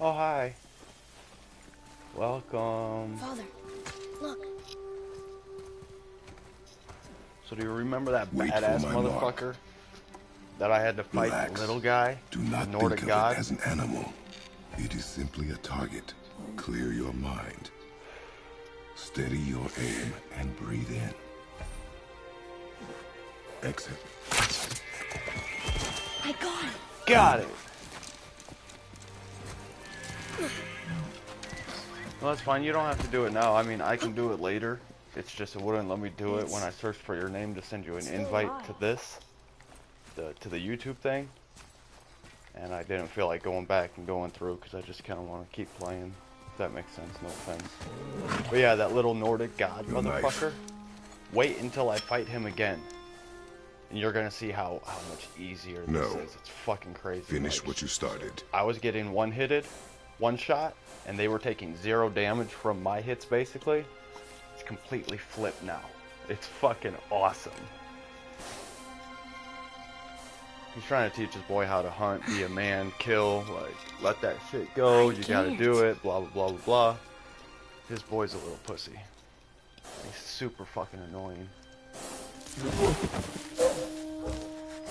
Oh, hi. Welcome. Father, look. So do you remember that badass motherfucker that I had to fight? Relax. The little guy? Do not the Nordic think of god? it as an animal. It is simply a target. Clear your mind. Steady your aim and breathe in. Exit. I got it. Got it. Well, that's fine. You don't have to do it now. I mean, I can do it later. It's just it wouldn't let me do it when I searched for your name to send you an invite to this, to the YouTube thing. And I didn't feel like going back and going through because I just kind of want to keep playing. If that makes sense. No offense. But yeah, that little Nordic god motherfucker. Wait until I fight him again. And you're gonna see how much easier this is. It's fucking crazy. Finish what you started. I was getting one-hitted, one shot, and they were taking 0 damage from my hits basically. It's completely flipped now. It's fucking awesome. He's trying to teach his boy how to hunt, be a man, kill, like, let that shit go, you gotta do it, blah, blah, blah, blah, blah. His boy's a little pussy. He's super fucking annoying.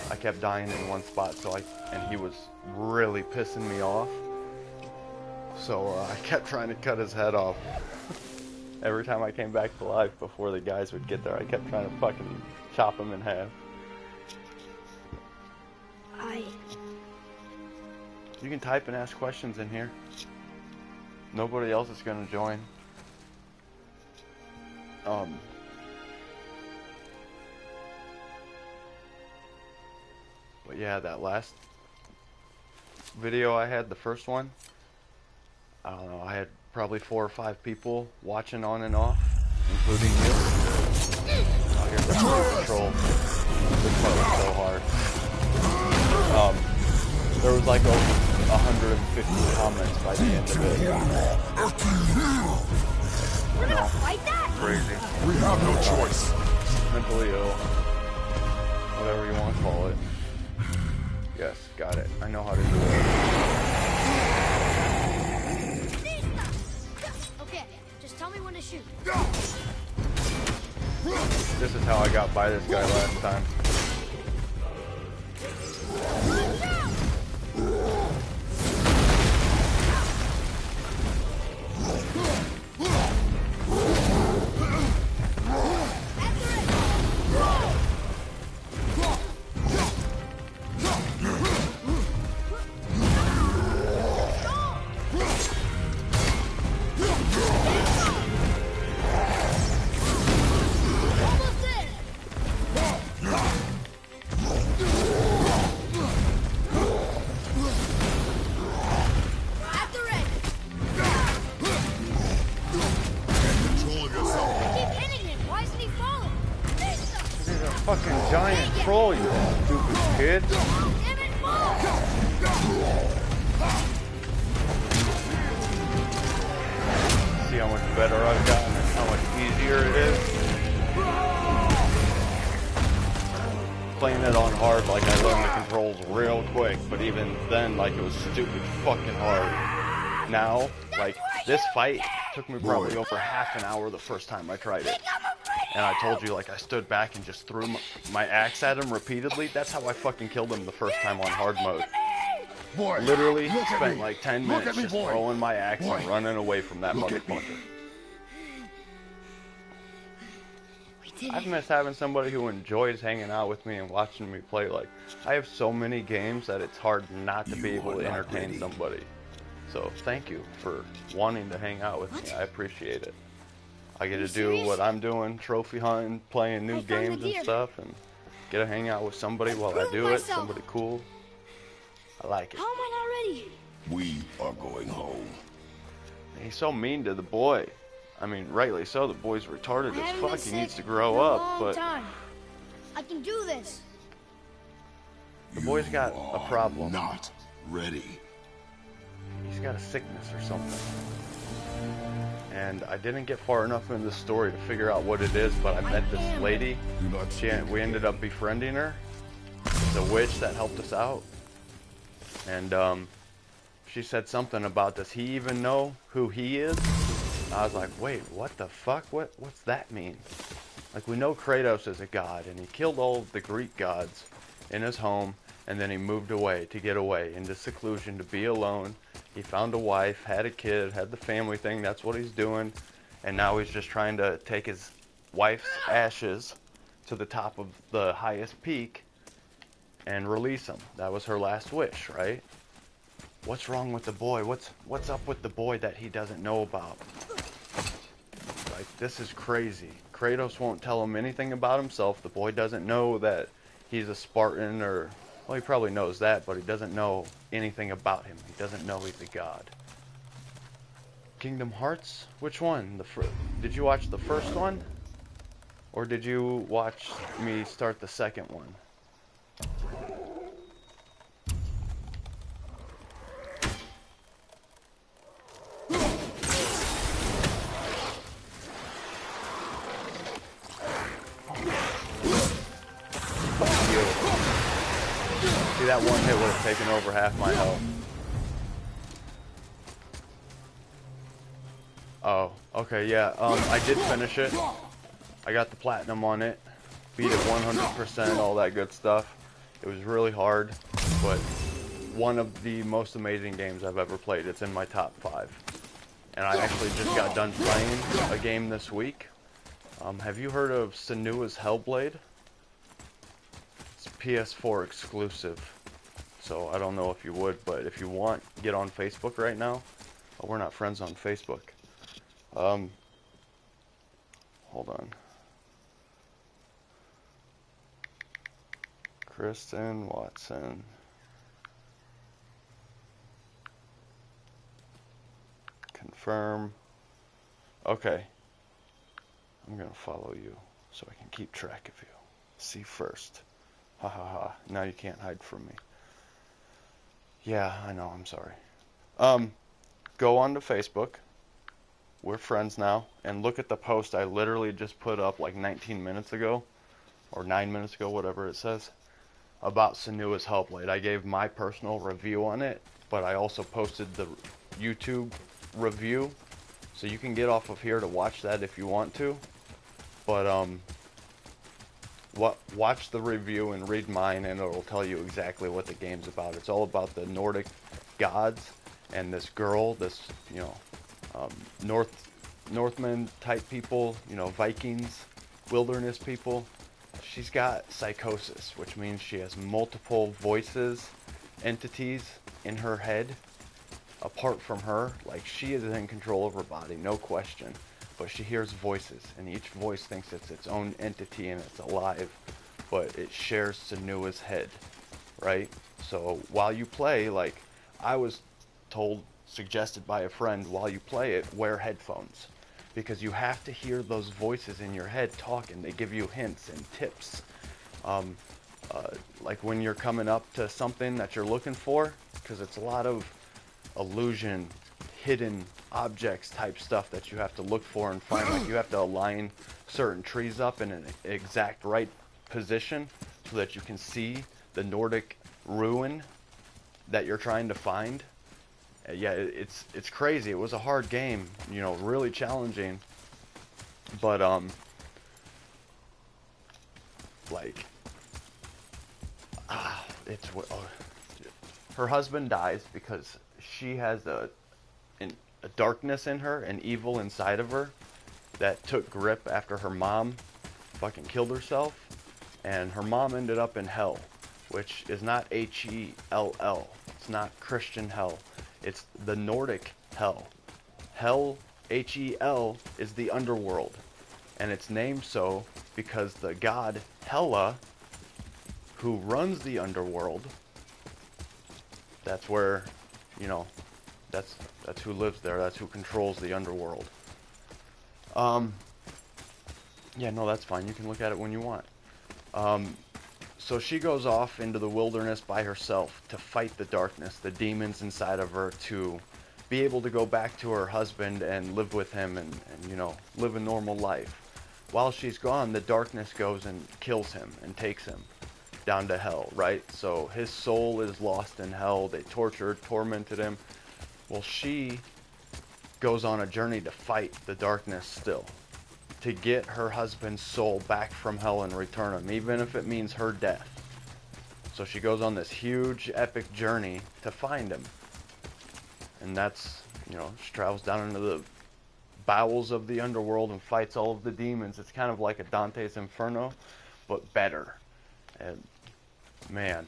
I kept dying in one spot, and he was really pissing me off. So I kept trying to cut his head off. Every time I came back to life before the guys would get there, I kept trying to fucking chop him in half. You can type and ask questions in here. Nobody else is gonna join. But yeah, that last video I had, the first one, I don't know, I had probably 4 or 5 people watching on and off, including you. Oh, here's that control. This part was so hard. There was like over 150 comments by the end of it. We're gonna fight that? Crazy. We have no choice. Mentally ill. Whatever you want to call it. Yes, got it. I know how to do it. Okay, just tell me when to shoot. This is how I got by this guy last time. Fucking giant troll, you stupid kid. See how much better I've gotten and how much easier it is. Playing it on hard, like I learned the controls real quick, but even then, like it was stupid fucking hard. Now, like this fight took me probably over half an hour the first time I tried it. And I told you, like, I stood back and just threw my axe at him repeatedly. That's how I fucking killed him the first time on hard mode. Literally spent like 10 minutes just throwing my axe and running away from that motherfucker. I've missed having somebody who enjoys hanging out with me and watching me play. Like, I have so many games that it's hard not to be able to entertain somebody. So thank you for wanting to hang out with me. I appreciate it. I get to do what I'm doing, trophy hunting, playing new games and stuff, and get to hang out with somebody while I do it, somebody cool. I like it. How am I not ready? We are going home. He's so mean to the boy. I mean, rightly so, the boy's retarded as fuck, he needs to grow up, but... I can do this. The boy's got a problem. Not ready. He's got a sickness or something. And I didn't get far enough into the story to figure out what it is, but I met this lady. We ended up befriending her. It's a witch that helped us out. And she said something about, does he even know who he is? And I was like, wait, what the fuck? What's that mean? Like, we know Kratos is a god, and he killed all of the Greek gods in his home, and then he moved away to get away into seclusion, to be alone. He found a wife, had a kid, had the family thing, that's what he's doing. And now he's just trying to take his wife's ashes to the top of the highest peak and release them. That was her last wish, right? What's wrong with the boy? What's up with the boy that he doesn't know about? Like, this is crazy. Kratos won't tell him anything about himself. The boy doesn't know that he's a Spartan, or, well, he probably knows that, but he doesn't know anything about him. He doesn't know he's a god. Kingdom Hearts? Which one? Did you watch the first one? Or did you watch me start the second one? See, that one hit would have taken over half my health. Oh, okay, yeah. I did finish it. I got the platinum on it. Beat it 100%, all that good stuff. It was really hard, but one of the most amazing games I've ever played. It's in my top 5. And I actually just got done playing a game this week. Have you heard of Senua's Hellblade? It's PS4 exclusive. So I don't know if you would, but if you want, get on Facebook right now. Oh, we're not friends on Facebook. Hold on. Kristen Watson. Confirm. Okay. I'm gonna follow you so I can keep track of you. See first. Ha ha ha. Now you can't hide from me. Yeah, I know, I'm sorry. Go on to Facebook. We're friends now. And look at the post I literally just put up like 19 minutes ago. Or 9 minutes ago, whatever it says. About Senua's Hellblade. I gave my personal review on it. But I also posted the YouTube review. So you can get off of here to watch that if you want to. But, watch the review and read mine, and it'll tell you exactly what the game's about. It's all about the Nordic gods and this girl, this, you know, Northman type people, you know, Vikings, wilderness people. She's got psychosis, which means she has multiple voices, entities in her head, apart from her. Like, she is in control of her body, no question. But she hears voices, and each voice thinks it's its own entity and it's alive, but it shares Senua's head, right? So while you play, like, I was told, suggested by a friend, while you play it, wear headphones. Because you have to hear those voices in your head talking. They give you hints and tips. Like when you're coming up to something that you're looking for, because it's a lot of illusion, hidden objects type stuff that you have to look for and find. Like, you have to align certain trees up in an exact right position so that you can see the Nordic ruin that you're trying to find. Yeah, it's crazy. It was a hard game, you know, really challenging. But like, her husband dies because she has a darkness in her, an evil inside of her that took grip after her mom fucking killed herself, and her mom ended up in hell, which is not H-E-L-L. It's not Christian hell. It's the Nordic hell. Hell, H-E-L, is the underworld, and it's named so because the god Hela, who runs the underworld, that's where, you know, that's who lives there. That's who controls the underworld. Yeah, no, that's fine. You can look at it when you want. So she goes off into the wilderness by herself to fight the darkness, the demons inside of her, to be able to go back to her husband and live with him and you know, live a normal life. While she's gone, the darkness goes and kills him and takes him down to hell, right? So his soul is lost in hell. They tortured, tormented him Well, she goes on a journey to fight the darkness still, to get her husband's soul back from hell and return him, even if it means her death. So she goes on this huge epic journey to find him. And that's, you know, she travels down into the bowels of the underworld and fights all of the demons. It's kind of like a Dante's Inferno, but better. And man,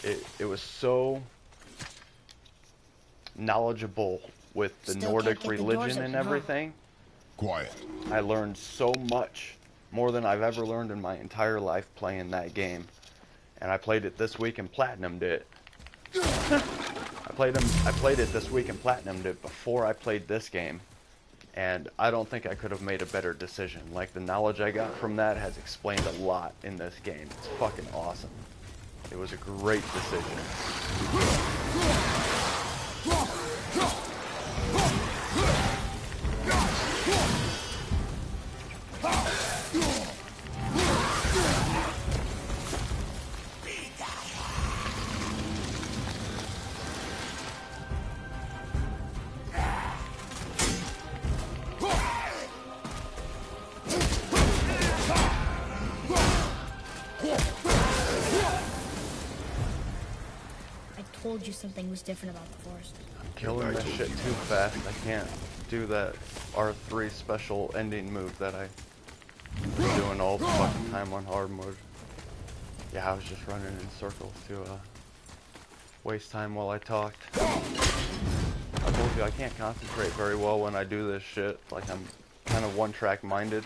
it was so knowledgeable with the Still Nordic can't get the doors religion and open, huh? everything. Quiet. I learned so much, more than I've ever learned in my entire life playing that game. And I played it this week and platinumed it. I played it this week and platinumed it before I played this game. And I don't think I could have made a better decision. Like, the knowledge I got from that has explained a lot in this game. It's fucking awesome. It was a great decision. I told you something was different about the forest. I'm killing this shit too fast. I can't do that R3 special ending move that I was doing all the fucking time on hard mode. Yeah, I was just running in circles to waste time while I talked. I told you I can't concentrate very well when I do this shit. Like, I'm kind of one-track minded.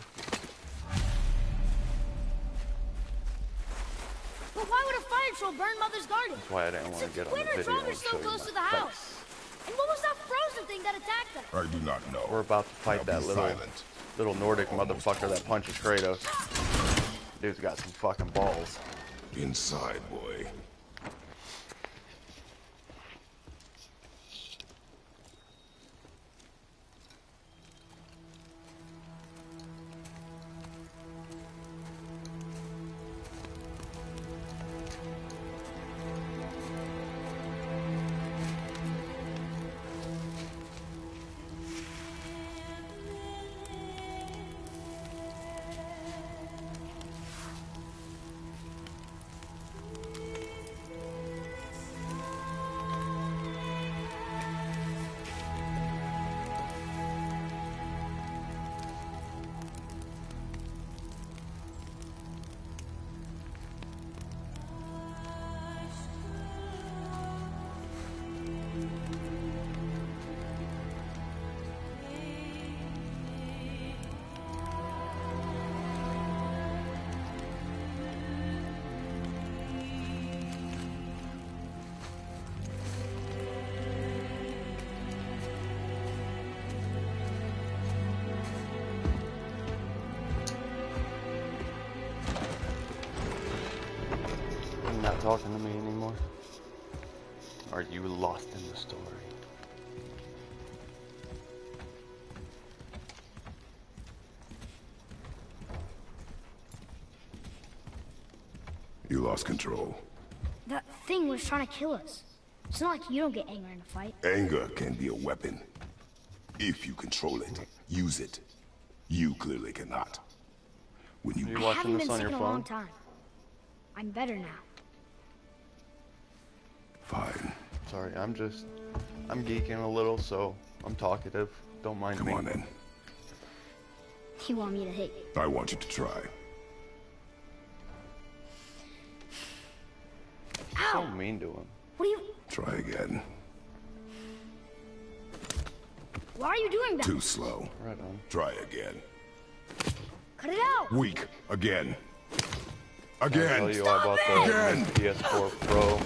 But why would a fire troll burn Mother's garden? That's why I didn't want to get on the Winter video drove her and so show you close to the my house. face. And what was that frozen thing that attacked them? I do not know. We're about to fight Now that be little silent. Nordic motherfucker that punches Kratos. Dude's got some fucking balls. Inside, boy. You're not talking to me anymore? Are you lost in the story? You lost control. That thing was trying to kill us. It's not like you don't get angry in a fight. Anger can be a weapon. If you control it, use it. You clearly cannot. When Are you you I watching haven't this been on sick your in a long phone? time. I'm better now. fine. Sorry, I'm geeking a little, so I'm talkative. Don't mind Come me. on then. You want me to hit you? I want you to try. So Ow! mean to him. What are you... Try again. Why are you doing that? Too slow. Right on. Try again. Cut it out! Weak. Again. I'll tell Again. you I bought the Again! PS4 Pro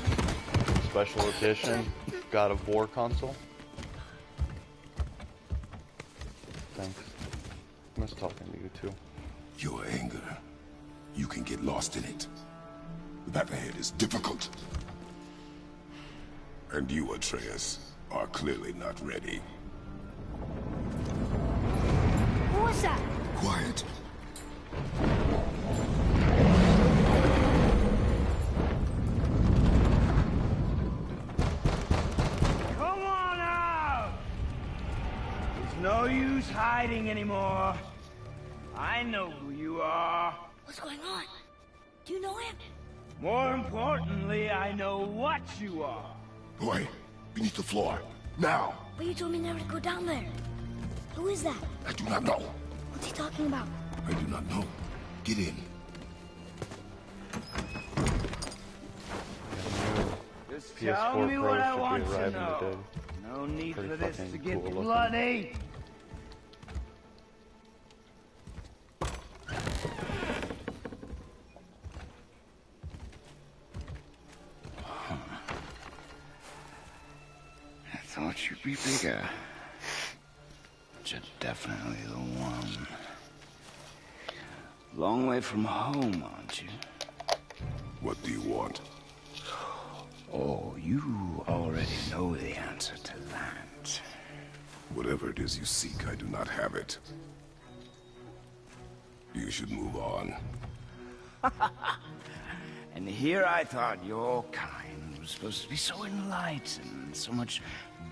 Special Edition God of War console. Thanks. Miss talking to you too. Your anger. You can get lost in it. The path ahead is difficult. And you, Atreus, are clearly not ready. What was that? Quiet. Come on out! no use hiding anymore. I know who you are. What's going on? Do you know him? More importantly, I know what you are. Boy, beneath the floor. Now! But you told me never to go down there. Who is that? I do not know. What's he talking about? I do not know. Get in. Just PS4 tell me Pro what I should be want to arriving know. today. No need Pretty for this fucking to get cool looking. bloody. I thought you'd be bigger. But you're definitely the one. Long way from home, aren't you? What do you want? Oh, you already know the answer to that. Whatever it is you seek, I do not have it. You should move on. And here I thought your kind was supposed to be so enlightened, so much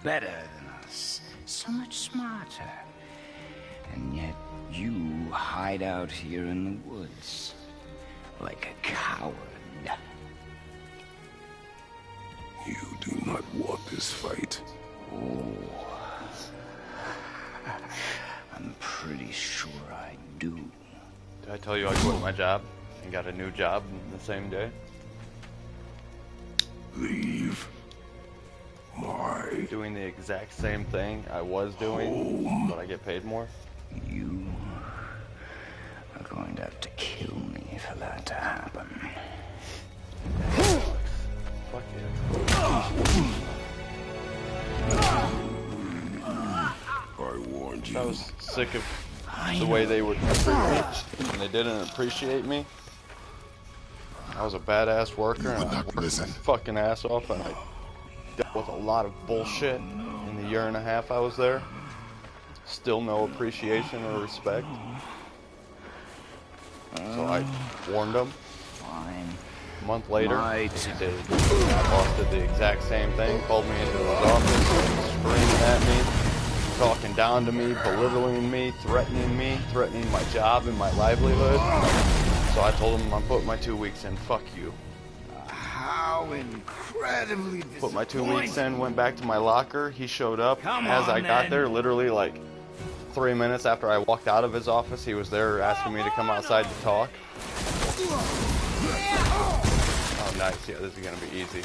better than us, so much smarter. And yet you hide out here in the woods, like a coward. You do not want this fight. Oh, I'm pretty sure I do. Did I tell you I quit my job and got a new job the same day? Leave. My Doing the exact same thing I was doing, but I get paid more. You are going to have to kill me for that to happen. Fuck yeah. I warned you. I was sick of the way they would treat me, and they didn't appreciate me. I was a badass worker, and I worked my fucking ass off, and I dealt with a lot of bullshit in the year and a half I was there. Still no appreciation or respect. So I warned them. Fine. A month later, My my boss did the exact same thing, called me into his office, screaming at me, talking down to me, belittling me, threatening my job and my livelihood. So I told him I'm putting my 2 weeks in, fuck you. How incredibly Put my 2 weeks in, went back to my locker, he showed up. Come As on, I got then. there, literally like 3 minutes after I walked out of his office, he was there asking me to come outside to talk. Oh, nice. Yeah, this is gonna be easy.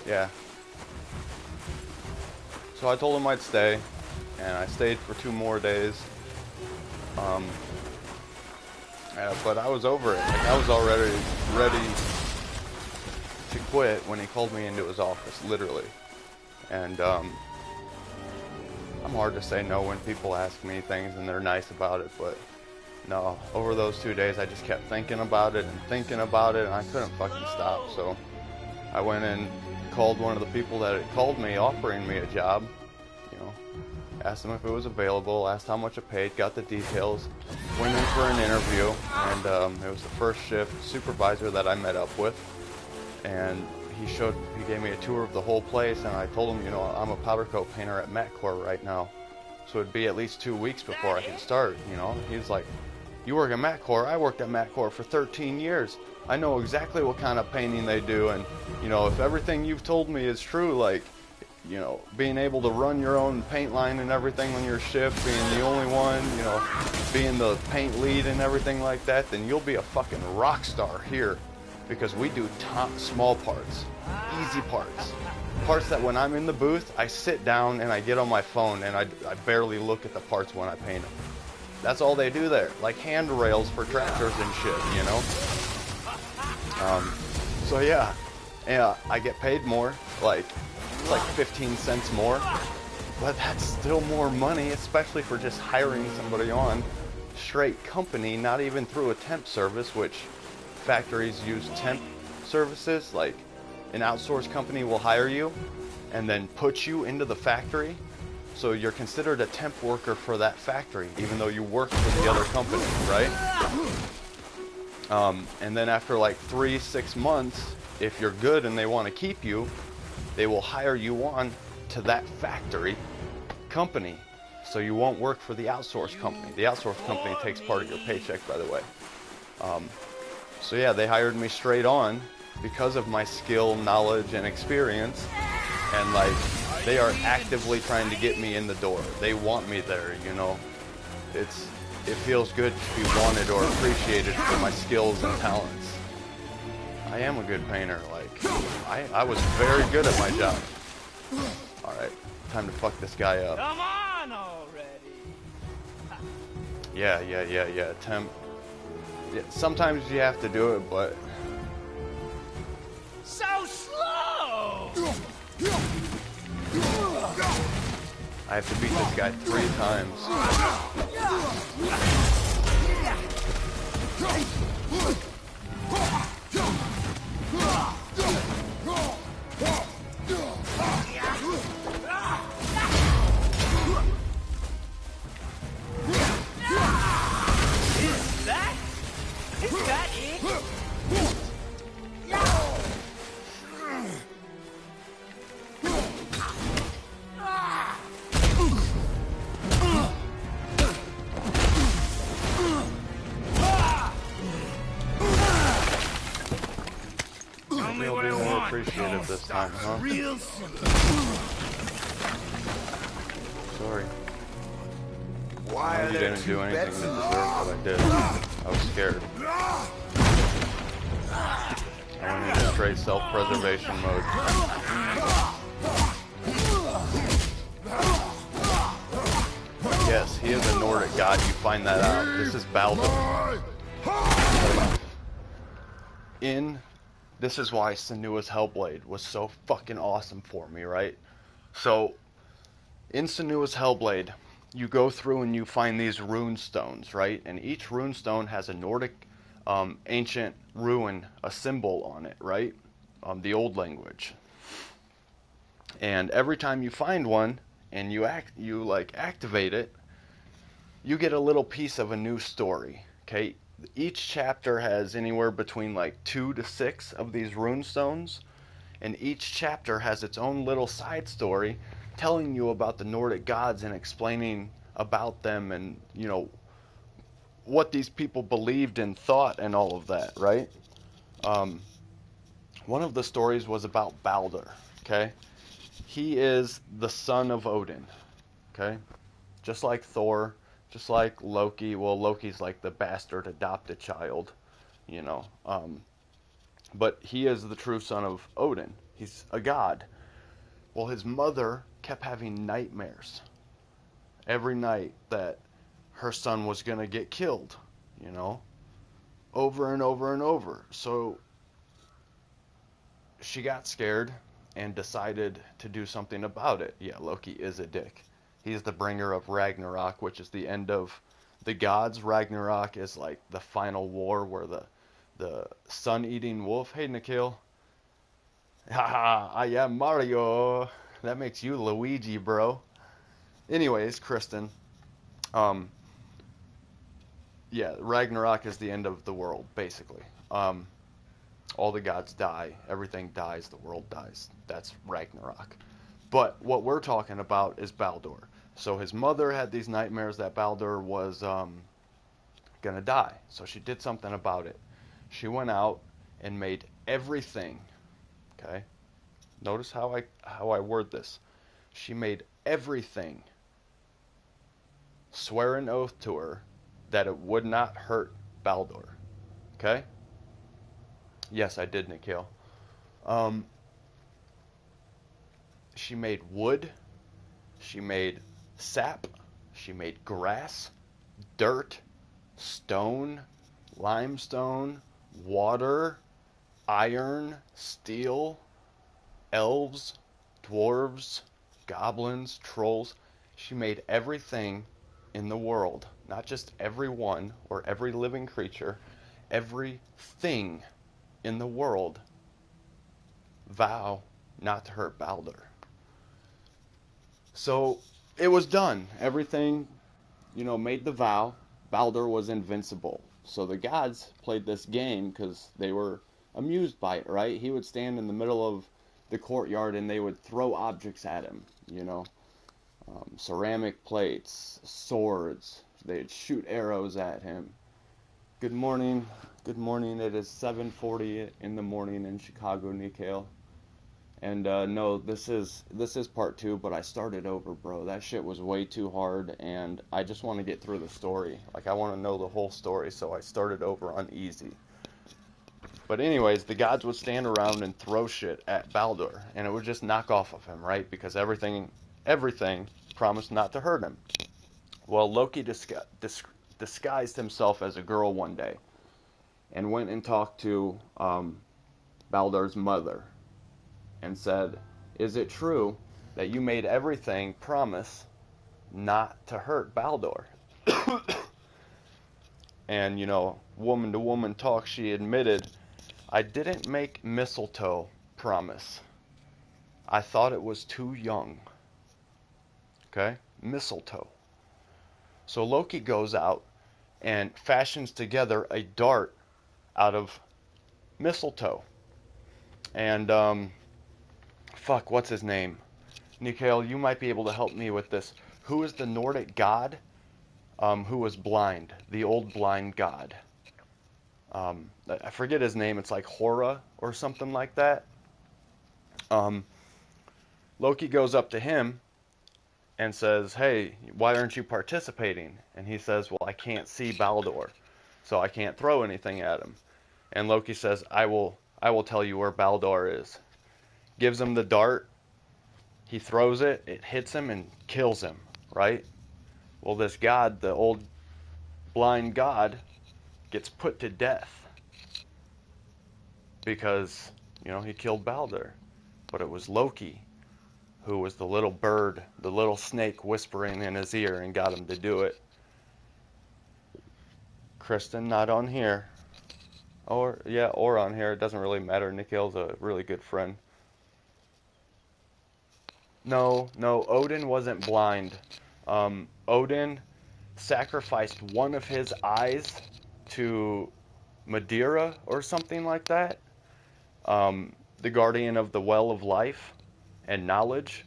Yeah. So I told him I'd stay, and I stayed for 2 more days. But I was over it. Like, I was already ready to quit when he called me into his office, literally. And I'm hard to say no when people ask me things and they're nice about it, but no, over those 2 days I just kept thinking about it, and I couldn't fucking stop. So I went and called one of the people that had called me offering me a job, you know, asked him if it was available, asked how much it paid, got the details, went in for an interview, and it was the first shift supervisor that I met up with, and he gave me a tour of the whole place, and I told him, you know, I'm a powder coat painter at Matcore right now, so it'd be at least 2 weeks before I could start, you know. He was like, you work at Matcore? I worked at Matcore for 13 years. I know exactly what kind of painting they do, and, you know, if everything you've told me is true, like, you know, being able to run your own paint line and everything on your shift, being the only one, you know, being the paint lead and everything like that, then you'll be a fucking rock star here, because we do small parts, easy parts. Parts that when I'm in the booth, I sit down and I get on my phone and I barely look at the parts when I paint them. That's all they do there, like handrails for tractors and shit, you know? So yeah, I get paid more, like 15 cents more, but that's still more money, especially for just hiring somebody on straight company, not even through a temp service, which factories use temp services. Like an outsourced company will hire you and then put you into the factory, so you're considered a temp worker for that factory even though you work for the other company, right? And then after like 3-6 months, if you're good and they want to keep you, they will hire you on to that factory company. so you won't work for the outsourced company. The outsourced company takes part of your paycheck, by the way. So yeah, they hired me straight on because of my skill, knowledge, and experience, and like, they are actively trying to get me in the door. They want me there, you know. It feels good to be wanted or appreciated for my skills and talents. I am a good painter, like, I was very good at my job. Alright, time to fuck this guy up. Come on already. Yeah, Tim. Yeah, sometimes you have to do it, but... So slow! I have to beat this guy 3 times. Is that it? You'll be more appreciative this time, huh? Real simple. Sorry. Why You didn't do anything to deserve what I did. I was scared. I went into straight self-preservation mode. Yes, he is a Nordic god. You find that out. This is Baldur. This is why Senua's Hellblade was so fucking awesome for me, right? So, in Senua's Hellblade, you go through and you find these rune stones, right? And each rune stone has a Nordic ancient ruin, a symbol on it, right? The old language. And every time you find one and you activate it, you get a little piece of a new story, okay? Each chapter has anywhere between like 2 to 6 of these rune stones, and each chapter has its own little side story telling you about the Nordic gods and explaining about them and, you know, what these people believed and thought and all of that, right? One of the stories was about Baldur, okay? He is the son of Odin, okay? Just like Thor, just like Loki. Well, Loki's like the bastard adopted child, you know. But he is the true son of Odin. He's a god. Well, his mother kept having nightmares every night that her son was going to get killed, you know, over and over and over. So she got scared and decided to do something about it. Yeah, Loki is a dick. He's the bringer of Ragnarok, which is the end of the gods. Ragnarok is like the final war where the sun-eating wolf. Hey, Nikhil. Haha, I am Mario. That makes you Luigi, bro. Anyways, Kristen. Yeah, Ragnarok is the end of the world, basically. All the gods die. Everything dies. The world dies. That's Ragnarok. But what we're talking about is Baldur. So his mother had these nightmares that Baldur was gonna die. So she did something about it. She went out and made everything. Okay? Notice how I word this. She made everything swear an oath to her that it would not hurt Baldur. Okay? Yes, I did, Nikhil. She made wood. She made sap. She made grass, dirt, stone, limestone, water, iron, steel, elves, dwarves, goblins, trolls. She made everything in the world, not just every one or every living creature, everything in the world vow not to hurt Baldur. So it was done. Everything, you know, made the vow. Baldur was invincible. So the gods played this game because they were amused by it, right? He would stand in the middle of the courtyard and they would throw objects at him, you know. ceramic plates, swords. They'd shoot arrows at him. Good morning. Good morning. It is 7:40 in the morning in Chicago, Nikhil. And no, this is part 2, but I started over, bro. That shit was way too hard, and I just want to get through the story. Like, I want to know the whole story, so I started over on easy. But anyways, the gods would stand around and throw shit at Baldur, and it would just knock off of him, right? Because everything promised not to hurt him. Well, Loki disguised himself as a girl one day, and went and talked to Baldur's mother, and said, "Is it true that you made everything promise not to hurt Baldur?" And, you know, woman to woman talk, she admitted, "I didn't make mistletoe promise. I thought it was too young." Okay? Mistletoe. So Loki goes out and fashions together a dart out of mistletoe. And, fuck, what's his name? Nikhil, you might be able to help me with this. Who is the Nordic god who was blind? The old blind god. I forget his name. It's like Hora or something like that. Loki goes up to him and says, "Hey, why aren't you participating?" And he says, "Well, I can't see Baldur, so I can't throw anything at him." And Loki says, I will tell you where Baldur is." Gives him the dart. He throws it. It hits him and kills him, right? Well, this god, the old blind god, gets put to death because, you know, he killed Baldur. But it was Loki who was the little bird, the little snake whispering in his ear, and got him to do it. Kristen, not on here. Or on here. It doesn't really matter. Nikhil's a really good friend. No, Odin wasn't blind. Odin sacrificed one of his eyes to Madeira or something like that. The guardian of the well of life and knowledge.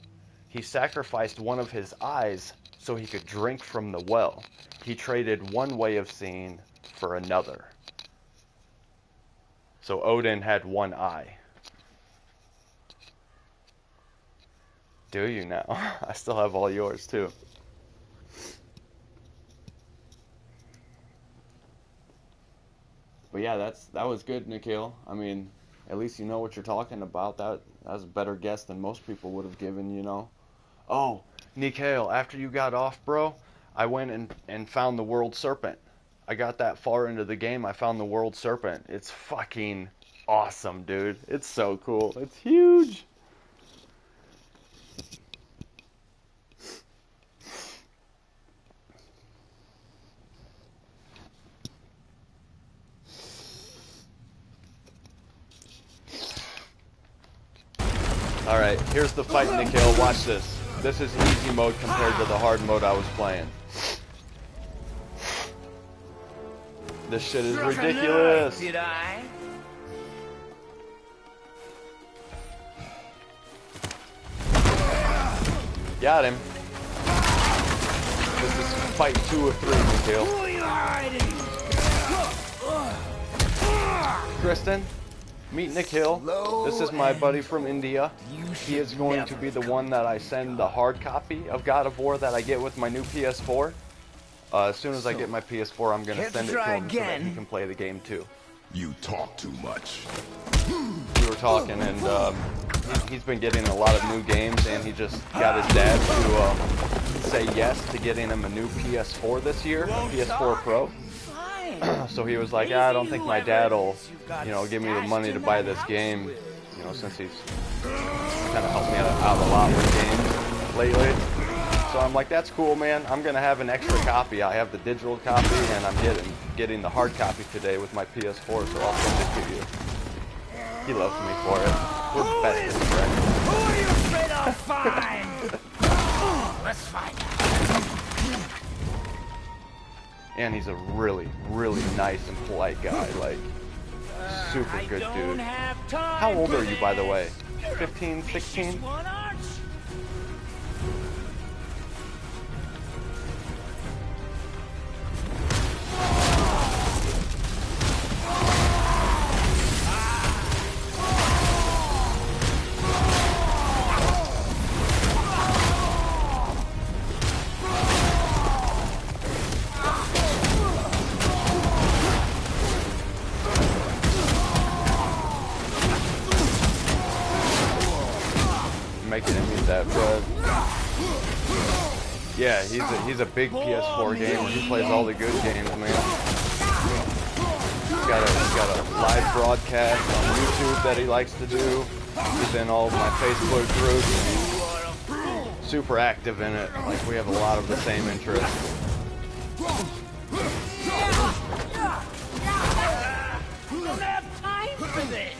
He sacrificed one of his eyes so he could drink from the well. He traded one way of seeing for another. So Odin had one eye. Do you now? I still have all yours too. But yeah, that was good, Nikhil. I mean, at least you know what you're talking about. That was a better guess than most people would have given, you know. Oh, Nikhil, after you got off, bro, I went and found the world serpent. I got that far into the game, I found the world serpent. It's fucking awesome, dude. It's so cool. It's huge. Alright, here's the fight, Nikhil. Watch this. This is easy mode compared to the hard mode I was playing. This shit is ridiculous. Did I? Got him. This is fight 2 of 3, Nikhil. Who are you hiding? Kristen, meet Nikhil. This is my buddy from India. He is going to be the one that I send the hard copy of God of War that I get with my new PS4. As soon as I get my PS4, I'm going to send it to him so that he can play the game too. You talk too much. We were talking, and he's been getting a lot of new games, and he just got his dad to say yes to getting him a new PS4 this year, a PS4 Pro. So he was like, I don't think my dad will, you know, give me the money to buy this game, you know, since he's kind of helped me out a lot with games lately. So I'm like, that's cool, man. I'm going to have an extra copy. I have the digital copy, and I'm getting the hard copy today with my PS4, so I'll send it to you. He loves me for it. We're bestest friends. Who are you afraid I'll find? Let's find out. And he's a really, really nice and polite guy. Like, super good dude. How old are you, by the way? 15, 16? that, Fred. Yeah, he's a big PS4 gamer. He plays all the good games, man. He's got a live broadcast on YouTube that he likes to do. He's in all of my Facebook groups. He's super active in it. Like, we have a lot of the same interests. We don't have time for this.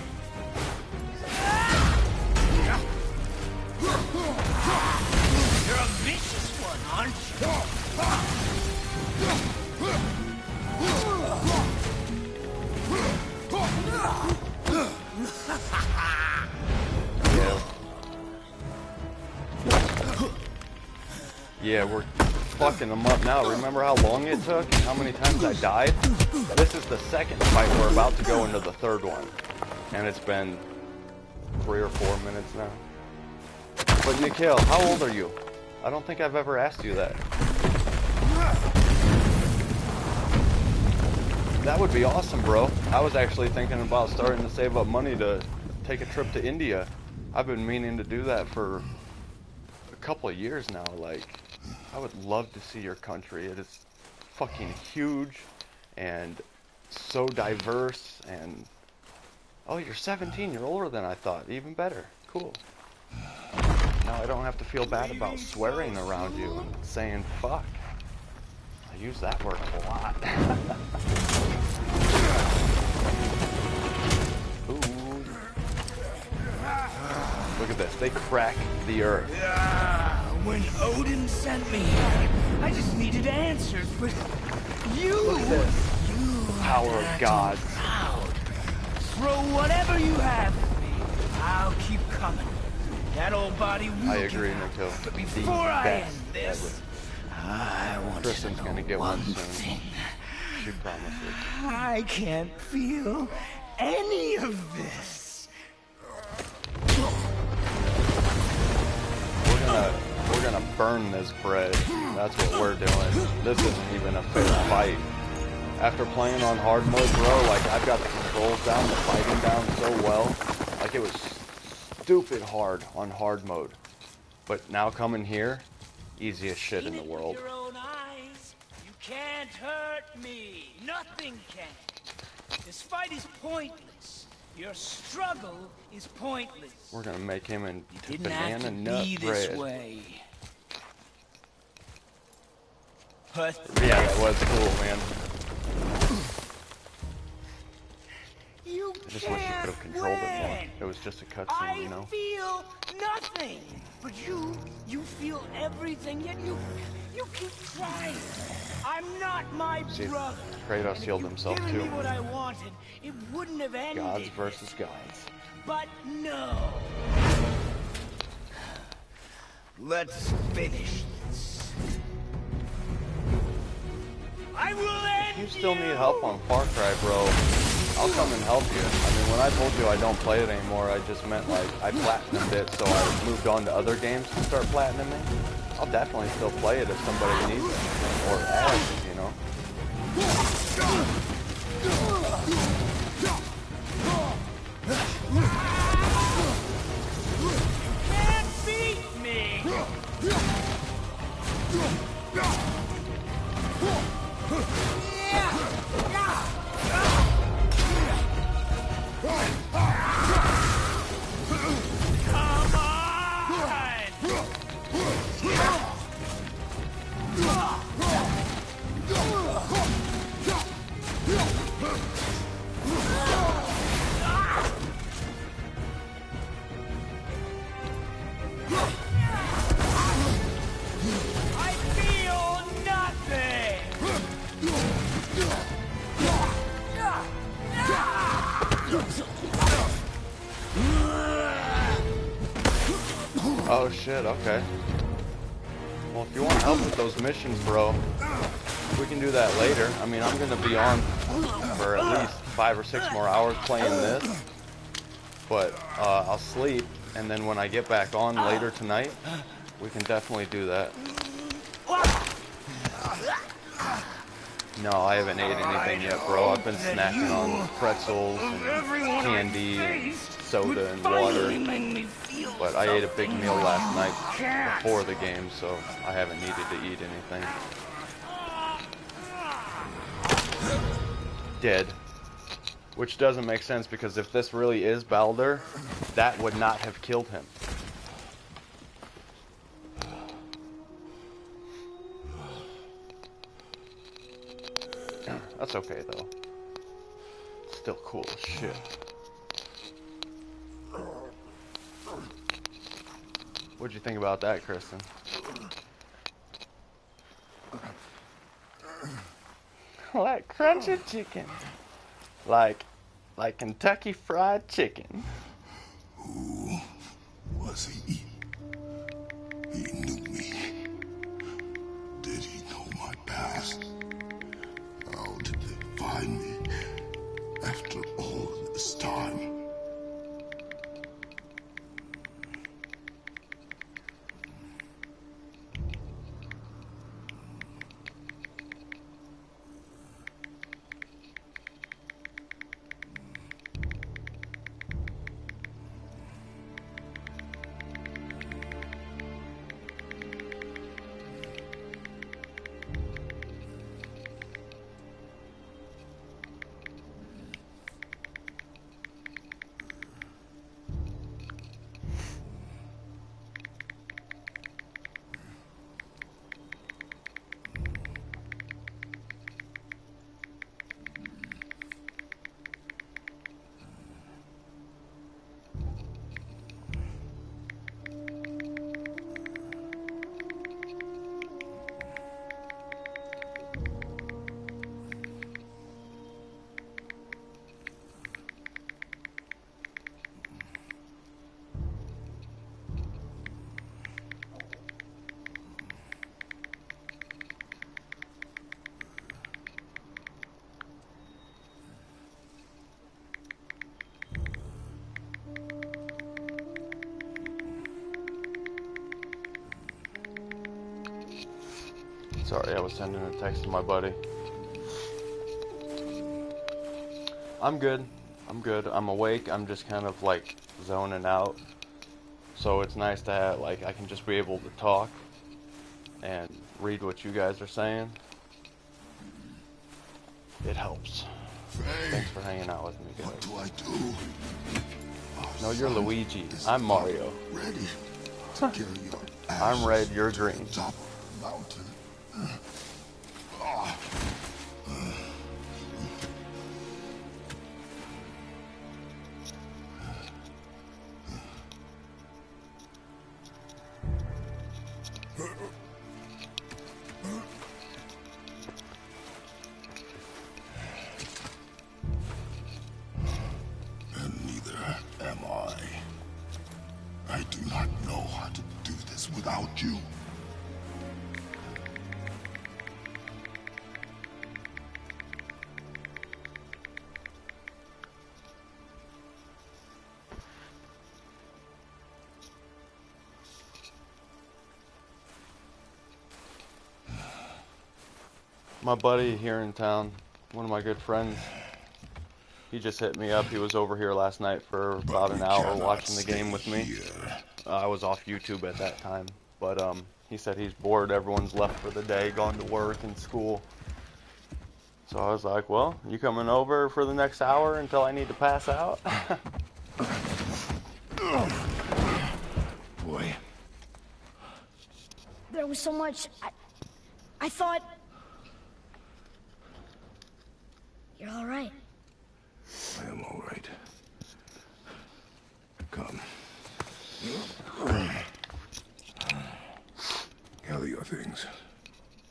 You're a vicious one, aren't Yeah, we're fucking them up now. Remember how long it took and how many times I died? This is the second fight. We're about to go into the third one. And it's been 3 or 4 minutes now. But Nikhil, how old are you? I don't think I've ever asked you that. That would be awesome, bro. I was actually thinking about starting to save up money to take a trip to India. I've been meaning to do that for a couple of years now. Like, I would love to see your country. It is fucking huge and so diverse. And oh, you're 17. You're older than I thought. Even better. Cool. Now I don't have to feel bad about swearing around you and saying fuck. I use that word a lot. Ooh. Look at this. They crack the earth. when Odin sent me here, I just needed answers, but you... Look at this. You Power of God. Proud. Throw whatever you have at me. I'll keep coming. That old body will I agree, Nico. But before I end Ever. this, I want Kristen's to know gonna get one soon. thing. She promises. I can't feel any of this. We're gonna burn this bread. That's what we're doing. This isn't even a fair fight. After playing on hard mode, bro, like I've got the controls down, the fighting down so well. Like it was stupid hard on hard mode. But now coming here, easiest shit in the world. With your own eyes, you can't hurt me. Nothing can. This fight is pointless. Your struggle is pointless. We're gonna make him into You didn't banana have to nut be bread. this way. But Yeah, that was cool, man. you I just wish you could have controlled it more. It was just a cutscene, you know? I feel nothing, but you feel everything, yet you keep trying. I'm not my See, brother. Kratos And healed if himself you'd given too. me what I wanted, it wouldn't have ended. Gods versus gods. But no. Let's finish this. I will end You still need help on Far Cry, bro. I'll come and help you. I mean, when I told you I don't play it anymore, I just meant like I platinumed it, so I moved on to other games to start platinuming. I'll definitely still play it if somebody needs it, or asks, you know. Can't beat me. Come I feel nothing. Oh shit, okay. Well, if you want help with those missions, bro, we can do that later. I mean, I'm gonna be on for at least 5 or 6 more hours playing this. But I'll sleep, and then when I get back on later tonight, we can definitely do that. No, I haven't ate anything yet, bro. I've been snacking on pretzels and candy and soda and water. But I ate a big meal last night before the game, so I haven't needed to eat anything. Dead. Which doesn't make sense, because if this really is Baldur, that would not have killed him. That's okay, though. Still cool as shit. What'd you think about that, Kristen? Like crunchy chicken. Like Kentucky Fried Chicken. Who was he? He knew me. Did he know my past? How did they find me after all this time? Sorry, I was sending a text to my buddy. I'm good. I'm good. I'm awake. I'm just kind of like zoning out. So it's nice to have, like, I can just be able to talk and read what you guys are saying. It helps. Thanks for hanging out with me, guys. What do I do? No, you're Luigi. I'm Mario. Ready to carry your I'm red, ashes you're to green. the top of the mountain. And neither am I. I do not know how to do this without you. My buddy here in town, one of my good friends, he just hit me up. He was over here last night for about an hour watching the game with me. I was off YouTube at that time, but he said he's bored. Everyone's left for the day, gone to work and school. So I was like, well, you coming over for the next hour until I need to pass out? Boy. There was so much. I thought. You're all right. I am all right. Come. Gather your things.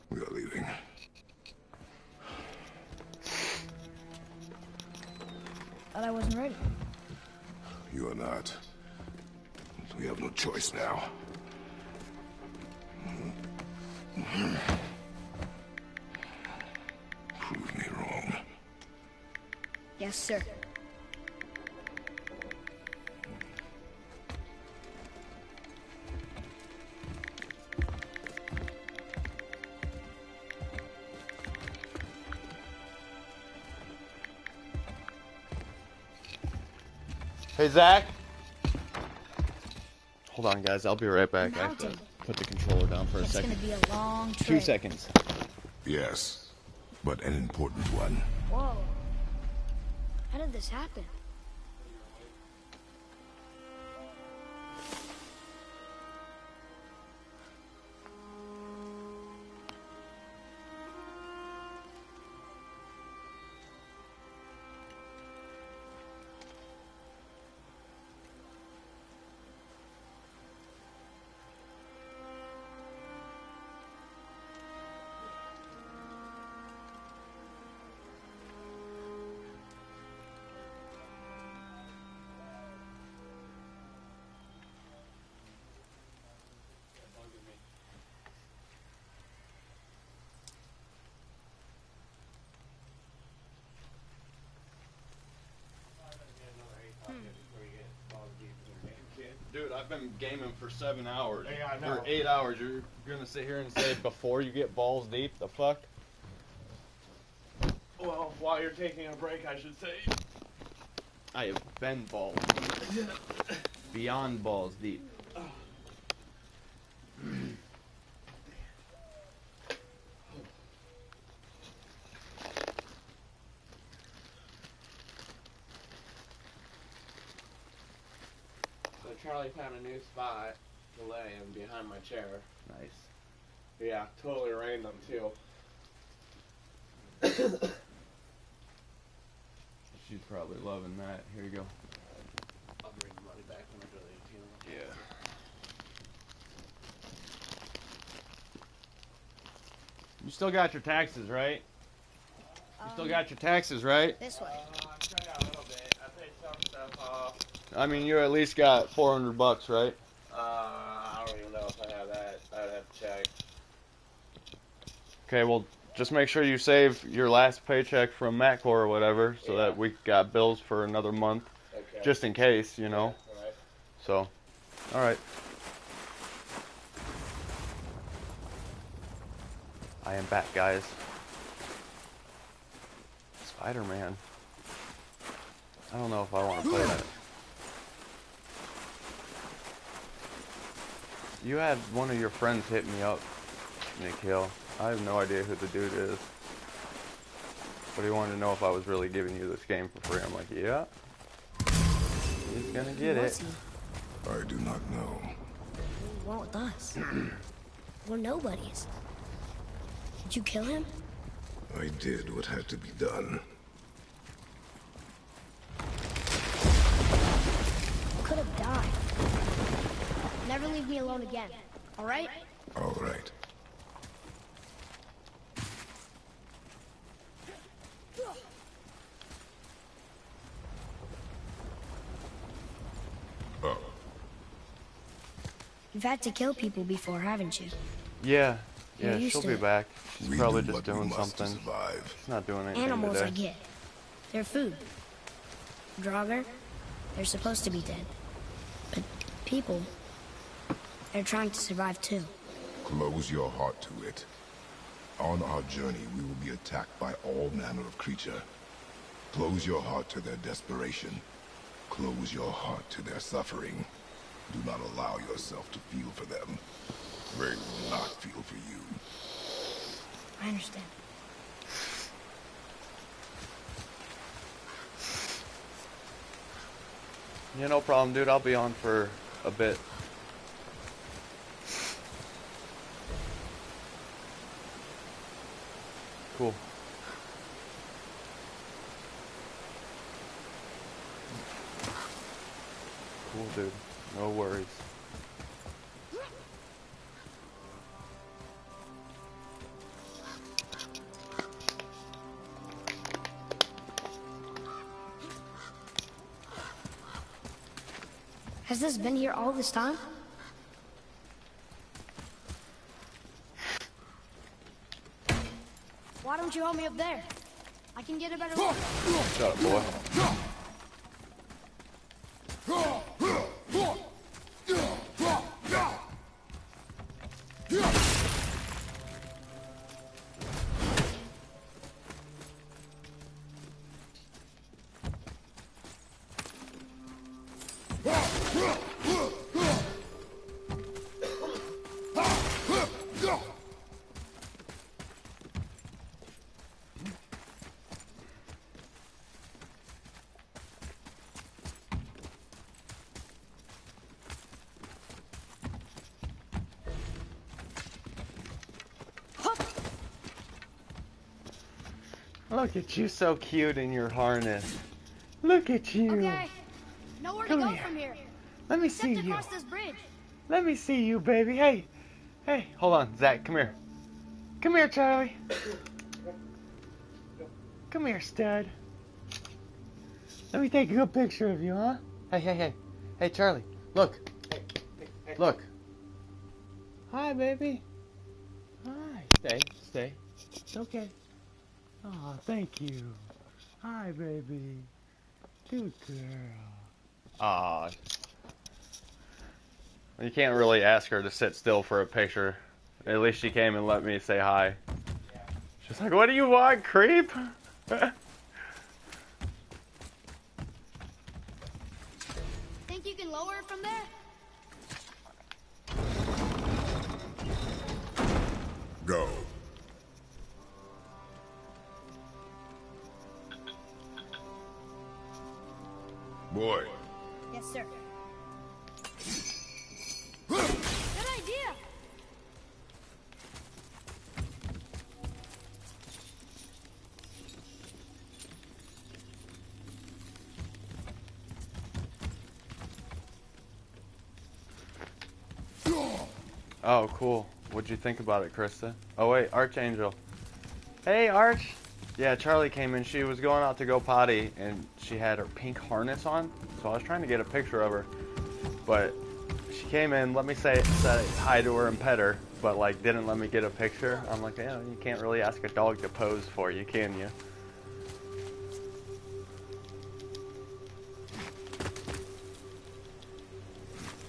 We are leaving. Thought I wasn't ready. You are not. We have no choice now. Prove me wrong. Yes, sir. Hey, Zach. Hold on, guys. I'll be right back. I have to Mountain. put the controller down for a It's second. gonna be a long trip. 2 seconds. Yes, but an important one. Whoa. How did this happen? Dude, I've been gaming for 7 hours. Yeah, I know. Or 8 hours. You're gonna sit here and say before you get balls deep? The fuck? Well, while you're taking a break, I should say. I have been balls deep. Beyond balls deep. So Charlie found a new spot to lay in behind my chair. Nice. Yeah, totally random too. She's probably loving that. Here you go. I'll bring the money back when I go to the ATM. Yeah. You still got your taxes, right? You still got your taxes, right? This way. I tried out a little bit. I paid some stuff off. I mean, you at least got $400, right? I don't even know if I have that. I'd have to check. Okay, well, just make sure you save your last paycheck from Matcore or whatever, so that we got bills for another month, Okay. just in case, you know. Yeah, right. So, all right. I am back, guys. Spider-Man. I don't know if I want to play that. You had one of your friends hit me up, Nikhil. I have no idea who the dude is. But he wanted to know if I was really giving you this game for free. I'm like, yeah. He's gonna get Who was it. he? I do not know. He went with us. We're nobodies. Did you kill him? I did what had to be done. Could have died. Never leave me alone again. All right? All right. Oh, You've had to kill people before, haven't you? Yeah. You're Yeah, used she'll to be it. back. She's we probably do just what we doing must to something. survive. She's not doing anything Animals, today. I get. They're food. Draugr, they're supposed to be dead. But people, they're trying to survive too. Close your heart to it. On our journey, we will be attacked by all manner of creature. Close your heart to their desperation. Close your heart to their suffering. Do not allow yourself to feel for them. They will not feel for you. I understand. Yeah, no problem, dude. I'll be on for a bit. Cool. Cool, dude. No worries. Has this been here all this time? Why don't you help me up there? I can get a better look. Shut up, boy. Look at you, so cute in your harness. Look at you. Okay. Nowhere to Come go here. from here. Let me Except see you. across this bridge. Let me see you, baby. Hey. Hey. Hold on, Zach. Come here. Come here, Charlie. Come here, stud. Let me take a good picture of you, huh? Hey, hey, hey. Hey, Charlie. Look. Look. Hi, baby. Hi. Stay. Stay. It's okay. Oh, thank you. Hi, baby. Good girl. Aw. You can't really ask her to sit still for a picture. At least she came and let me say hi. She's like, what do you want, creep? Think you can lower it from there? Go. Boy. Yes, sir. Good idea. Oh, cool. What'd you think about it, Krista? Oh, wait, Archangel. Hey, Arch. Yeah, Charlie came in. She was going out to go potty, and she had her pink harness on. So I was trying to get a picture of her. But she came in, let me say hi to her and pet her, but, like, didn't let me get a picture. I'm like, yeah, you can't really ask a dog to pose for you, can you?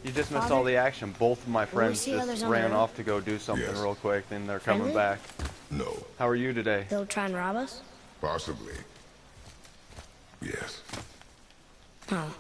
You just missed all the action. Both of my friends see others just on the ran road? off to go do something Yes. real quick, then they're coming Friendly? back. No. How are you today? They'll try and rob us? Possibly. Yes. Oh.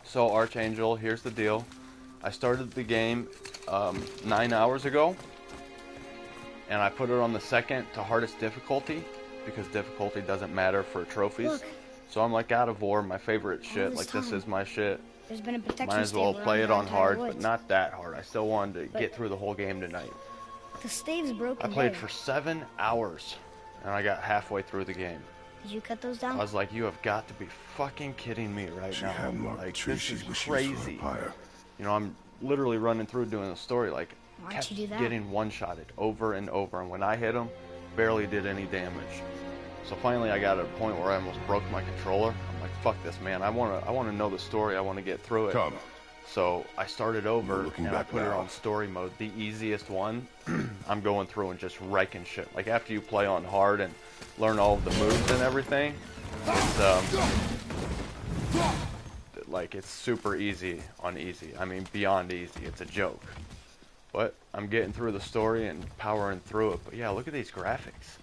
So, Archangel, here's the deal. I started the game 9 hours ago, and I put it on the second to hardest difficulty, because difficulty doesn't matter for trophies. Look. So I'm like, God of War, my favorite shit, this like this time, is my shit. There's been a protection Might as well stave play around it our on entire hard, but woods. not that hard. I still wanted to But- get through the whole game tonight. The stave's broken. I played down. for 7 hours, and I got halfway through the game. Did you cut those I down? was like, you have got to be fucking kidding me right She now. hemlocked the Like, tree this she is was used for her crazy. pyre. You know, I'm literally running through doing the story, like, Why'd kept you do that? getting one-shotted over and over, and when I hit him, barely did any damage. So finally I got to a point where I almost broke my controller. I'm like, fuck this, man. I want to know the story. I want to get through it. Come. So I started over, You're looking and I back put it now. on story mode, the easiest one. I'm going through and just wrecking shit. Like, after you play on hard and learn all of the moves and everything, it's, like, it's super easy on easy. I mean, beyond easy. It's a joke. But I'm getting through the story and powering through it. But yeah, look at these graphics.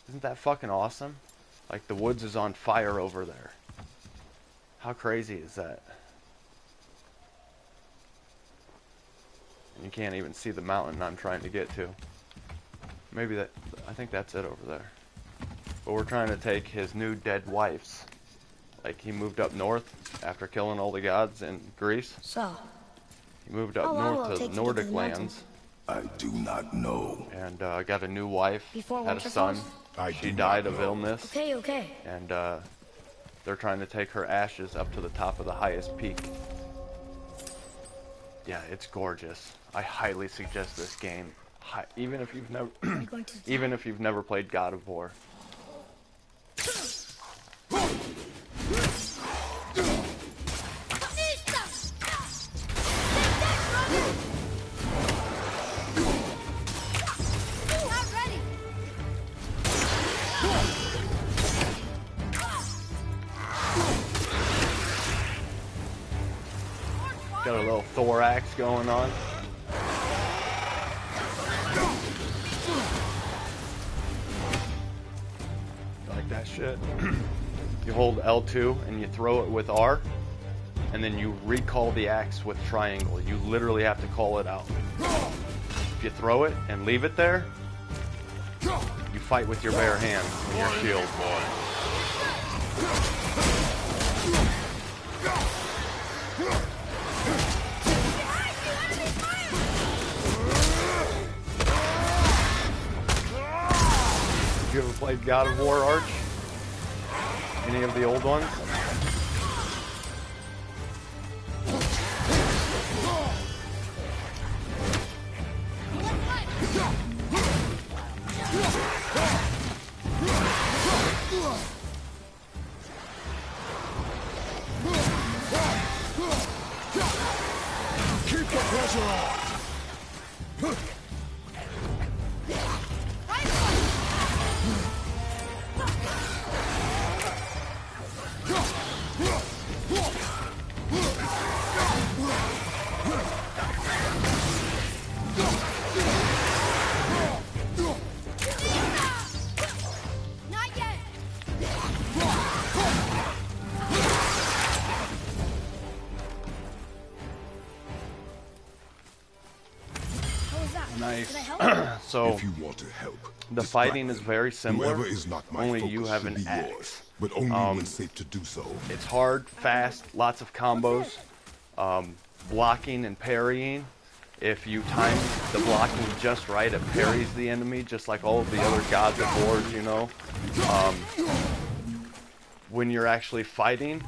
Isn't that fucking awesome? Like, the woods is on fire over there. How crazy is that? And you can't even see the mountain I'm trying to get to. Maybe that, I think that's it over there. But we're trying to take his new dead wife's. Like, he moved up north after killing all the gods in Greece. So, He moved up How long will north it to take the to get to Nordic the mountain? lands I do not know. and got a new wife, Before had a winter son. falls? I She do died not of know. illness, okay. and they're trying to take her ashes up to the top of the highest peak. Yeah, it's gorgeous. I highly suggest this game, even if you've never, You're going to even if you've never played God of War. Got a little thorax going on. Like that shit. You hold L2 and you throw it with R, and then you recall the axe with triangle. You literally have to call it out. If you throw it and leave it there, you fight with your bare hands and your shield. You ever played God of War, Arch? Any of the old ones? Keep the pressure on! Nice. So, if you want to help, the fighting is very similar. Whoever is not my only you focus have should an be axe. yours, but only when safe to do so. It's hard, fast, lots of combos, blocking and parrying. If you time the blocking just right, it parries the enemy, just like all of the other gods of wars, you know. When you're actually fighting,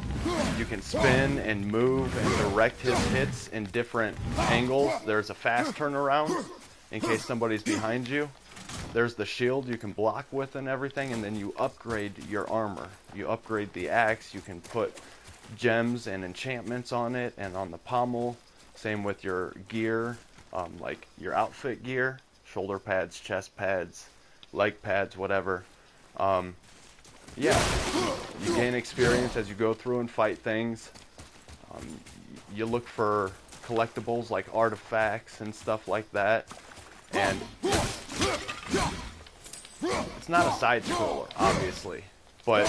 you can spin and move and direct his hits in different angles. There's a fast turnaround in case somebody's behind you. There's the shield you can block with and everything, and then you upgrade your armor. You upgrade the axe, you can put gems and enchantments on it and on the pommel. Same with your gear, like your outfit gear, shoulder pads, chest pads, leg pads, whatever. Yeah, you gain experience as you go through and fight things. You look for collectibles like artifacts and stuff like that. And it's not a side scroller, obviously, but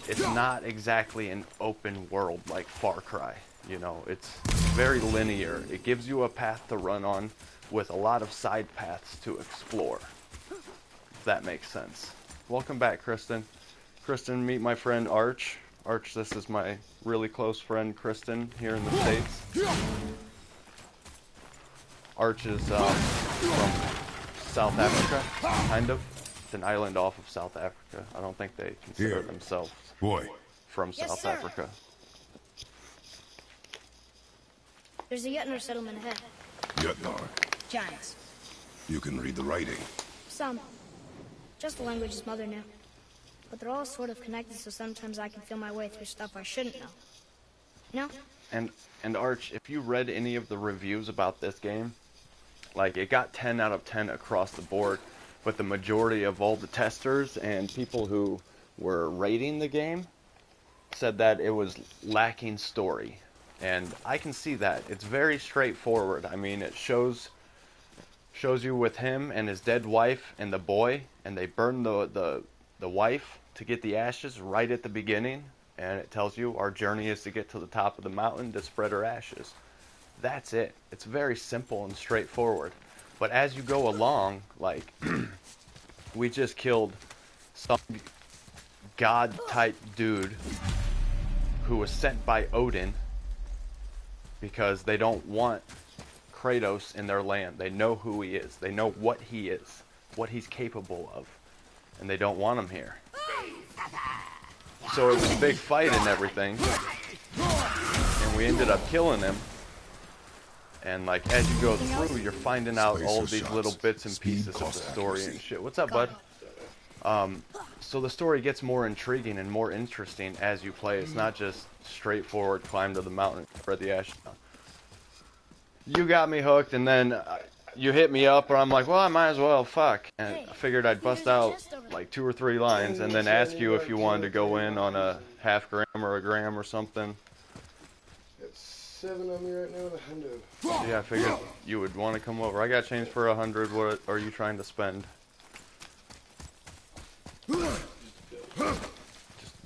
it's not exactly an open world like Far Cry. You know, it's very linear. It gives you a path to run on with a lot of side paths to explore, if that makes sense. Welcome back, Kristen. Kristen, meet my friend Arch. Arch, this is my really close friend Kristen here in the States. Arch is from South Africa, kind of. It's an island off of South Africa. I don't think they consider themselves from South Africa. There's a Yetnar settlement ahead. Yetnar. Giants. You can read the writing. Some. Just the language his mother knew. But they're all sort of connected, so sometimes I can feel my way through stuff I shouldn't know. You know? And Arch, if you read any of the reviews about this game, like, it got 10 out of 10 across the board, but the majority of all the testers and people who were rating the game said that it was lacking story. And I can see that. It's very straightforward. I mean, it shows you with him and his dead wife and the boy, and they burn the wife to get the ashes right at the beginning, and it tells you our journey is to get to the top of the mountain to spread her ashes. That's it. It's very simple and straightforward. But as you go along, like, we just killed some god-type dude who was sent by Odin because they don't want Kratos in their land. They know who he is. They know what he is, what he's capable of, and they don't want him here. So it was a big fight and everything, and we ended up killing him. And, like, as you go through, you're finding out all these little bits and pieces of the story and shit. What's up, bud? So the story gets more intriguing and more interesting as you play. It's not just straightforward climb to the mountain, spread the ash down. You got me hooked, and then you hit me up, and I'm like, well, I might as well, fuck. And I figured I'd bust out like 2 or 3 lines and then ask you if you wanted to go in on a half gram or a gram or something. 7 on me right now in a hundo. Yeah, I figured you would want to come over. I got change for 100. What are you trying to spend? Just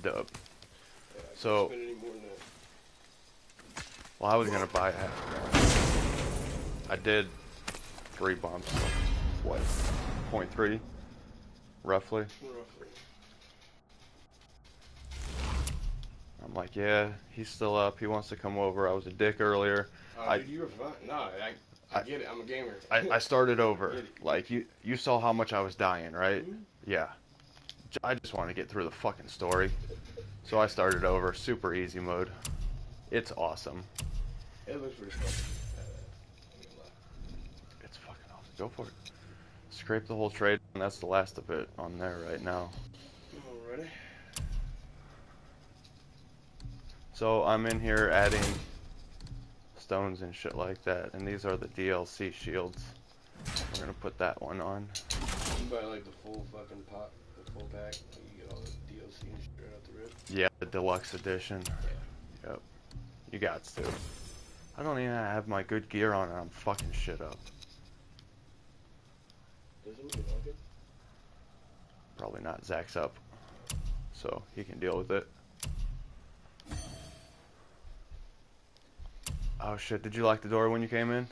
dub. Yeah, I So, can't spend any more than that. well, I was gonna buy half. I did 3 bumps. What? 0.3, roughly. Roughly. I'm like, yeah, he's still up. He wants to come over. I was a dick earlier. Dude, you were fine. No, I get it. I'm a gamer. I started over. Like, you saw how much I was dying, right? Mhm. Yeah. I just want to get through the fucking story. So I started over. Super easy mode. It's awesome. It looks pretty fun. It's fucking awesome. Go for it. Scrape the whole trade, and that's the last of it on there right now. Alrighty. So I'm in here adding stones and shit like that, and these are the DLC shields. We're gonna put that one on. You buy like the full fucking pot, the full pack, and you get all the DLC and shit right out the rip. Yeah, the deluxe edition. Yeah. Yep. You got to. I don't even have my good gear on, and I'm fucking shit up. Doesn't it look it? Probably not. Zach's up, so he can deal with it. Oh shit, did you lock the door when you came in?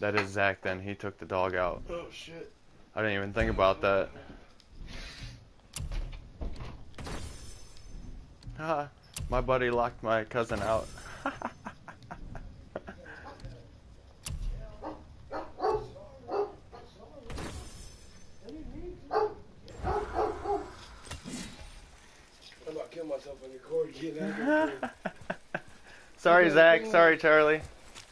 That is Zach then, he took the dog out. Oh shit. I didn't even think about that. Haha, my buddy locked my cousin out. I'm about to kill myself on your cord getting out of here. Sorry Zach, sorry Charlie.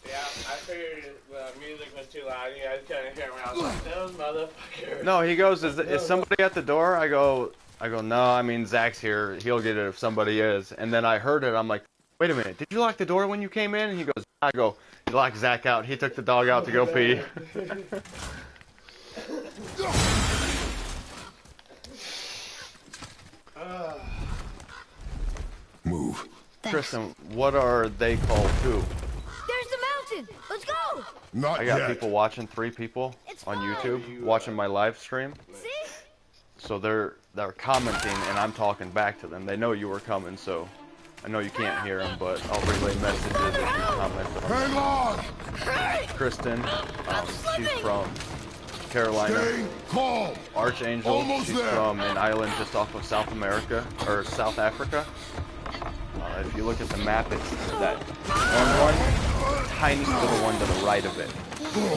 Yeah, I figured the music was too loud. You guys couldn't hear me. I was like, those motherfuckers. No, he goes, is somebody at the door? I go, no, I mean, Zach's here. He'll get it if somebody is. And then I heard it. I'm like, wait a minute. Did you lock the door when you came in? And he goes, I go, you locked Zach out. He took the dog out to go pee. Move. Kristen, what are they called too? There's the mountain. Let's go. Not I got yet. people watching, 3 people It's on fine. YouTube watching my live stream. See? So they're commenting and I'm talking back to them. They know you were coming, so I know you can't hear them, but I'll relay messages if you comment on Hang them. on! Kristen, she's from Carolina. Stay calm! Archangel, Almost she's there. from an island just off of South America, or South Africa. If you look at the map, it's that one, tiny little one to the right of it.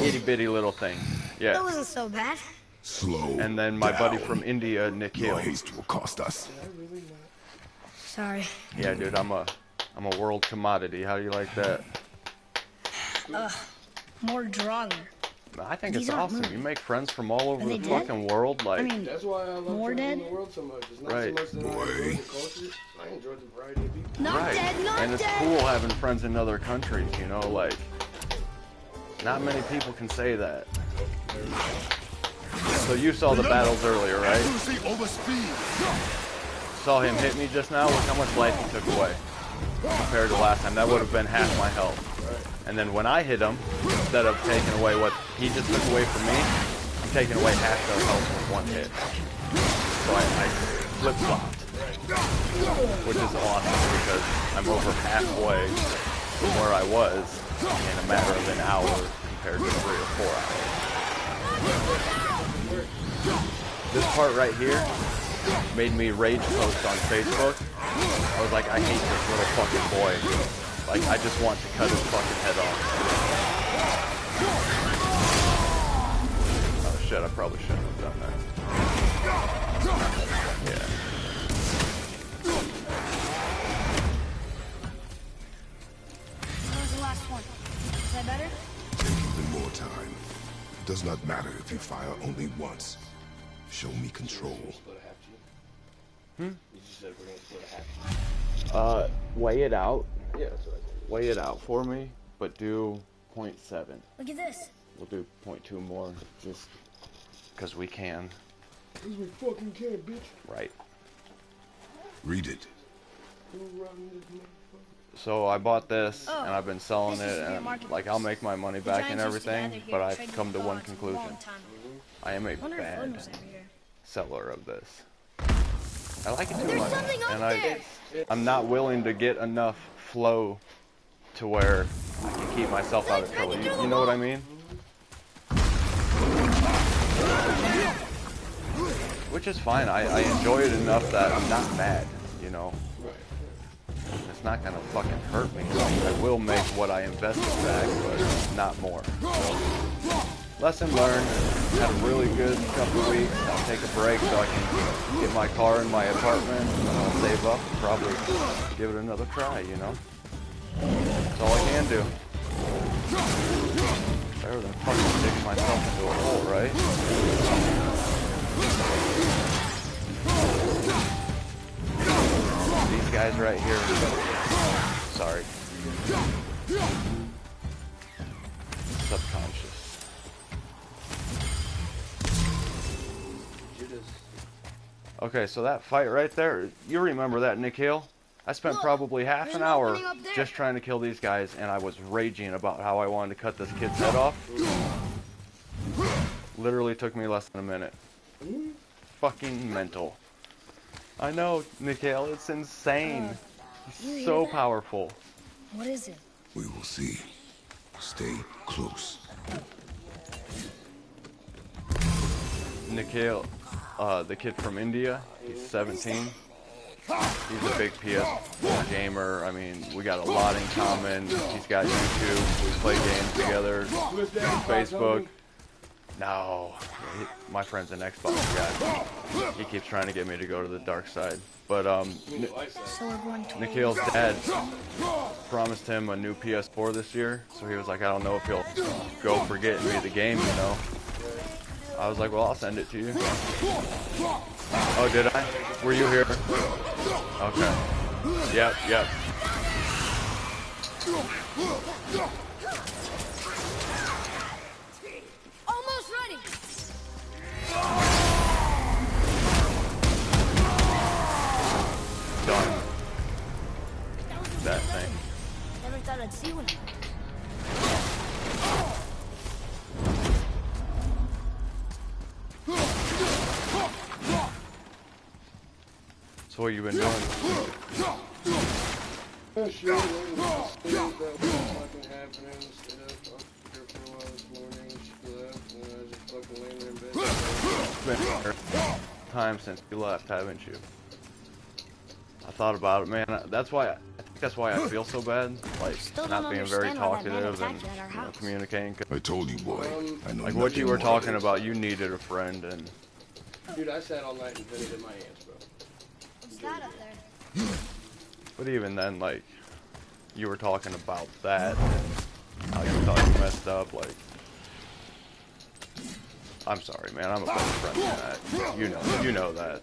Itty bitty little thing. That Yeah. wasn't so bad. Slow And then my buddy down. from India, Your Nikhil. haste will cost us. Sorry. Yeah, dude, I'm a world commodity. How do you like that? More Draugr. I think These it's aren't awesome. moving. You make friends from all over Are they the dead? fucking world. Like, I mean, That's why I love More traveling dead? the world so much. It's not Right. so much that I Boy. enjoy the culture. I enjoy the variety of people. not right. dead, not And it's dead. cool having friends in other countries, you know, like, not many people can say that. So you saw the battles earlier, right? Accuracy over speed. Saw him hit me just now. Look how much life he took away compared to last time. That would have been half my health. And then when I hit him, instead of taking away what he just took away from me, I'm taking away half their health with one hit. So I flip-flopped, which is awesome because I'm over halfway from where I was in a matter of an hour compared to 3 or 4 hours. This part right here made me rage post on Facebook. I was like, I hate this little fucking boy. Like, I just want to cut his fucking head off. Oh shit, I probably shouldn't have done that. Yeah. That was the last one. Is that better? Take even more time. It does not matter if you fire only once. Show me control. Split a half G. You just said we're gonna split a half G. Weigh it out. Yeah, that's what I said. Weigh it out for me, but do 0.7. Look at this. We'll do 0.2 more, just because we can. Cause we fucking can, bitch. Right. Read it. Who run this motherfucker? So I bought this, and I've been selling it, and like I'll make my money back and everything, but I've come to one conclusion. I am a bad seller of this. I like it too much, and I'm not willing to get enough flow to where I can keep myself out of trouble. You know what I mean? Which is fine. I enjoy it enough that I'm not mad, you know? It's not gonna fucking hurt me. I will make what I invested back, but not more. So, lesson learned. Had a really good couple of weeks. I'll take a break so I can get my car in my apartment. And I'll save up and probably give it another try, you know? That's all I can do. Better than fucking digging myself into a hole, right? These guys right here. Sorry. Subconscious. Okay, so that fight right there, you remember that, Nikhil? I spent probably half an hour just trying to kill these guys, and I was raging about how I wanted to cut this kid's head off. Literally took me less than a minute. Fucking mental. I know, Nikhil, it's insane. He's so powerful. What is it? We will see. Stay close. Nikhil, the kid from India, he's 17. He's a big PS4 gamer. I mean, we got a lot in common. He's got YouTube. We play games together. Facebook. No, my friend's an Xbox guy. He keeps trying to get me to go to the dark side. But Nikhil's dad promised him a new PS4 this year, so he was like, I don't know if he'll go forget and beat the game, you know. I was like, well, I'll send it to you. Oh, did I? Were you here? Okay. Yep. Almost ready. Done. That thing. Never thought I'd see one. So what you been doing? Oh, sure, that was fucking happening. Stayed up here for a while this morning. She left, and I was just fucking laying there in bed. It's been time since you left, haven't you? I thought about it, man. That's why I think that's why I feel so bad, like not being very talkative and communicating. I told you, boy. I know like what you were talking about, you needed a friend, and Dude, I sat all night and vented my ass, bro. What's that up there? but even then, like you were talking about that and how you thought you messed up. Like, I'm sorry, man. I'm a better friend than that. You know that.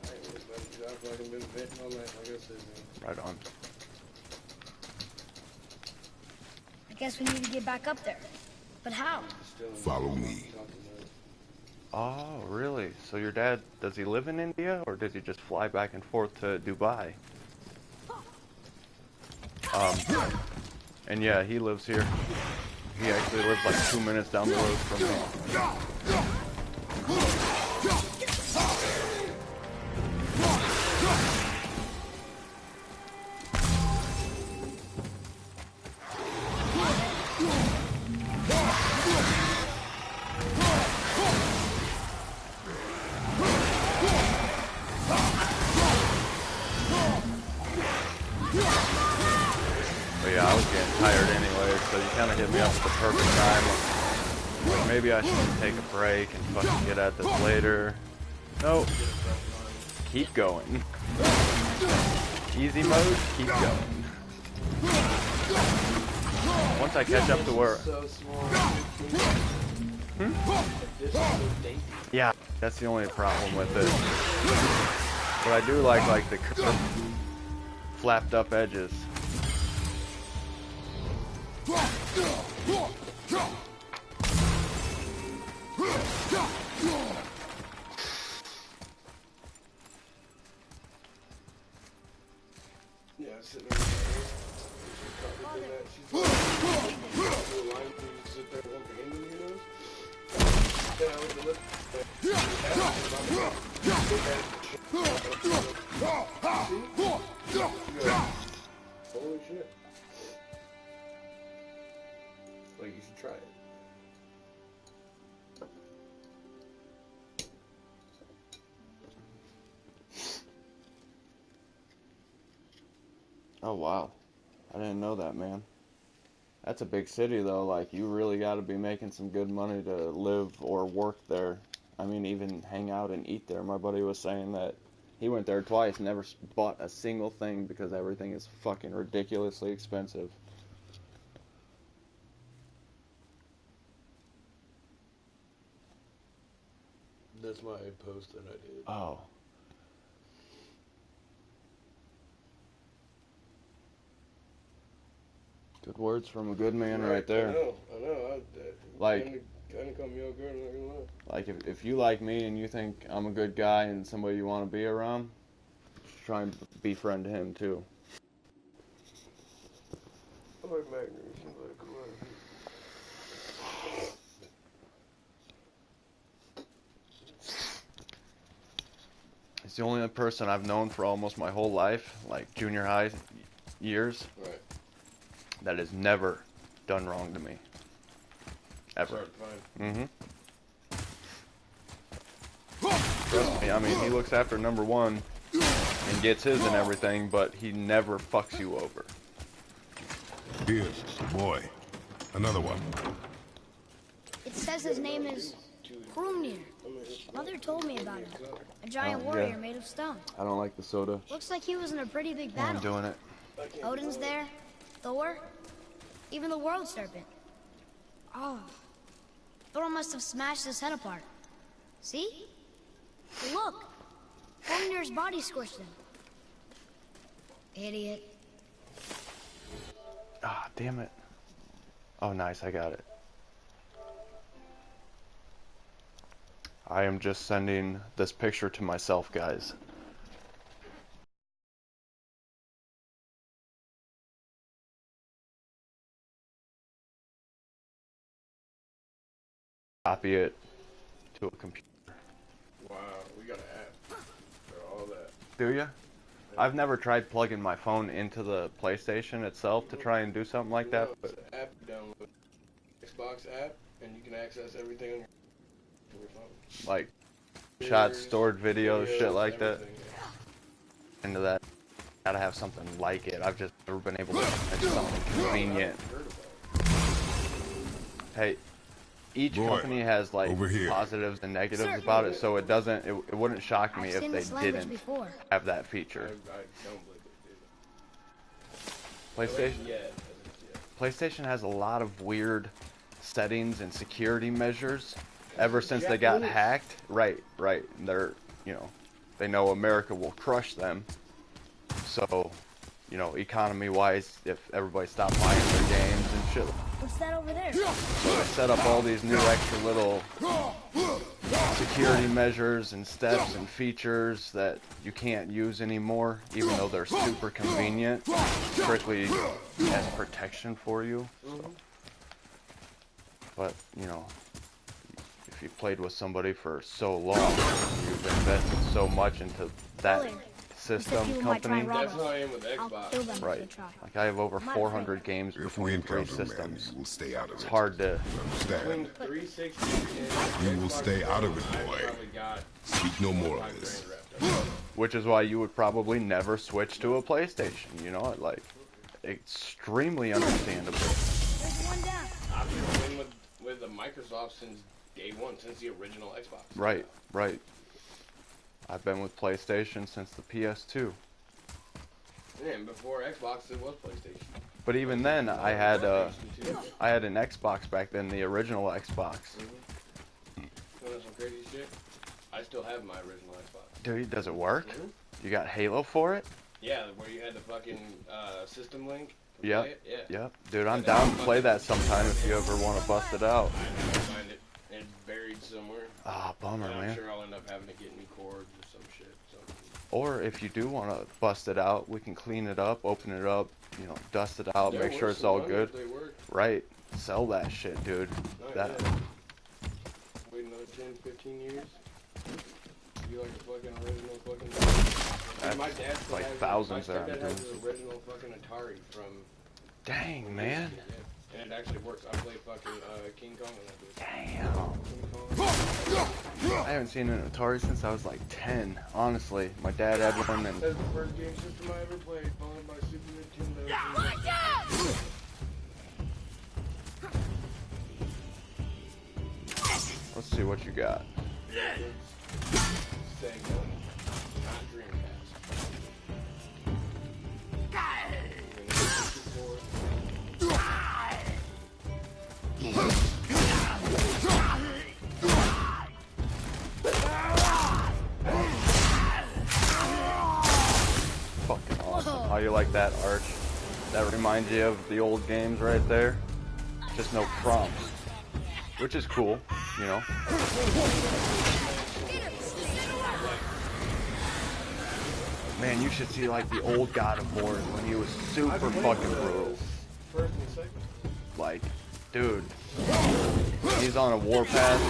I've fucking been venting all night, like I said, man. Right on. I guess we need to get back up there. But how? Follow me. Oh, really? So your dad, does he live in India, or does he just fly back and forth to Dubai? And yeah, he lives here. He actually lives like 2 minutes down the road from me. But yeah, I was getting tired anyway, so you kind of hit me up at the perfect time. Like, maybe I should take a break and fucking get at this later. Nope. Keep going. Easy mode, keep going. Once I catch up to where... Yeah, that's the only problem with it. But I do like the curved, flapped up edges. Yeah, sitting there. she's like, you line, you just sit there and hold your hand in your nose. Then I went to look holy shit. Like, you should try it. Oh wow, I didn't know that, man. That's a big city though. Like, you really got to be making some good money to live or work there. I mean, even hang out and eat there. My buddy was saying that he went there twice, never bought a single thing because everything is fucking ridiculously expensive. That's my post that I did. Oh. Good words from a good man right there. I know. Like, kind of caught me off guard, I'm not gonna lie. like if you like me and you think I'm a good guy and somebody you want to be around, just try and befriend him too. I like Magner. He seems like a cool ass dude. He's the only person I've known for almost my whole life, like junior high years, Right. that has never done wrong to me. Ever. Hard to find. Trust me, I mean, he looks after number one and gets his and everything, but he never fucks you over. Here, boy. Another one. It says his name is Hrungnir. Mother told me about him. A giant Oh, warrior yeah. made of stone. I don't like the soda. Looks like he was in a pretty big Yeah, I'm battle. doing it. Odin's there, Thor, even the world serpent. Oh, Thor must have smashed his head apart. See? Look, Hrungnir's body squished him. Idiot. Ah, damn it. Oh, nice, I got it. I am just sending this picture to myself, guys. Copy it to a computer. Wow, we got an app for all that. Do ya? I've never tried plugging my phone into the PlayStation itself to try and do something like that, but It's an app you download. Xbox app, and you can access everything on your phone. like shots, stored videos, shit like that. everything, yeah. Into that, gotta have something like it. I've just never been able to find something convenient. Heard about it. Hey, each Boy, company has like over here. positives and negatives Sir. about it, so it wouldn't shock me I've if seen they this language didn't before. have that I feature. don't believe it, PlayStation, dude. Yeah. PlayStation has a lot of weird settings and security measures ever since they got hacked. Right. They're, they know America will crush them. So, economy-wise, if everybody stopped buying their games and shit. What's that over there? So they set up all these new extra little security measures and steps and features that you can't use anymore, even though they're super convenient, strictly as protection for you. So. But, if you played with somebody for so long, you've invested so much into that Earlier, system, people might try company. and rob That's how I am with I'll Xbox. kill them if they Right. try. Like, I have over Might 400 games If we between three encounter men, systems. we'll stay out of It's it. hard to... Understand? Between the 360 and We will Xbox stay out of it, One, I boy. probably got Speak no more 5 of this. grand wrapped up. Which is why you would probably never switch to a PlayStation, like, extremely understandable. There's one down. I've been with the Microsoft since day one, since the original Xbox. Right. I've been with PlayStation since the PS2. Yeah, and before Xbox, it was PlayStation. But even then, I had an PlayStation 2. Xbox back then, the original Xbox. You know some crazy shit? I still have my original Xbox. Dude, does it work? Mhm. You got Halo for it? Yeah, where you had the fucking system link. to Yep. play it? Yeah. Yep. Dude, I'm down to play that sometime if you ever want to bust it out. I never find it. It's buried somewhere. Ah, bummer, And I'm man. sure I'll end up having to get new cords or some shit. So. Or if you do want to bust it out, we can clean it up, open it up, you know, dust it out, Yeah, make sure it's all good. They work. Right. Sell that shit, dude. Not That. yet. Wait another 10, 15 years. You like a fucking original fucking. That's My dad still like has, thousands my that I'm stepdad has doing. his original fucking Atari from. Dang, man. Yeah. And it actually works. I play fucking King Kong on that bitch. Damn. King Kong. I haven't seen an Atari since I was like 10, honestly. My dad had one and... That's the first game system I ever played, followed by Super Nintendo. Let's see what you got. Sega, not Dreamcast. Fucking awesome. How you like that, Arch? That reminds you of the old games right there? Just no prompts. Which is cool, you know? Man, you should see like the old God of War when he was super fucking brutal. First and second. Like, dude, he's on a warpath,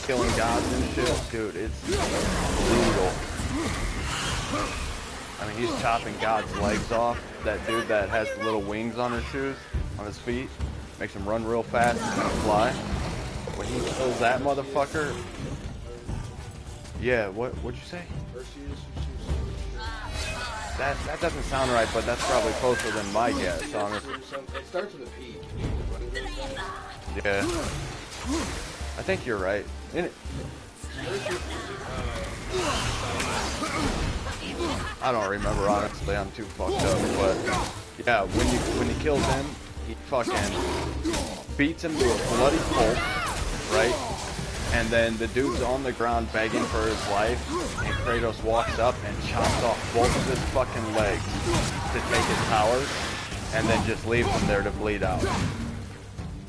killing gods and shit. Dude, it's brutal. I mean, he's chopping God's legs off. That dude that has the little wings on his shoes, on his feet, makes him run real fast and kind of fly. When he kills that motherfucker, yeah. What'd you say? That doesn't sound right, but that's probably closer than my guess, honestly. It starts with a P. Yeah. I think you're right. I don't remember, honestly. I'm too fucked up. But yeah, when he kills him, he fucking beats him to a bloody pulp, right? And then the dude's on the ground begging for his life, and Kratos walks up and chops off both of his fucking legs to take his powers, and then just leaves him there to bleed out.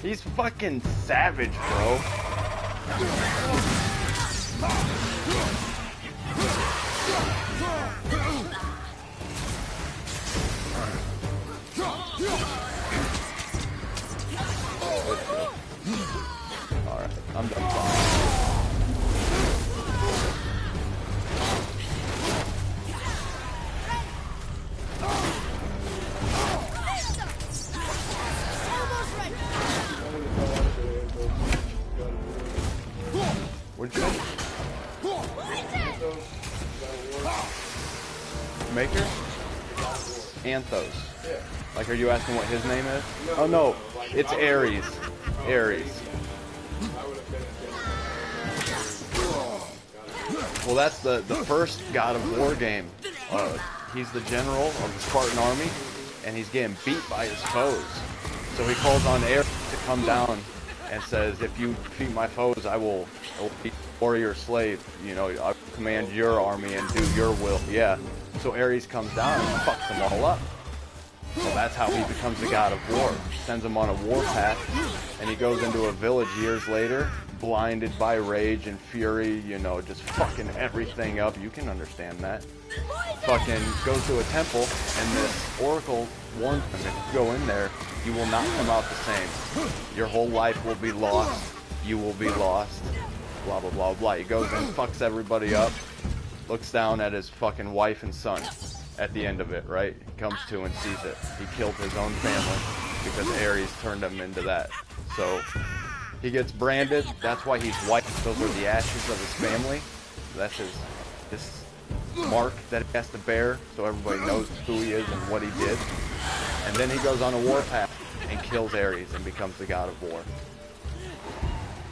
He's fucking savage, bro. Alright, I'm done talking. What'd you say? Maker? Anthos. Like, are you asking what his name is? Oh no, it's Ares. Ares. Well, that's the first God of War game. He's the general of the Spartan army, and he's getting beat by his foes. So he calls on Ares to come down and says, if you defeat my foes, I will be warrior slave. You know, I'll command your army and do your will. Yeah. So Ares comes down and fucks them all up. So that's how he becomes the God of War. Sends him on a warpath, and he goes into a village years later, blinded by rage and fury, you know, just fucking everything up. You can understand that. Fucking goes to a temple, and this oracle warns him, if you go in there, you will not come out the same. Your whole life will be lost. You will be lost. Blah, blah, blah, blah. He goes and fucks everybody up, looks down at his fucking wife and son at the end of it, right? He comes to and sees it. He killed his own family because Ares turned him into that. So he gets branded. That's why he's white. Those are the ashes of his family. That's his mark that he has to bear, so everybody knows who he is and what he did. And then he goes on a warpath and kills Ares and becomes the God of War.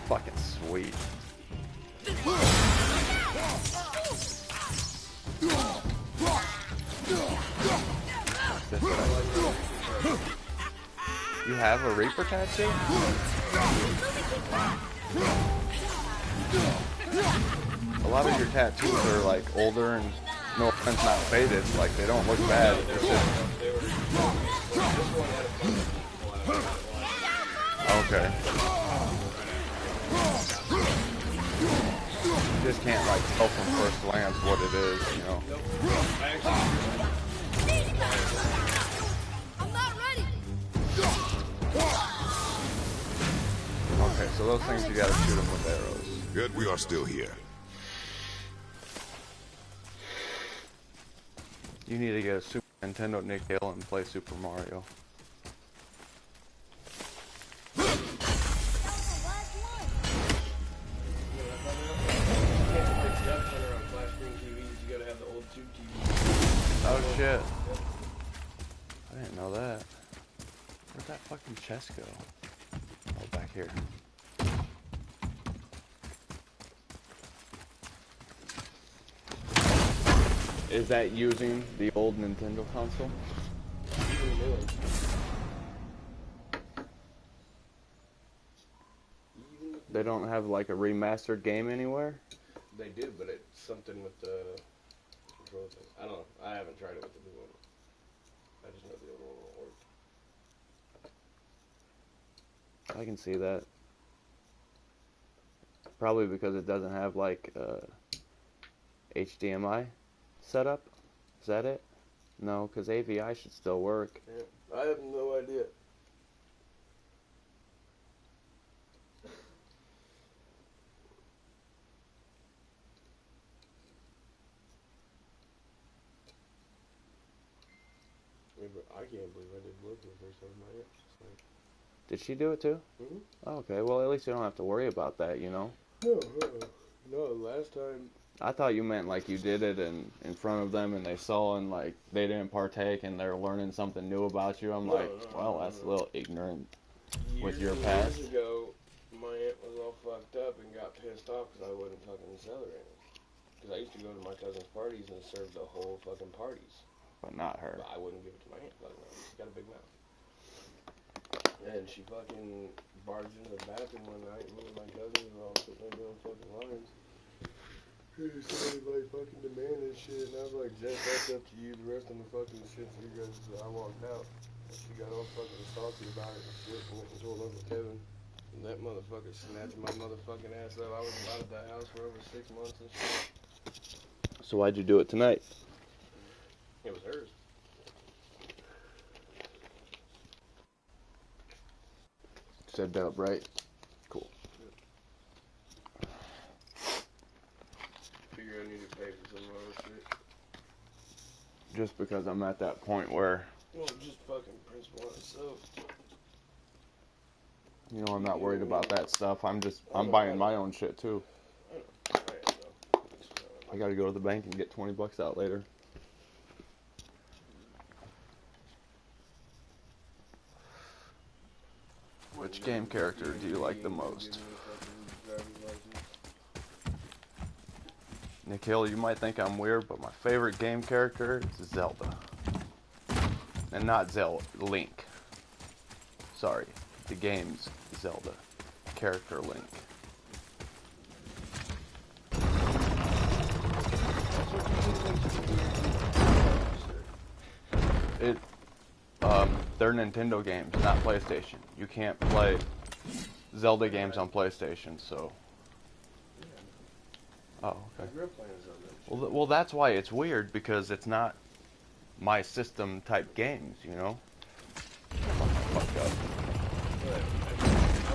Fucking sweet. You have a Reaper tattoo? A lot of your tattoos are like older and, no offense, not faded. Like, they don't look bad. It's just... Okay. You just can't, like, like tell from first glance what it is, you know. I'm not ready. Okay, so those things you gotta shoot them with arrows. Yet we are still here. You need to get a Super Nintendo Nick Hill and play Super Mario. Oh shit. I didn't know that. Where'd that fucking chest go? Oh, back here. Is that using the old Nintendo console? They don't have like a remastered game anywhere? They do, but it's something with the control thing. I don't know. I haven't tried it with the new one. I just know the old one won't work. I can see that. Probably because it doesn't have like HDMI setup. Is that it? No, because AVI should still work. Yeah. I have no idea. I can't believe I did blood for the first time in my life. Did she do it too? Mm-hmm. Oh, okay, well at least you don't have to worry about that, you know? No, last time... I thought you meant like you did it in front of them and they saw and like they didn't partake and they're learning something new about you. I'm like, well, that's a little ignorant with your past. Years ago, my aunt was all fucked up and got pissed off because I wasn't fucking celebrating. Because I used to go to my cousin's parties and serve the whole fucking parties. But not her. But I wouldn't give it to my aunt. She's got a big mouth. And she fucking barged into the bathroom one night and me and my cousins were all sitting there doing fucking lines. Somebody like fucking demanding shit, and I was like, Jess, that's up to you. The rest of the fucking shit for you guys. I walked out. And she got all fucking salty about it and shit and went and told Uncle Kevin. And that motherfucker snatched my motherfucking ass up. I was out of that house for over 6 months and shit. So why'd you do it tonight? It was hers. Said dub, right? Cool. Figure I need to pay for some other shit. Just because I'm at that point where, Well, just fucking principle on itself. you know, I'm not worried about that stuff. I'm buying my own shit too. I gotta go to the bank and get 20 bucks out later. Which game character do you like the most? Nikhil, you might think I'm weird, but my favorite game character is Zelda. And not Link. Sorry, the game's Zelda. Character Link. They're Nintendo games, not PlayStation. You can't play Zelda games on PlayStation, so... Oh, okay. Well, that's why it's weird, because it's not my system type games, you know? Fuck up.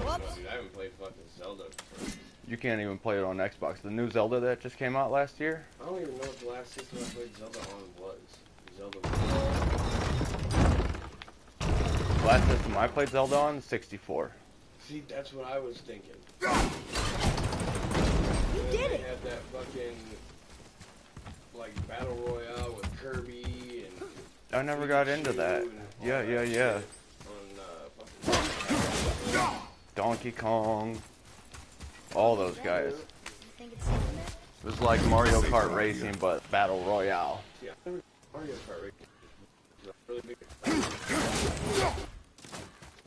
I haven't played fucking Zelda before. You can't even play it on Xbox. The new Zelda that just came out last year? I don't even know what the last system I played Zelda on was. Zelda was... The last system I played Zelda on, 64. See, that's what I was thinking. You did They it! had that fucking, like, Battle Royale with Kirby and... I never got into that. Yeah. On, fucking... Donkey Kong. All those guys. You think it's safe in there? It was like Mario Kart Racing, but Battle Royale. Yeah, Mario Kart Racing. Really big.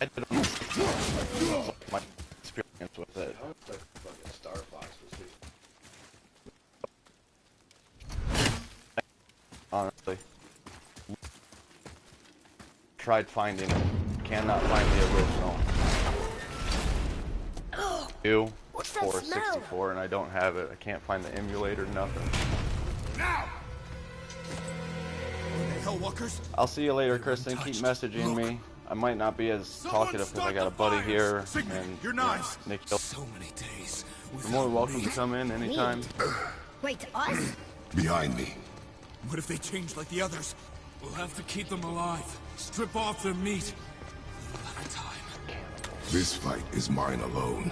I did my experience with it. I was like fucking Star Fox was just... Honestly. Tried finding it. Cannot find the original. Ew. What's that PS4 smell? 64, and I don't have it. I can't find the emulator, nothing. Now! Hellwalkers? I'll see you later, Kristen. Keep messaging me. I might not be as talkative because I got a buddy here and Nick. So many days. You're more than welcome to come in anytime. Wait, us? Behind me. What if they change like the others? We'll have to keep them alive. Strip off their meat. A little at a time. This fight is mine alone.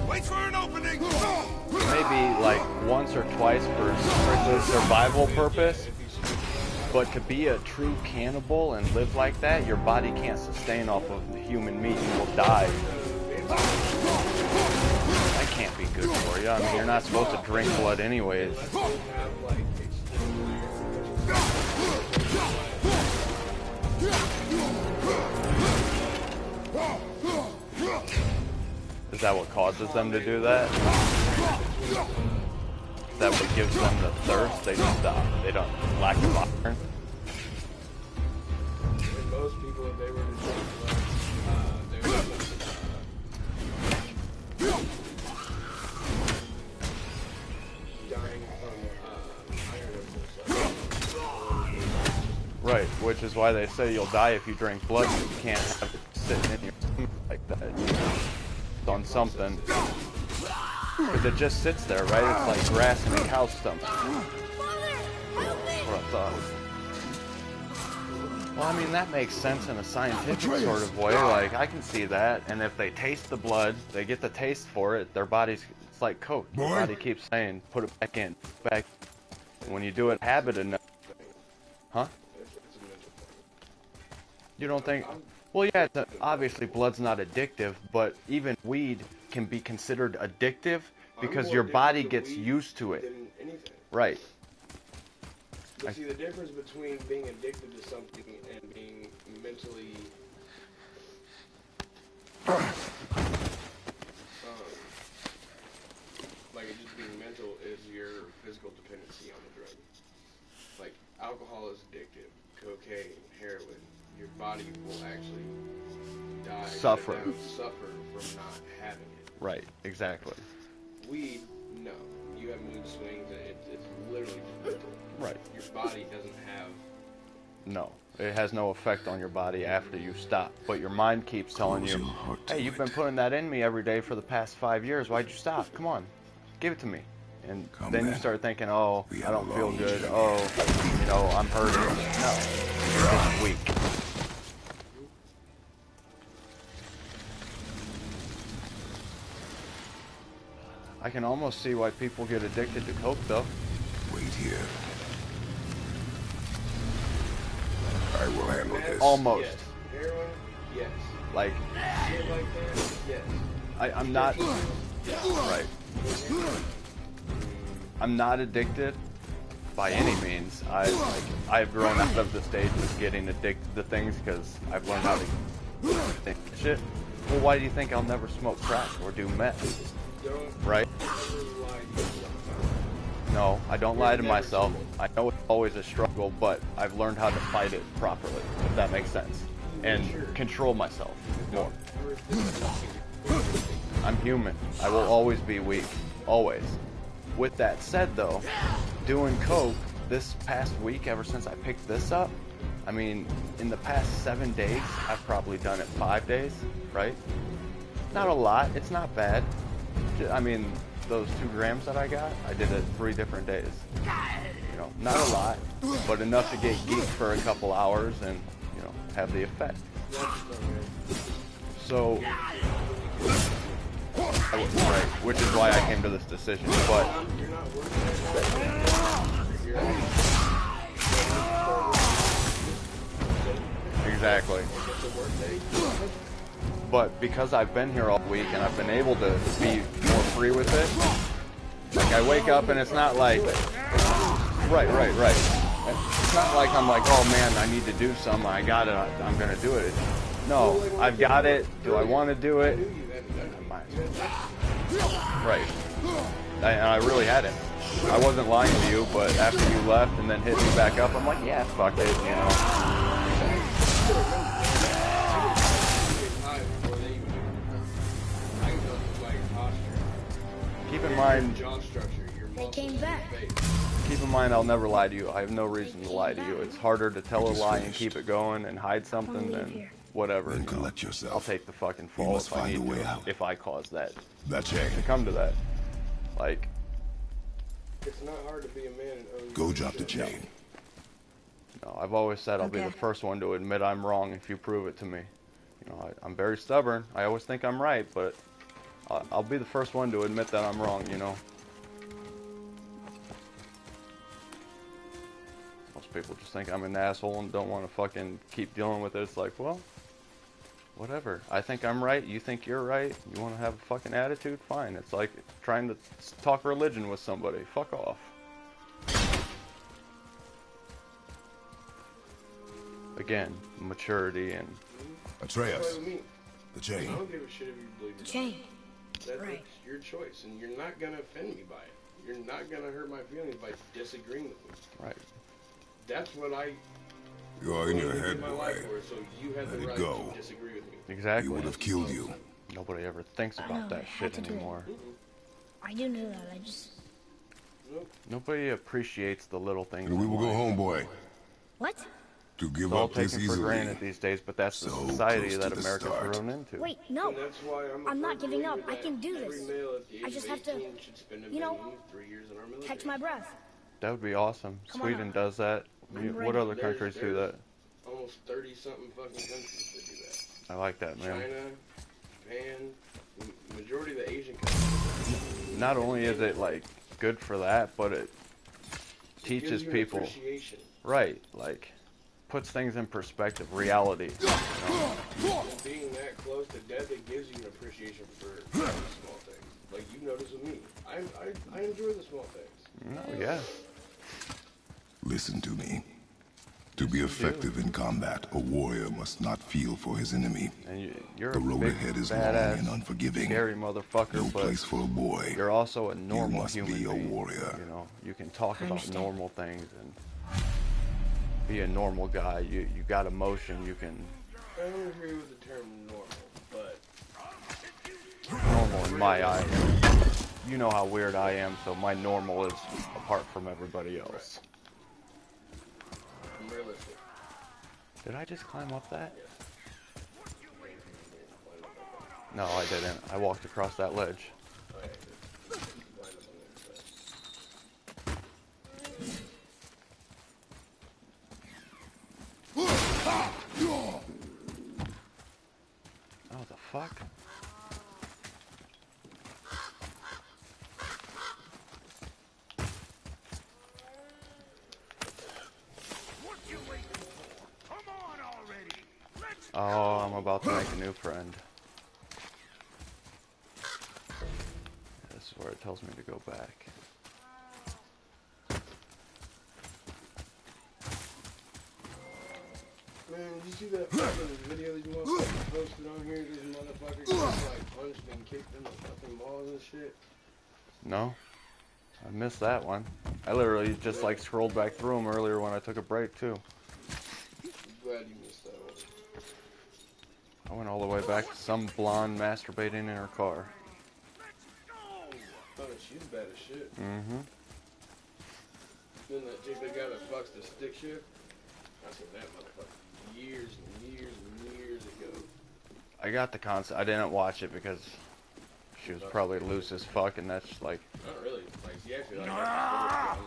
Wait for an opening! Maybe like once or twice for strictly survival purpose. But to be a true cannibal and live like that, your body can't sustain off of the human meat. You will die. That can't be good for you. I mean, you're not supposed to drink blood anyways. Is that what causes them to do that? Is that what gives them the thirst? They just stop. They don't lack of iron. And most people, if they were to drink blood, they would dying from iron absorption. Right, which is why they say you'll die if you drink blood. You can't have it sitting in your stomach like that. It's on something. Because it just sits there, right? It's like grass in a cow's stomach. That's what I thought. Well, I mean, that makes sense in a scientific sort of way. Like, I can see that. And if they taste the blood, they get the taste for it, their body's, it's like Coke. Your body keeps saying, put it back in, back. And when you do it habit enough, huh? You don't think? Well, yeah, obviously blood's not addictive, but even weed can be considered addictive because your body gets used to it. Right. But see, the difference between being addicted to something and being mentally like it just being mental is your physical dependency on the drug. Like alcohol is addictive, cocaine, heroin. Your body will actually die, Suffer from not having it. Right, exactly. Weed, no. You have mood swings, and it's literally just mental. Right. Your body doesn't have... No, it has no effect on your body after you stop. But your mind keeps telling you, hey, you've been putting that in me every day for the past 5 years. Why'd you stop? Come on, give it to me. And then you start thinking, oh, I don't feel good. Oh, you know, I'm hurting. No, you're just weak. I can almost see why people get addicted to Coke, though. Wait here. I will handle this. Almost. Yes. Heroin? Yes. Like, Shit like that? Yes. I'm not... Right. I'm not addicted by any means. I've grown out of the stage of getting addicted to things because I've learned how to think shit. Well, why do you think I'll never smoke crack or do meth? Right? No, I don't lie to myself. I know it's always a struggle, but I've learned how to fight it properly, if that makes sense. And control myself more. I'm human. I will always be weak. Always. With that said, though, doing Coke this past week, ever since I picked this up, I mean, in the past 7 days, I've probably done it 5 days, right? Not a lot. It's not bad. I mean, those 2 grams that I got, I did it 3 different days. You know, not a lot, but enough to get geeked for a couple hours and, you know, have the effect. So, right, which is why I came to this decision, but... Exactly. But because I've been here all week and I've been able to be more free with it, like I wake up and it's not like, right. It's not like I'm like, oh man, I need to do something, I got it, I'm gonna do it. No, I've got it, do I want to do it? Right. And I really hadn't. I wasn't lying to you, but after you left and then hit me back up, I'm like, yeah, fuck it, you know. Keep in mind, They came back. keep in mind, I'll never lie to you. I have no reason to lie to you. It's harder to tell a lie and keep it going and hide something than whatever. Then collect yourself. I'll take the fucking We fall must if I find a need way to, out. if I cause that That chain. to come to that. Like, It's not hard to be a man and own Go your drop the shit. chain. no, I've always said I'll be the first one to admit I'm wrong if you prove it to me. You know, I'm very stubborn. I always think I'm right, but I'll be the first one to admit that I'm wrong, you know. Most people just think I'm an asshole and don't want to fucking keep dealing with it. It's like, well, whatever. I think I'm right. You think you're right. You want to have a fucking attitude? Fine. It's like trying to talk religion with somebody. Fuck off. Again, maturity and... Atreus. That's what I mean. The I chain. don't give a shit if you believe it. Chain. That's Right. your choice, and you're not gonna offend me by it. You're not gonna hurt my feelings by disagreeing with me. Right. That's what I You are in your gave head, my boy. life for, so you have Let the it right go. to disagree with me. Exactly. He would have killed you. Nobody ever thinks about know, that I had shit to do it. anymore. I do know that. I just. Nope. Nobody appreciates the little things. And we in will go life. home, boy. What? To give It's all up this taken for easily. granted these days, but that's the So society close that to the America's start. grown into. Wait, no. And that's why I'm not a firm giving up. believer I that can do every this. male at the age I just of have to, 18 should spend a you know, minimum of 3 years in our military. catch my breath. That would be awesome. Come on Sweden up. does that. I'm What ready. other countries do that? Almost 30-something fucking countries that do that. I like that, man. China, Japan, majority of the Asian countries. Not only is it like good for that, but it Gives teaches you an people, appreciation. right? Like puts things in perspective, reality. You know? Being that close to death, it gives you an appreciation for the small things. Like you notice with me, I enjoy the small things. Oh yeah. Listen to me. To be effective in combat, a warrior must not feel for his enemy. And you're The a road big, ahead is long badass, and unforgiving. scary motherfucker, No but place for a boy. you're also a normal must human be a being. warrior. You know, you can talk I about understand. normal things and be a normal guy. You got emotion. You can I don't agree with the term normal, but normal in my eye. You know how weird I am, so my normal is apart from everybody else. I'm realistic. Did I just climb up that? No, I didn't. I walked across that ledge. Oh, the fuck? Oh, I'm about to make a new friend. This is where it tells me to go back. Man, did you see that fucking video that you motherfuckers posted on here? This motherfucker gets like punched and kicked in the fucking balls and shit. No? I missed that one. I literally just like scrolled back through them earlier when I took a break too. I'm glad you missed that one. I went all the way back to some blonde masturbating in her car. Oh, she's bad as shit. Mm-hmm. Then that chick that guy that fucks the stick shift, I seen that motherfucker years and years and years ago. I got the concept. I didn't watch it because she was probably loose as fuck, and that's like... Not really. Like, she actually like on that.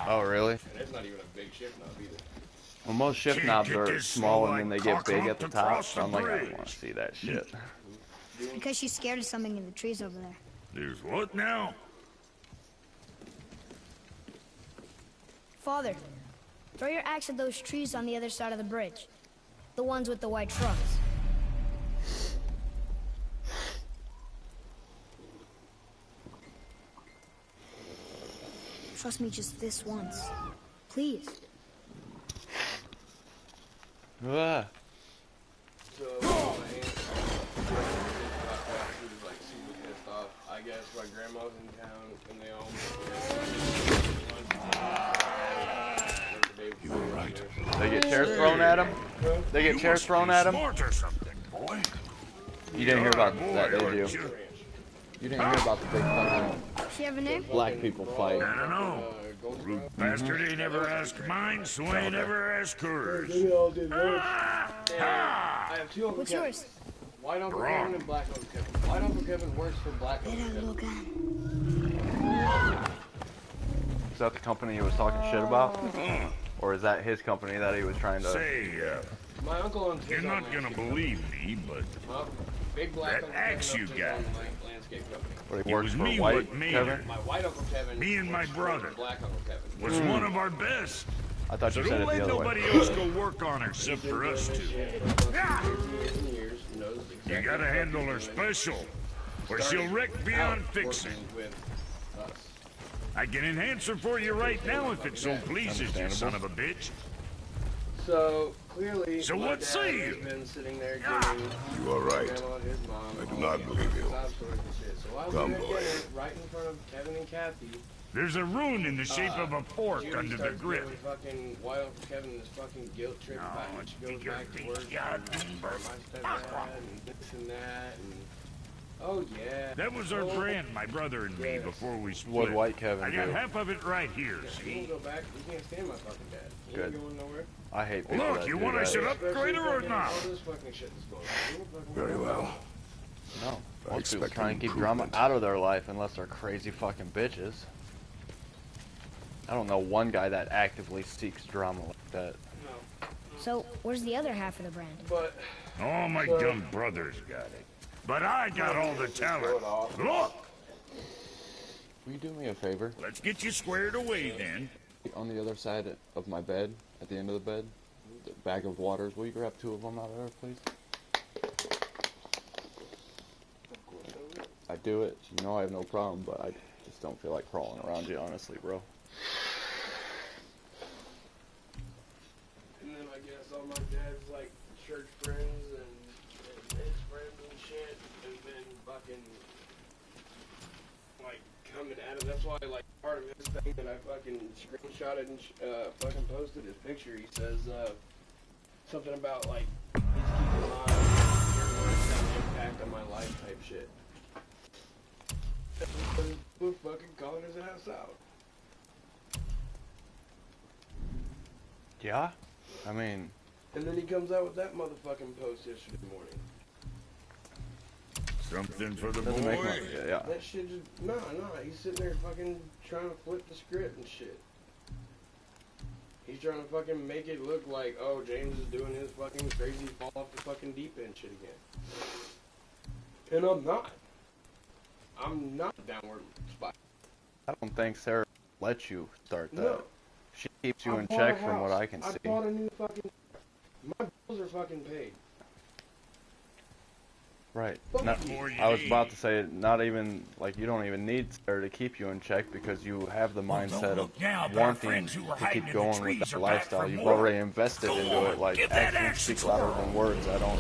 Oh, really? And it's not even a big shift knob either. Well, most shift Can't knobs get are this small and slow then they like get big cockle at the to top, cross so the I'm like, I bridge. don't want to see that shit. Because she's scared of something in the trees over there. There's what now? Father, throw your axe at those trees on the other side of the bridge. The ones with the white trunks. Trust me just this once. Please. Ah. So, my aunt, she was like super pissed off. I guess my grandma's in town and they all at him? They get chairs thrown at him? Smart or something, boy. You didn't hear about Boy, that, did aren't you? You didn't hear about the big fucking She have a name? black people fight. I don't know. Rude bastard ain't ever asked mine, so ain't ever asked hers. Maybe all did work. I have two Uncle What's Kevins. yours? White Uncle Wrong. Kevin and Black Uncle Kevin. White Uncle Kevin works for Black Uncle Kevin. Is that the company he was talking shit about? Or is that his company that he was trying to... Say, My uncle owns his you're own not gonna landscape believe me, but company. Big Black that Uncle axe Kevin you owns his got. own landscape company. What, he it works was for me White what made Kevin? it. My White Uncle Kevin Me and my works for brother. Black Uncle Kevin. Was one of our best. I thought So you said don't it let the other nobody way. else go work on her except for us two. You gotta handle her special, or she'll wreck beyond fixing. With us. I can enhance her for you right now if it so pleases you, son of a bitch. So clearly, So my what dad say has you? been sitting there getting You are right. grandma and his mom. I do all not the believe you. sob stories and shit. So while Come, we were at boy. dinner, right in front of Kevin and Kathy, There's a rune in the shape of a fork Judy under the starts grip. giving fucking White Uncle Kevin this fucking guilt trip about how it's she goes bigger back to than work God, for my stepdad and this and that and oh yeah. That was our brand, my brother and me, before we split. What White Kevin I got do? half of it right here, You see? can go back. You can't stand my fucking dad. He Good. ain't going nowhere. I hate people Look, that you do want I that. should upgrade her or Fucking not? all this fucking shit that's going on. You don't fucking Very know. well. No. I Most people expect try an and keep drama improvement. out of their life unless they're crazy fucking bitches. I don't know one guy that actively seeks drama like that. So, where's the other half of the brand? But All my dumb brothers got it. But I got all the talent. Look! Will you do me a favor? Let's get you squared away then. On the other side of my bed, at the end of the bed, the bag of waters, will you grab 2 of them out of there, please? I do it. You know I have no problem, but I just don't feel like crawling around you, honestly, bro. and then I guess all my dad's like church friends and his friends and shit have been fucking like coming at him. That's why like part of his thing that I fucking screenshotted and fucking posted his picture. He says something about like he's keeping alive. Your words have an impact on my life type shit. We're fucking calling his ass out. Yeah? I mean, And then he comes out with that motherfucking post yesterday morning. Something for the doesn't make boy. much. Yeah. That shit just, nah, he's sitting there fucking trying to flip the script and shit. He's trying to fucking make it look like, oh, James is doing his fucking crazy fall off the fucking deep end shit again. And I'm not. I'm not downward spiral. I don't think Sarah lets you start that. No. She keeps you I in bought check a from what house. I can see. I bought a new fucking, my bills are fucking paid. Right. Fuck Not, you. I was about to say, not even, like, you don't even need Sarah to keep you in check because you have the mindset of wanting to keep going with that lifestyle. You've already invested into it, like, actions speak louder than words. I don't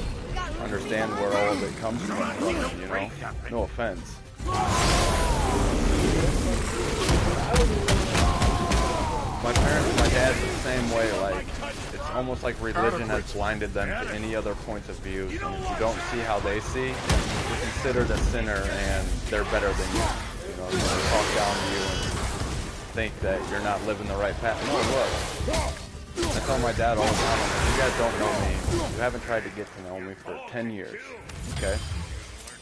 understand where all of it comes from, you know? No offense. My parents, my dad's the same way, like, it's almost like religion has blinded them to any other points of view, and if you don't see how they see, you're considered a sinner and they're better than you. You know, they're gonna talk down to you and think that you're not living the right path. No, look, I tell my dad all the time, I'm like, you guys don't know me, you haven't tried to get to know me for 10 years, okay?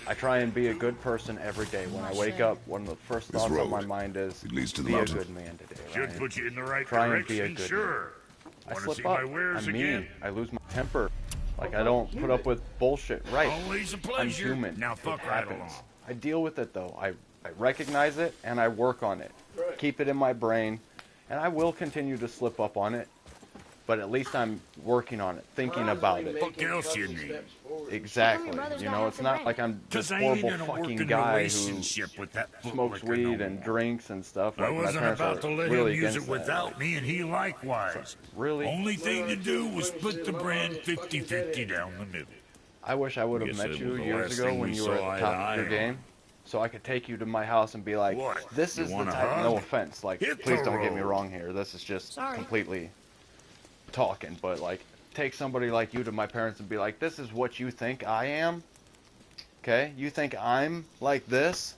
I try and be a good person every day. When I wake up, one of the first This thoughts on road, my mind is, it leads to the be a mountain. good man today, Should Ryan. put you in the right Try and be a direction, good sure. I Wanna slip see up. my wares I'm mean. again? I lose my temper. Like, I don't put up with bullshit. Right. Always a I'm pleasure. human. Now It fuck right happens. along. I deal with it, though. I recognize it, and I work on it. Right. Keep it in my brain, and I will continue to slip up on it, but at least I'm working on it, thinking about it. What else you need? Exactly. Your brother's You got know, half it's the not brand. like I'm this Cause I ain't horrible gonna work fucking in a guy who relationship with that smokes footlicker weed no and more. drinks and stuff. I Like, my wasn't parents about to are let really him use against it without that. me, and he likewise. Really? Only thing to do was split the brand 50-50 down the middle. I wish I would have Guess met it you was the years last ago thing when we you were saw at eye the top to of your eye game, so I could take you to my house and be like, What? this You is the want a type, hug? no offense, like, Hit please the don't get me road. wrong here, this is just Sorry. completely talking, but like, take somebody like you to my parents and be like, this is what you think I am? Okay? You think I'm like this?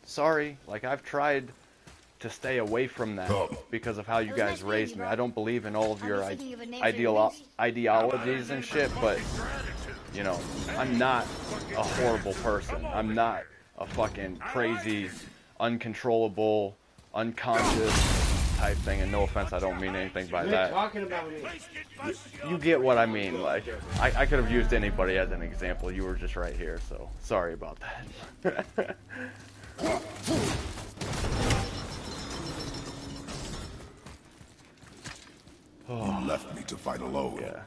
Sorry. Like, I've tried to stay away from that because of how you guys raised me. I don't believe in all of your ideologies and shit, but, you know, I'm not a horrible person. I'm not a fucking crazy, uncontrollable, unconscious type thing, and no offense, I don't mean anything by that. Talking about me. You get what I mean. Like, I could have used anybody as an example. You were just right here, so sorry about that. You left me to fight alone. Yeah,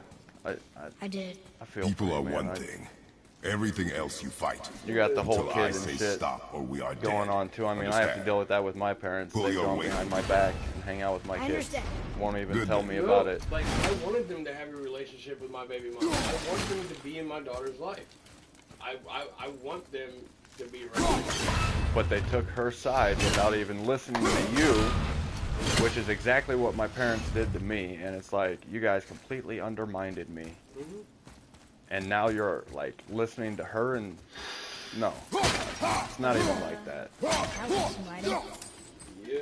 I did. I feel People are free, man. one thing. Everything else you fight. You got the whole Until I kid and say shit stop or we are going dead. on too. I mean, I have to Understand? deal with that with my parents. Pull They your go weight. behind my back and hang out with my I kids. understand. Won't even Good tell then. me about it. Like, I wanted them to have a relationship with my baby mom. I want them to be in my daughter's life. I want them to be around. But they took her side without even listening to you, which is exactly what my parents did to me. And it's like, you guys completely undermined me. Mm-hmm. And now you're, like, listening to her and... No. It's not even like that. That was smarty.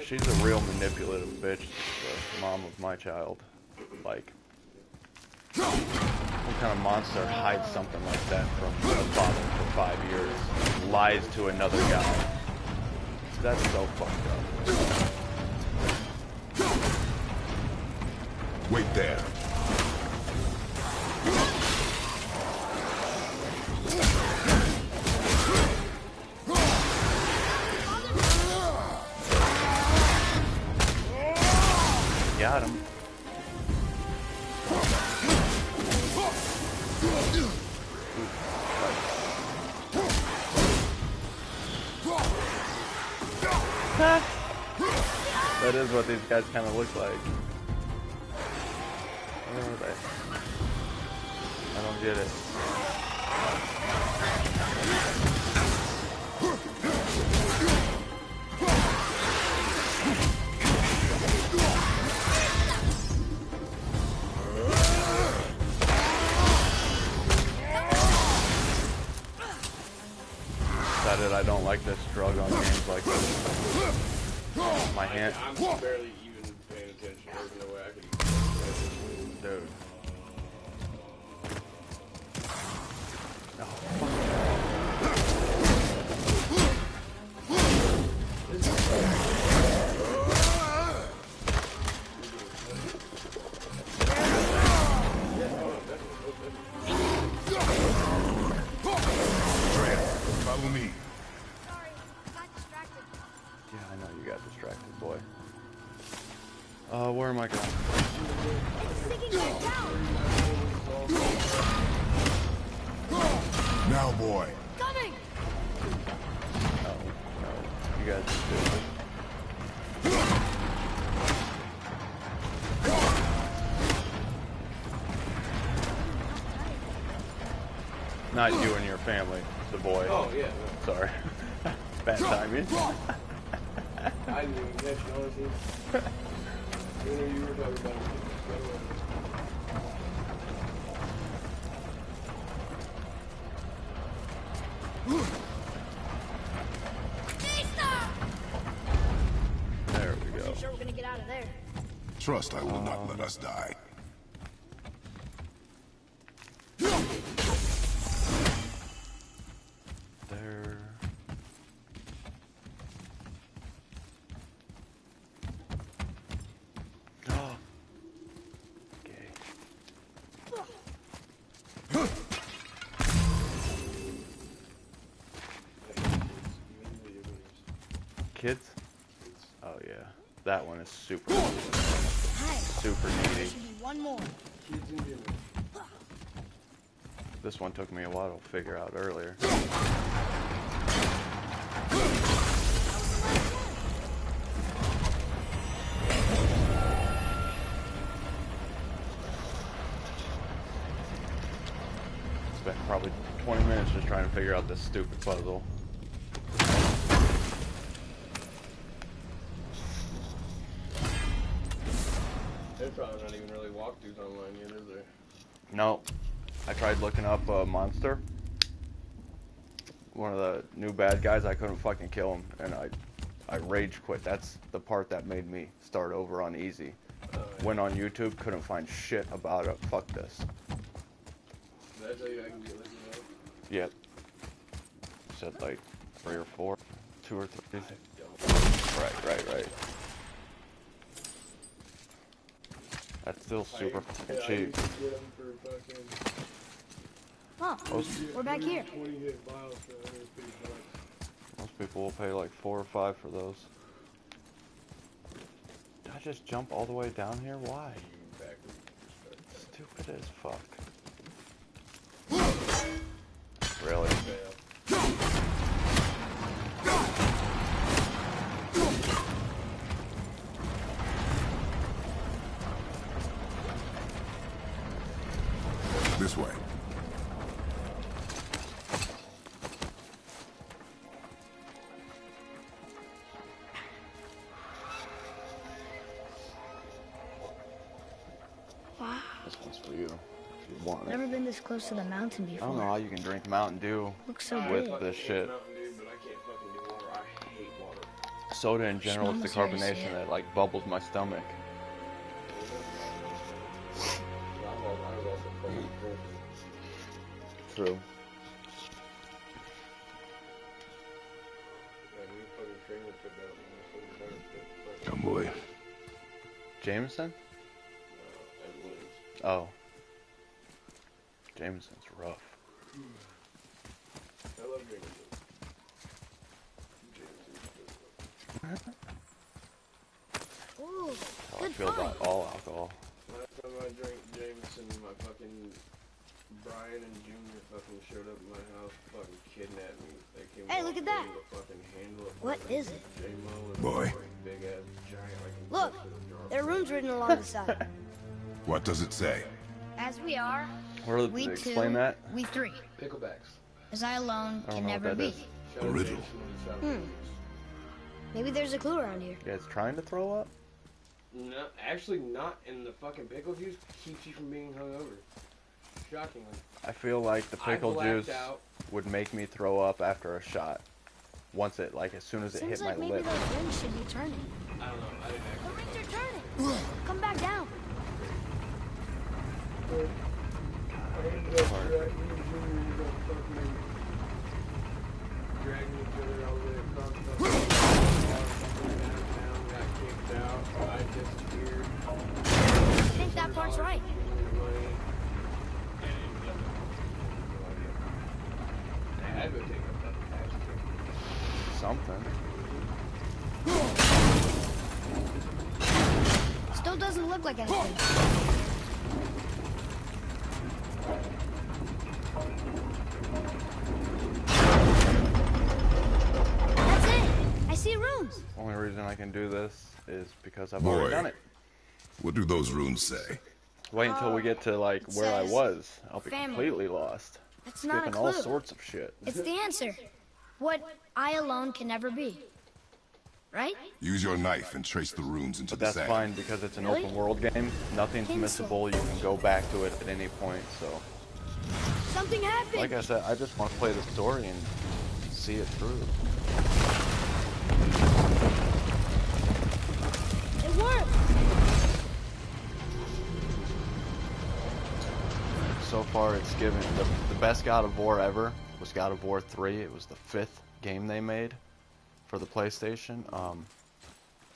She's a real manipulative bitch, the mom of my child. Like, what kind of monster hides something like that from a father for 5 years? Lies to another guy. That's so fucked up. Wait there. Got him. That is what these guys kind of look like. Where are they? I don't get it. Decided I don't like this drug on games like this. My hand. I'm barely even paying attention. There's no way I could even. Dude. Follow me. Sorry, I got distracted. Yeah, I know you got distracted, boy. Where am I going? Sticking back down. Now, boy. Coming. No, no. You guys are stupid. Not you and your family, the boy. Oh, yeah. Sorry. Bad timing. I didn't even catch it, honestly. When you were talking about it. There we go. You sure we're gonna get out of there? Trust I will not let us die. There. Oh. Okay. Kids? Oh yeah. That one is super Hi. super There needy. should be one more. Kids in general. This one took me a while to figure out earlier. Spent probably 20 minutes just trying to figure out this stupid puzzle. There's probably not even really walkthroughs online yet, is there? No. I tried looking up a monster. One of the new bad guys, I couldn't fucking kill him, and I rage quit. That's the part that made me start over on easy. Went on YouTube, couldn't find shit about it. Fuck this. Did I tell you I can get Lizzie out? Yep. Said like 3 or 4. 2 or 3. Right. That's still super fucking I cheap. used to get them for fucking... Oh, we're back here. 20 hit vials for $150. Most people will pay like 4 or 5 for those. Did I just jump all the way down here? Why? Stupid as fuck. Really? This way. Wow. This one's for you, if you want it. Never been this close to the mountain I before. don't know how you can drink Mountain Dew Looks so with good. this shit. Mountain Dew, but I can't fucking do water. I hate water. Soda in general is the Smell the serious, carbonation yeah. that like bubbles my stomach. True. Come, boy. Jameson? Oh. Jameson's rough. I love drinking Ooh, How I good feel find. about all alcohol. Last time I drank Jameson, my fucking Brian and Junior fucking showed up at my house, fucking kidnapped me. They came Hey, look at that. walking in to fucking handle it. What is it? J-Mo and Boy. big ass giant like Look, there are runes written along the side. What does it say? As we are, Where we did two, explain that? we three. Picklebacks. As I alone I don't can know what never that be. is. Shout out riddle. Jameson and shout out Maybe there's a clue around here. You guys trying to throw up? No, actually not in the fucking pickle juice keeps you from being hungover. Shockingly. I feel like the I pickle blacked juice out. would make me throw up after a shot. Once it, like, as soon as it Seems hit like my maybe lip. those rings should be turning. I don't know. I didn't The actually. rings are turning. Come back down. Dragging each other all the way across the fucking downtown, got kicked out, I disappeared. I think that part's right. I go take a fucking taxi. Something. Still doesn't look like anything. That's it. I see runes. Only reason I can do this is because I've Boy. already done it. What do those runes say? Wait until we get to, like, It where I says was. I'll be family. completely lost. That's not a Skipping all clue. sorts of shit. It's the answer. What I alone can never be. Right? Use your knife and trace the runes into But the that's sand. fine because it's an Really? open world game. Nothing's Pencil. missable. You can go back to it at any point. So, Something happened. like I said, I just want to play the story and see it through. It worked. So far, it's given the best God of War ever was God of War 3. It was the 5th game they made for the PlayStation.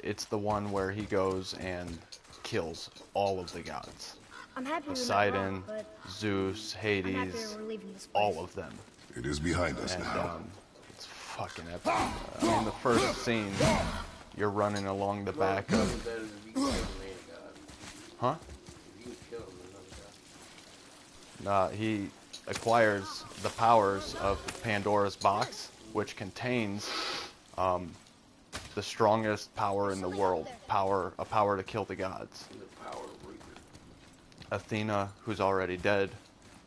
It's the one where he goes and kills all of the gods. I'm happy Poseidon, we're not wrong, but Zeus, I'm happy Hades, we're leaving this place. all of them. It is behind us And now. it's fucking epic. I mean, the first scene, you're running along the back of, huh? He acquires the powers of Pandora's box, which contains the strongest power in the world, a power to kill the gods. Athena, who's already dead,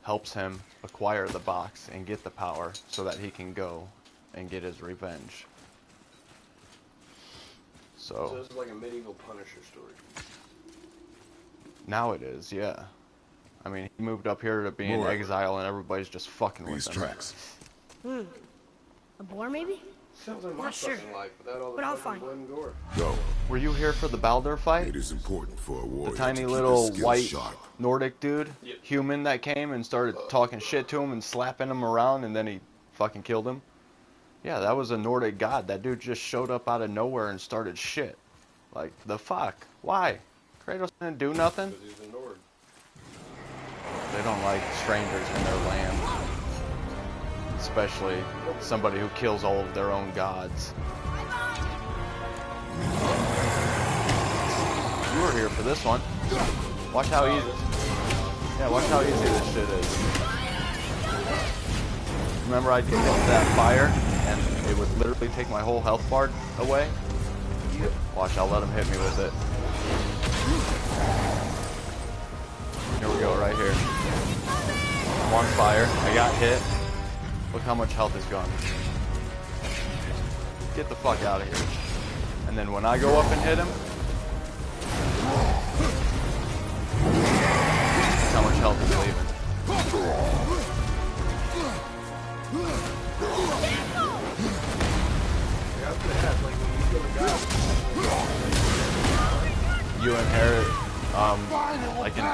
helps him acquire the box and get the power so that he can go and get his revenge. So So this is like a medieval Punisher story. now it is, yeah. I mean, he moved up here to be in exile, and everybody's just fucking with These him. tracks. A boar, maybe? Sounds like my Not sure, fucking life without all the but I'll fucking find blood and gore. Go. Were you here for the Baldur fight? It is important for a warrior The tiny to keep little his skills white sharp. Nordic dude, human that came and started talking shit to him and slapping him around, and then he fucking killed him? Yeah, that was a Nordic god. That dude just showed up out of nowhere and started shit. Like, the fuck? Why? Kratos didn't do nothing? Because he's a Nord. They don't like strangers in their land. Especially somebody who kills all of their own gods. You were here for this one. Watch how easy. Yeah, watch how easy this shit is. Remember I did that fire and it would literally take my whole health bar away? Watch, I'll let him hit me with it. Here we go, right here. I'm on fire. I got hit. Look how much health is gone. Get the fuck out of here. And then when I go up and hit him, look how much health is leaving. You inherit like an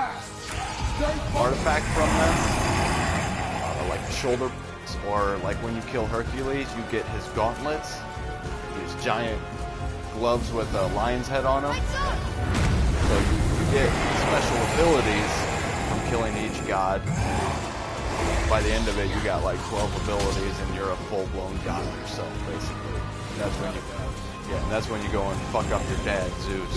artifact from them, like shoulder, or like when you kill Hercules, you get his gauntlets, these giant gloves with a lion's head on them. So you get special abilities from killing each god. By the end of it, you got like 12 abilities, and you're a full-blown god yourself, basically. And that's when you, yeah, and that's when you go and fuck up your dad, Zeus.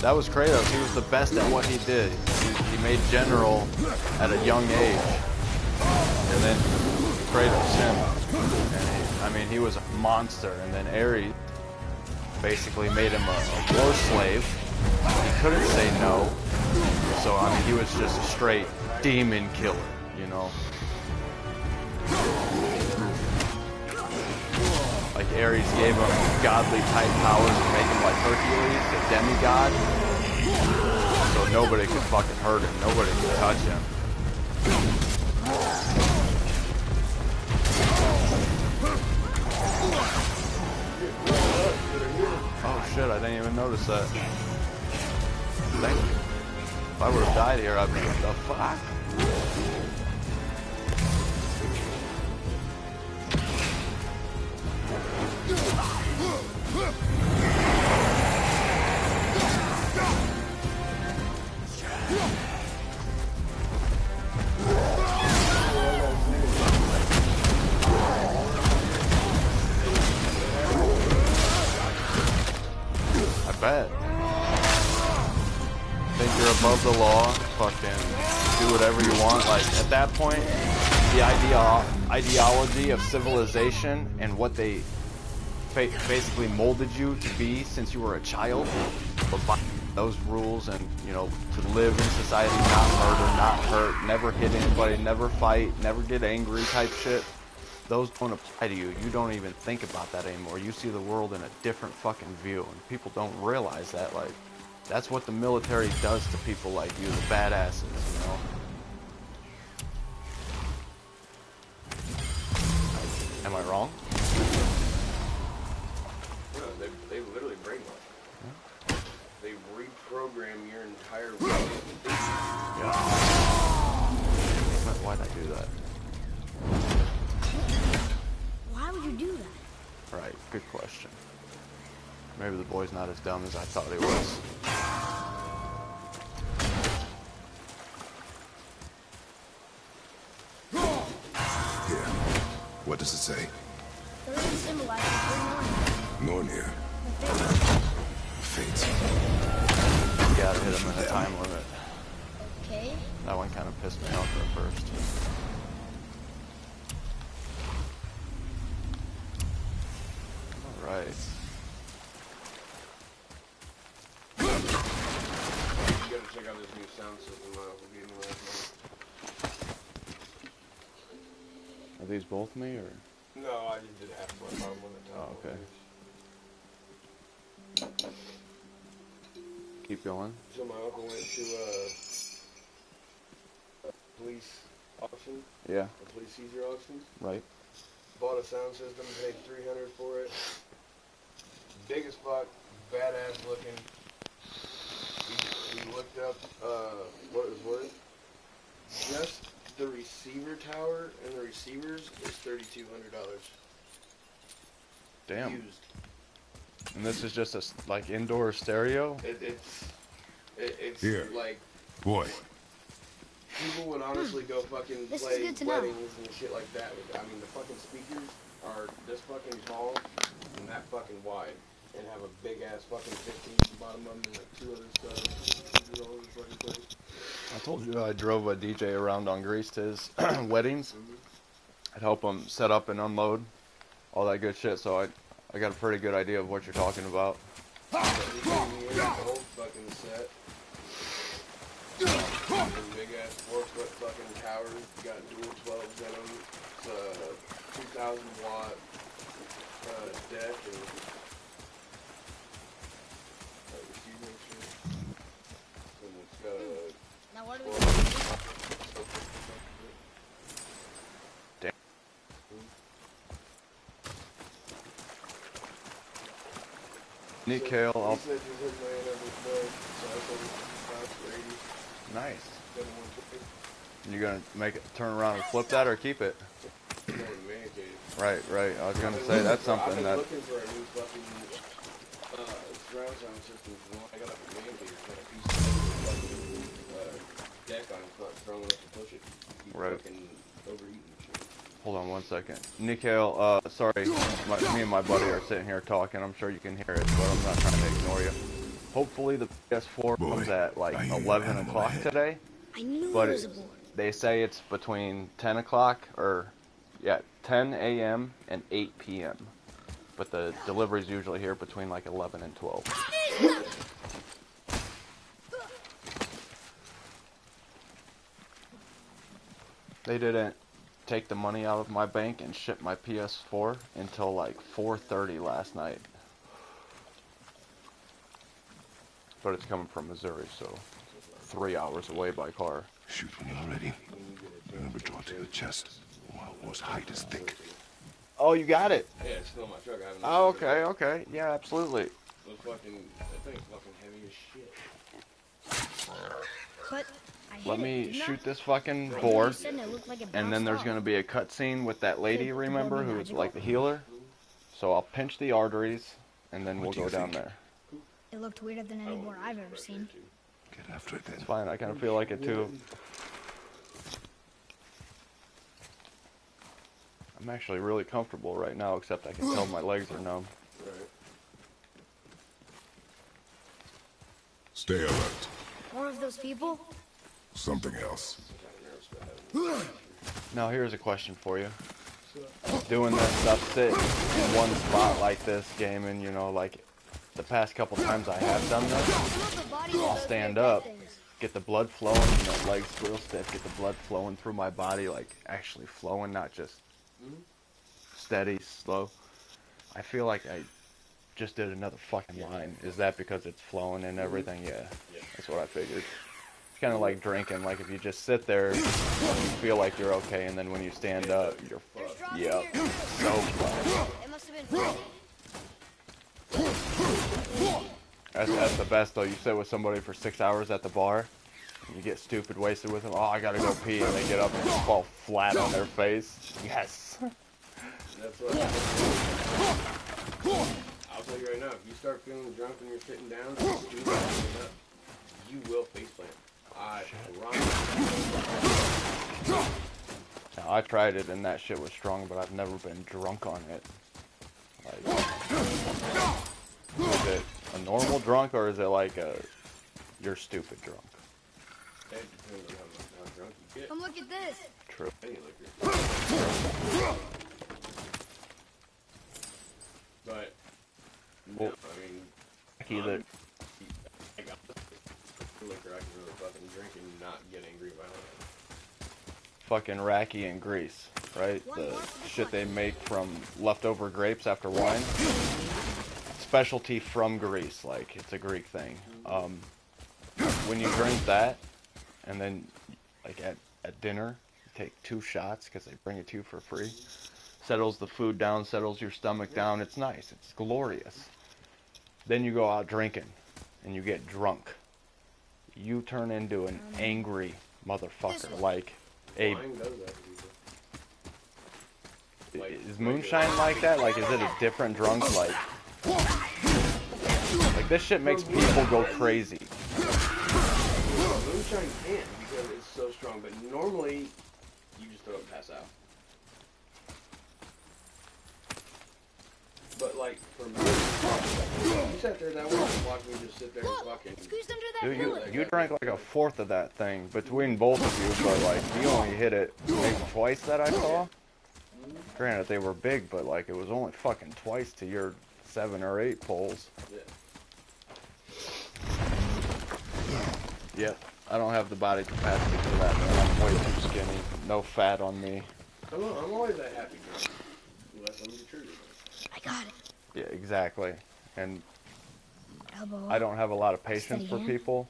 That was Kratos. He was the best at what he did. He made general at a young age, and then Kratos him. And I mean, he was a monster. And then Ares basically made him a war slave. He couldn't say no, so I mean, he was just a straight demon killer, you know. Like Ares gave him godly type powers to make him like Hercules, the demigod. So nobody could fucking hurt him. Nobody could touch him. Oh shit, I didn't even notice that. Thank you. If I would have died here, I'd be like, the fuck? I bet. Think you're above the law, fucking do whatever you want. Like, at that point, the ideology of civilization and what they basically molded you to be since you were a child, those rules, and, you know, to live in society, not murder, not hurt, never hit anybody, never fight, never get angry type shit, those don't apply to you. You don't even think about that anymore. You see the world in a different fucking view, and people don't realize that. Like, that's what the military does to people like you, the badasses, you know? Am I wrong? No, they literally brainwash you. They reprogram your entire brain. Yeah. Why'd I do that? Why would you do that? Right, good question. Maybe the boy's not as dumb as I thought he was. Here. What does it say? The ring symbolizes Nornir. Fate. You gotta hit him in a time limit. Okay. That one kind of pissed me off at first. Alright. You gotta check out this new sound system we'll be in last night. Are these both me, or? No, I just did half my farm one at a time. Oh, okay. Keep going. So my uncle went to a police auction. Yeah. A police seizure auction. Right. Bought a sound system, paid $300 for it. Big as fuck, badass looking. We looked up what it was worth. Just the receiver tower and the receivers is $3,200. Damn. Used. And this is just a like indoor stereo. It's Here. like Boy, people would honestly go fucking This is play good to know. weddings and shit like that. I mean, the fucking speakers are this fucking tall and that fucking wide, and have a big ass fucking 15 at the bottom of them and like two other studs all over the fucking place. I told you I drove a DJ around on Greece to his weddings. I'd help him set up and unload all that good shit. So I got a pretty good idea of what you're talking about. But he gave me the whole fucking set. Big ass 4-foot fucking towers. Got dual 12s in them. It's a 2,000 watt deck and receiving shit. And it's got a Now what do we Neat, Kale. He said you hit my end every play, so I told him 55 for 80. Nice. Then 150. You gonna make it turn around and flip that or keep it? More man cave. Right, right. I was gonna say that's I've something been that. looking for a new fucking surround sound system. The one I got up at man cave got a piece of fucking deck on front, strong enough to push it. Keep Right. fucking overheating and shit. Hold on 1 second. Nikhil, sorry, me and my buddy are sitting here talking. I'm sure you can hear it, but I'm not trying to ignore you. Hopefully the PS4 Boy, comes at like I hear 11 animal o'clock ahead. today, I knew but there was a board. they say it's between 10 o'clock or, yeah, 10 a.m. and 8 p.m. But the delivery's usually here between like 11 and 12. They didn't take the money out of my bank and ship my PS4 until like 4:30 last night. But it's coming from Missouri, so 3 hours away by car. shoot when you're ready. Remember, draw to your chest. Wild War's hide is thick. Oh, you got it. Yeah, it's still in my truck. I haven't. Oh, okay, okay. Yeah, absolutely. Those fucking, that thing's fucking heavy as shit. But I hit Let it, me didn't I? shoot this fucking I know boar, you said it looked like it and then bounced there's off. gonna be a cutscene with that lady, Did the remember, boar be who's magical? like the healer. So I'll pinch the arteries, and then What we'll do you go down think? there. It looked weirder than any boar I've ever seen. Get after it then. It's fine, I kind of feel like it too. I'm actually really comfortable right now, except I can tell my legs are numb. Right. Stay alert. More of those people? Something else. Now here's a question for you. Doing this stuff, sitting in one spot like this, gaming, you know, like the past couple times I have done this, I'll stand up, get the blood flowing, you know, legs real stiff, get the blood flowing through my body, like actually flowing, not just steady, slow. I feel like I just did another fucking line. Is that because it's flowing and everything? Yeah, that's what I figured. It's kind of like drinking. Like if you just sit there, you feel like you're okay, and then when you stand up, you're fucked. Yep, so fucked. It must have been That's the best though. You sit with somebody for 6 hours at the bar, and you get stupid wasted with them. Oh, I gotta go pee, and they get up and just fall flat on their face. Yes. That's what I'll tell you right now, if you start feeling drunk when you're sitting down, do that sitting up, you will faceplant. I promise. Now, I tried it, and that shit was strong, but I've never been drunk on it. Like, is it a normal drunk, or is it like a you're stupid drunk? It depends on how drunk you get. Come look at this. True. Any liquor. But, no, I mean, Either I got liquor I can really fucking drink and not get angry about it. fucking Racky and Grease. right? The shit they make from leftover grapes after wine. Specialty from Greece, like, it's a Greek thing. When you drink that, and then, like, at dinner, you take 2 shots, because they bring it to you for free. Settles the food down, settles your stomach down. It's nice. It's glorious. Then you go out drinking, and you get drunk. You turn into an angry motherfucker, like a... Wine does that to people. Is moonshine like that? Like, is it a different drunk? Like this shit makes people go crazy. Moonshine can because it's so strong, but normally you just throw it and pass out. But like for me, you sat there that way and watched me just sit there and fucking. Squeezed under that Dude, you drank like a fourth of that thing between both of you, but like you only hit it maybe twice that I saw. Granted, they were big, but like it was only fucking twice to your 7 or 8 pulls. Yeah, I don't have the body capacity for that, man. I'm way too skinny. No fat on me. I'm always that happy girl. Unless I'm intruding. I got it. Yeah, exactly. And Elbow I don't have a lot of patience Steady for hand. people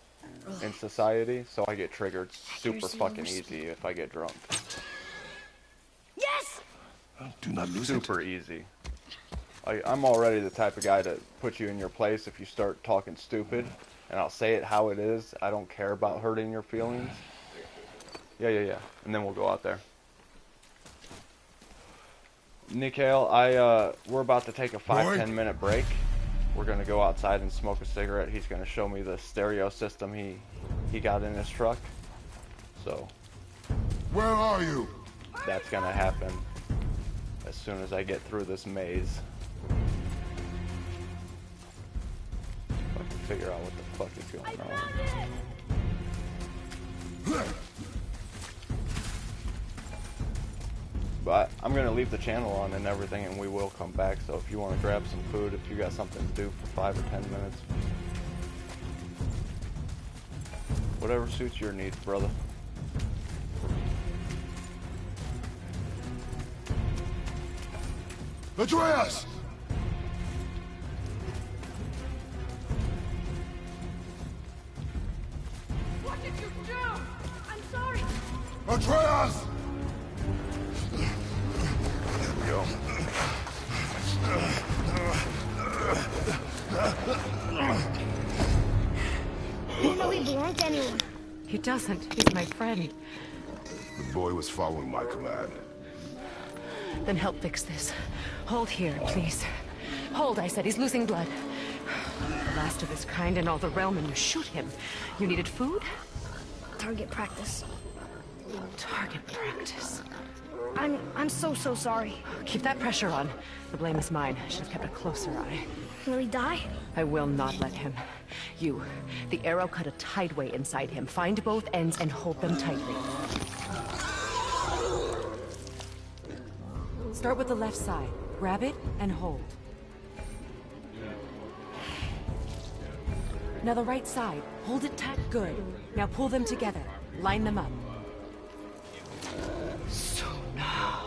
in society, so I get triggered super Accuracy fucking over speed. easy if I get drunk. Yes! Do not lose it. Super easy. I'm already the type of guy to put you in your place if you start talking stupid, and I'll say it how it is. I don't care about hurting your feelings. Yeah. And then we'll go out there. Nikhail, we're about to take a 5-10 minute break. We're gonna go outside and smoke a cigarette. He's gonna show me the stereo system he got in his truck. So Where are you? that's gonna happen as soon as I get through this maze. I can figure out what the fuck is going on. But I'm going to leave the channel on and everything, and we will come back. So if you want to grab some food, if you got something to do for 5 or 10 minutes. Whatever suits your needs, brother. Atreus! What did you do? I'm sorry. Atreus! I didn't know he belonged to anyone. He doesn't. He's my friend. The boy was following my command. Then help fix this. Hold here, please. Hold, I said. He's losing blood. The last of his kind in all the realm, and you shoot him. You needed food? Target practice. Target practice. I'm so sorry. Keep that pressure on. The blame is mine. I should have kept a closer eye. Will he die? I will not let him. You, the arrow cut a tideway inside him. Find both ends and hold them tightly. Start with the left side. Grab it and hold. Now the right side. Hold it tight. Good. Now pull them together. Line them up. So now.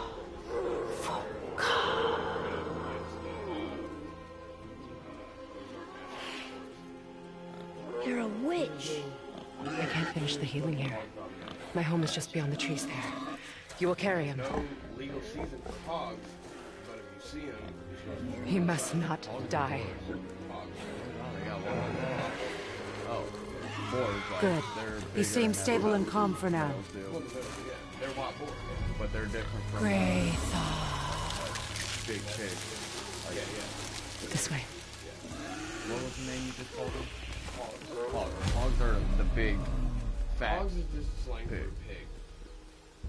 You're a witch. I can't finish the healing here. My home is just beyond the trees there. You will carry him. No legal season for hogs, but if you see him, He must not die. Good. He seems stable and calm for now. they're wild boars. But they're different from Graythaw. big pig. This way. What was the name you just called them? Hogs. Hogs are the big, fat Hogs is just slang pig. for pig.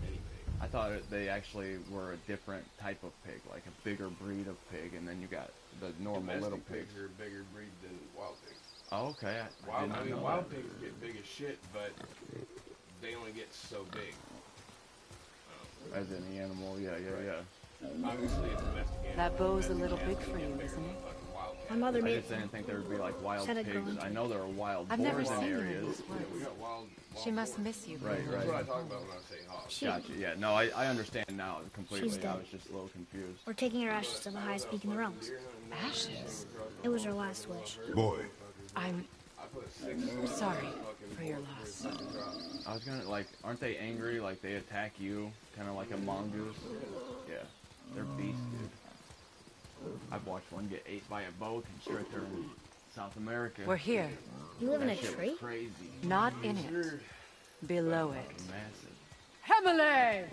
Any pig. I thought they actually were a different type of pig, like a bigger breed of pig, and then you got the normal little Domestic pigs. pigs are a bigger breed than wild pigs. Oh, okay. I did not know Wild that. pigs get big as shit, but they only get so big. As any animal, yeah. Obviously, a domestic animal. That bow's a domestic little animal big for can get you, bigger isn't than it? a fucking wild pig. My mother I made just didn't think there would be like wild Said I'd go pigs. into I know there are wild I've boars never in seen one of areas. these We once. got wild She must miss you. Right, That's what I right. talk about when I say hot. Gotcha. Yeah. No, I understand now completely. She's I dead. was just a little confused. We're taking her ashes to the highest peak in the realms. Ashes? It was her last wish. Boy, I'm I put 6 sorry for your loss. I was gonna like, aren't they angry? Like they attack you, kind of like a mongoose. Yeah, they're beasts, dude. I've watched one get ate by a boa constrictor in South America. We're here, You live in a That shit tree? was crazy. not in it. Below it. Massive. Hemele!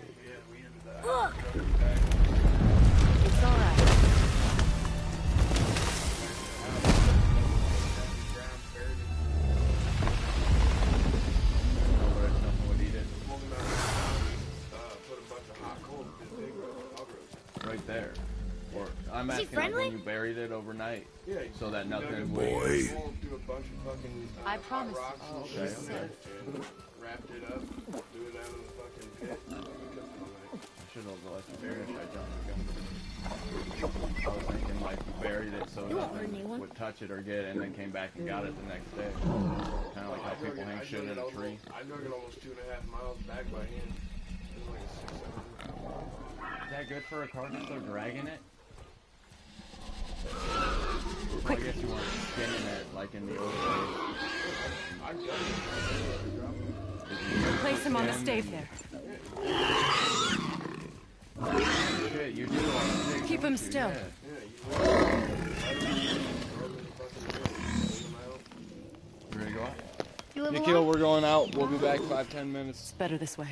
Look! It's all right. Nothing would eat it. Put a bunch of hot coals in the big cockroach. Right there. Or I'm Is he asking like, friendly? when you buried it overnight, Yeah, so that nothing would. Boy. Through a bunch of fucking, I hot promise you. rocks and Oh, shit, she's and wrapped it up, threw it out of the fucking pit, and we kept it all night. I should have left the buried it. I was thinking like you buried it so You won't hurt nothing anyone. would touch it or get it, and then came back and got it the next day. Kind of like how people hang shit in a tree. I dug it almost 2.5 miles back by hand. It was like a 6-7. Is that good for a carcass though, dragging it? Well, I guess you weren't skinning it like in the old days. I dug it. Place him on the stave there. Shit, you do like pigs, Keep don't him you? still. Yeah. You ready to go out? You live Nikhil, alone? we're going out. We'll be back 5-10 minutes. It's better this way.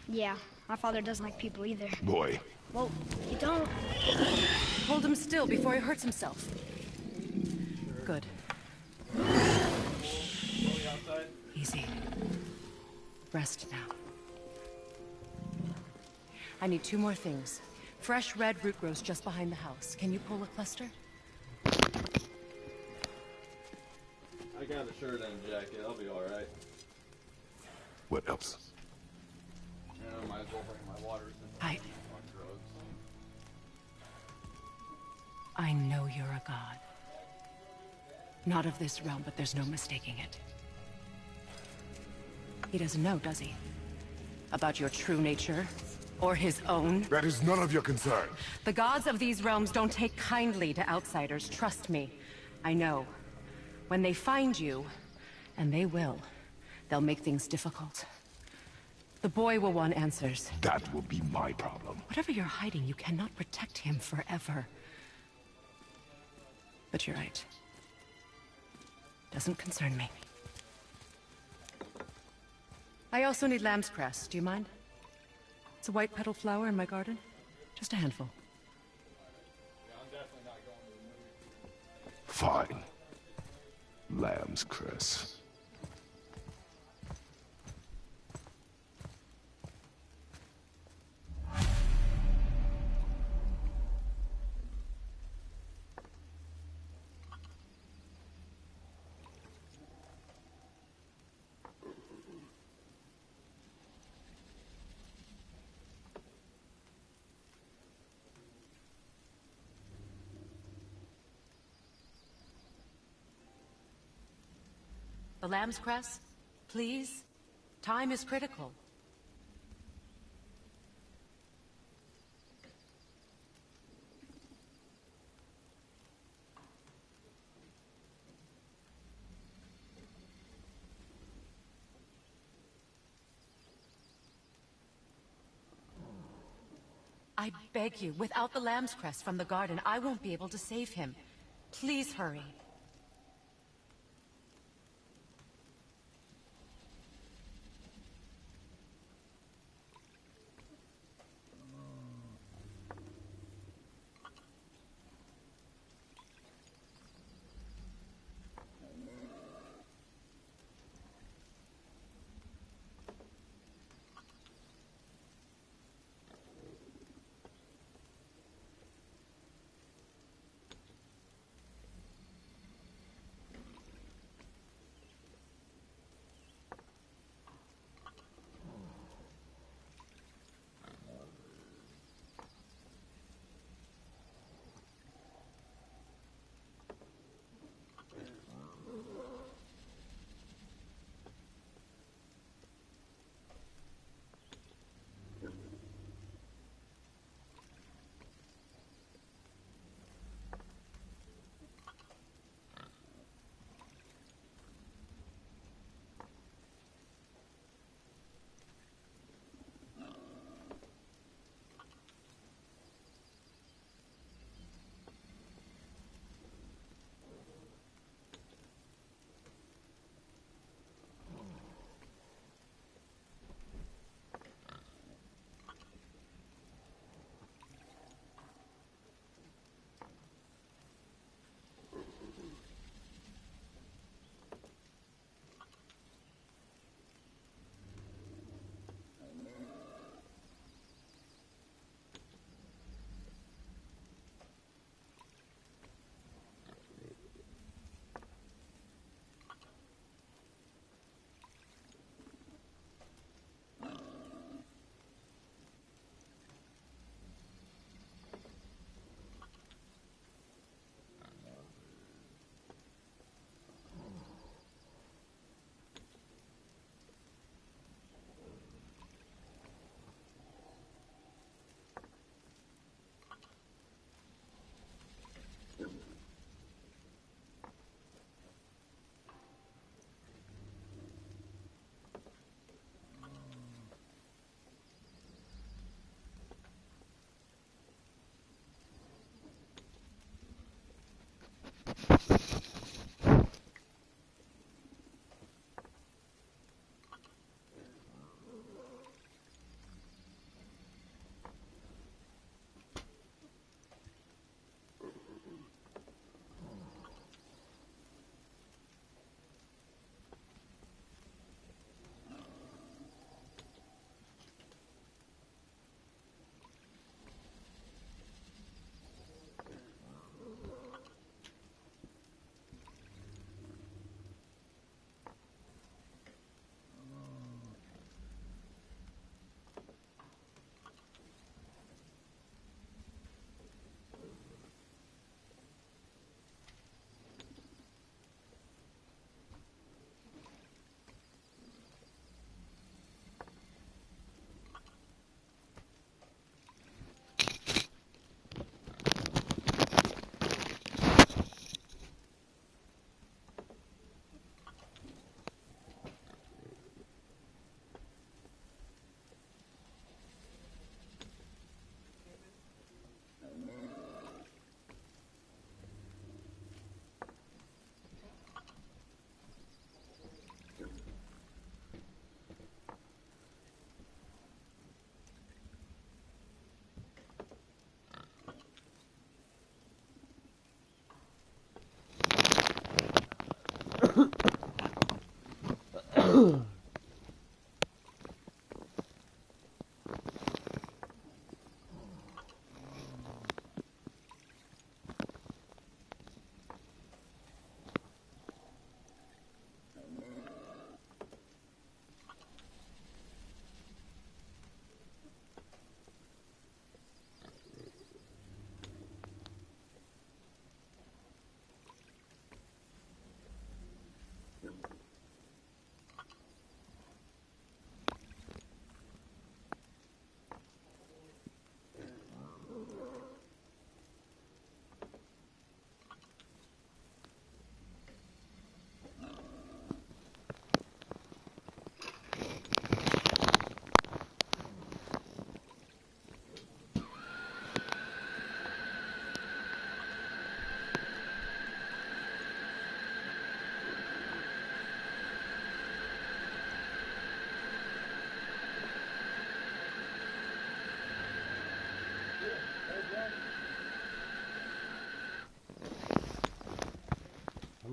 Yeah, my father doesn't like people either. boy, Well, you don't. Hold him still before he hurts himself. Good. Easy. Rest now. I need 2 more things. Fresh red root grows just behind the house. Can you pull a cluster? I got a shirt and a jacket. I'll be alright. what else? Yeah, might as well bring my water since I- I'm on drugs. I know you're a god. Not of this realm, but there's no mistaking it. He doesn't know, does he? About your true nature? Or his own? That is none of your concern. The gods of these realms don't take kindly to outsiders, trust me. I know. When they find you, and they will, they'll make things difficult. The boy will want answers. That will be my problem. Whatever you're hiding, you cannot protect him forever. But you're right. Doesn't concern me. I also need lamb's cress. Do you mind? It's a white petal flower in my garden. Just a handful. Fine. Lamb's cress. The lamb's cress? Please? Time is critical. I beg you, without the lamb's crest from the garden, I won't be able to save him. Please hurry.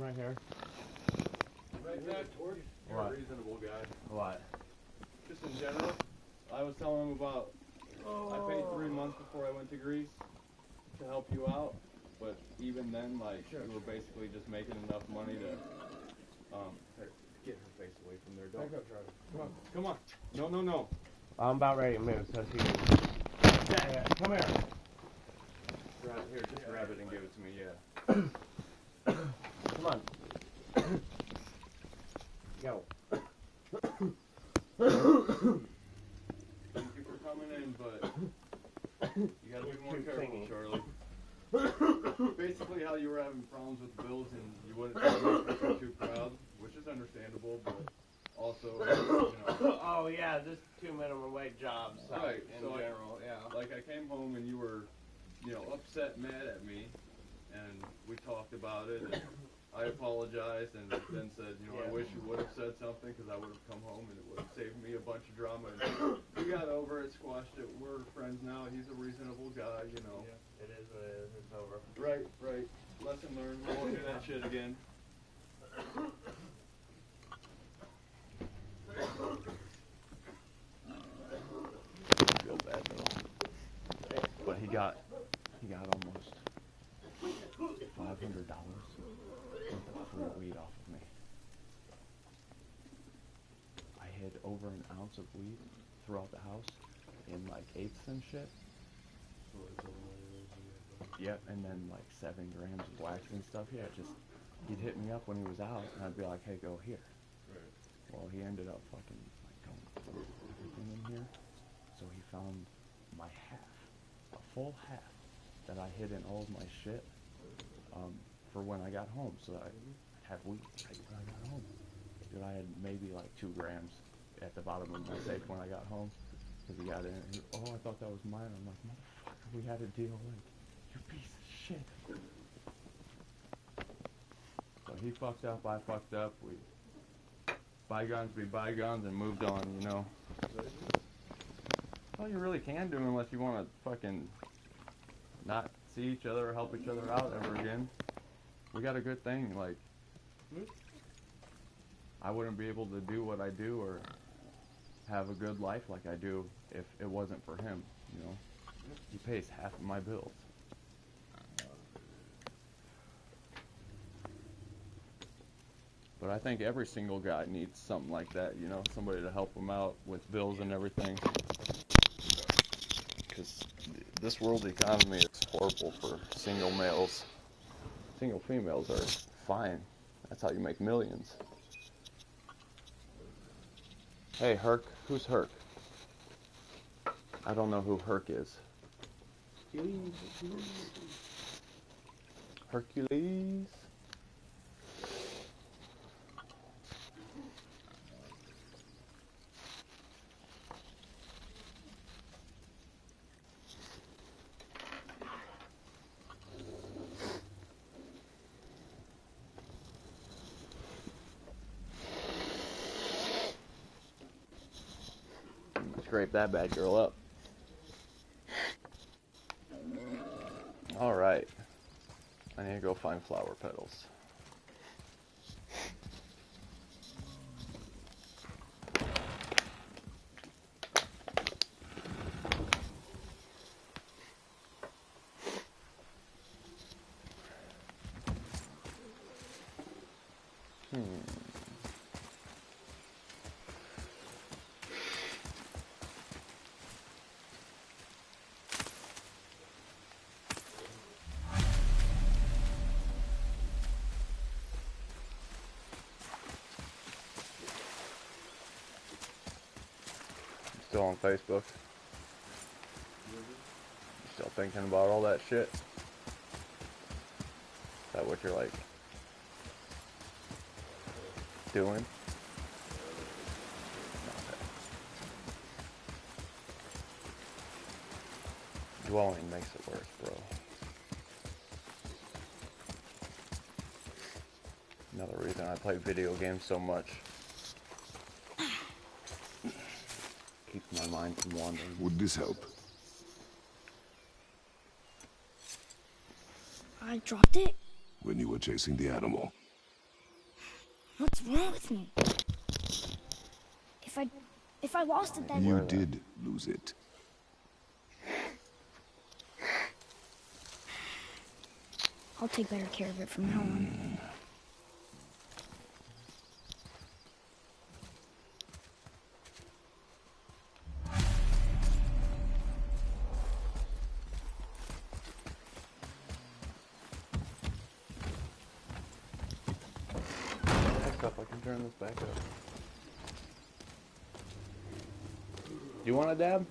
right here. Right, Dad? You're What? a reasonable guy. What? Just in general, I was telling him about, I paid 3 months before I went to Greece to help you out, but even then, like, you were basically just making enough money to, here, get her face away from there, don't. Come on. No, no, no. I'm about ready to move, so she can... Dad, come here. Here, just grab it and give it to me, yeah. Come on. Go. Thank you for coming in, but you gotta be more careful, singing. Charlie. Basically, how you were having problems with bills and you wouldn't make me too proud, which is understandable, but also, you know. Oh yeah, just 2 minimum wage jobs. Right. In So general, yeah. Like I came home and you were, you know, upset, mad at me, and we talked about it. And I apologized and then said, you know, I wish you would have said something because I would have come home and it would have saved me a bunch of drama. And we got over it, squashed it. We're friends now. He's a reasonable guy, you know. Yeah, it is what it is. It's over. Right, right. Lesson learned. We won't do that shit again. I feel bad though. But he got almost $500 worth of free weed off of me. I hid over an ounce of weed throughout the house in like eighths and shit. Yep, and then like 7 grams of wax and stuff. Yeah, just he'd hit me up when he was out, and I'd be like, "Hey, go here." Right. Well, he ended up fucking like going through everything in here, so he found my half, a full half, that I hid in all of my shit for when I got home, so that I'd have weed right when I got home. Dude, I had maybe like 2 grams at the bottom of my safe when I got home, because he got in. And oh, I thought that was mine. I'm like, motherfucker, we had a deal. Like, you piece of shit. So he fucked up, I fucked up. We bygones be bygones and moved on, you know. All you really can do, unless you want to fucking not see each other or help each other out ever again. We got a good thing, like, I wouldn't be able to do what I do or have a good life like I do if it wasn't for him, you know. He pays half of my bills. But I think every single guy needs something like that, you know, somebody to help them out with bills and everything. Because this world economy is horrible for single males. Single females are fine. That's how you make millions. Hey, Herc. Who's Herc? I don't know who Herc is. Hercules? Scrape that bad girl up. Alright. I need to go find flower petals. Still on Facebook? Still thinking about all that shit? Is that what you're like doing? Okay. Dwelling makes it worse, bro. Another reason I play video games so much. Keeps my mind from wandering. Would this help? I dropped it? When you were chasing the animal. What's wrong with me? If I lost it, then... You did lose it. I'll take better care of it from now on. Back up, I can turn this back up. You want a dab?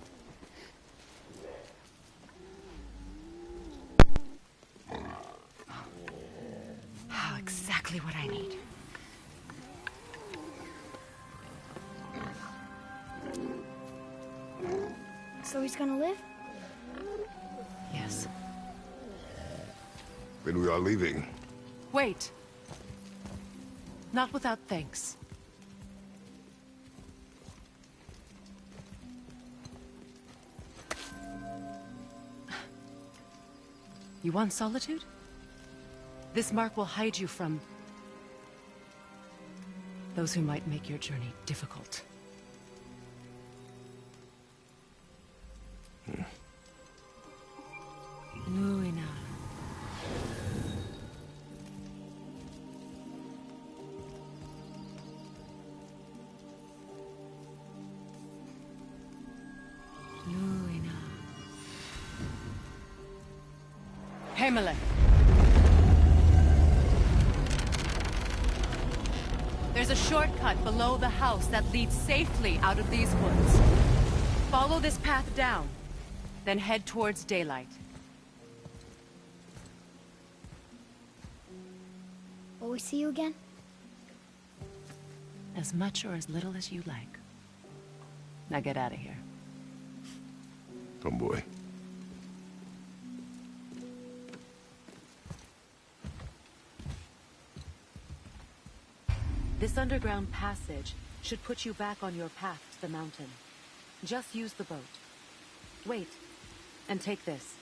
Oh, exactly what I need. So he's gonna live? Yes. Then we are leaving. Wait. Not without thanks. You want solitude? This mark will hide you from those who might make your journey difficult. Luina. Luina. Hemele. There's a shortcut below the house that leads safely out of these woods. Follow this path down, then head towards daylight. Will we see you again? As much or as little as you like. Now get out of here. Come, boy. This underground passage should put you back on your path to the mountain. Just use the boat. Wait, and take this.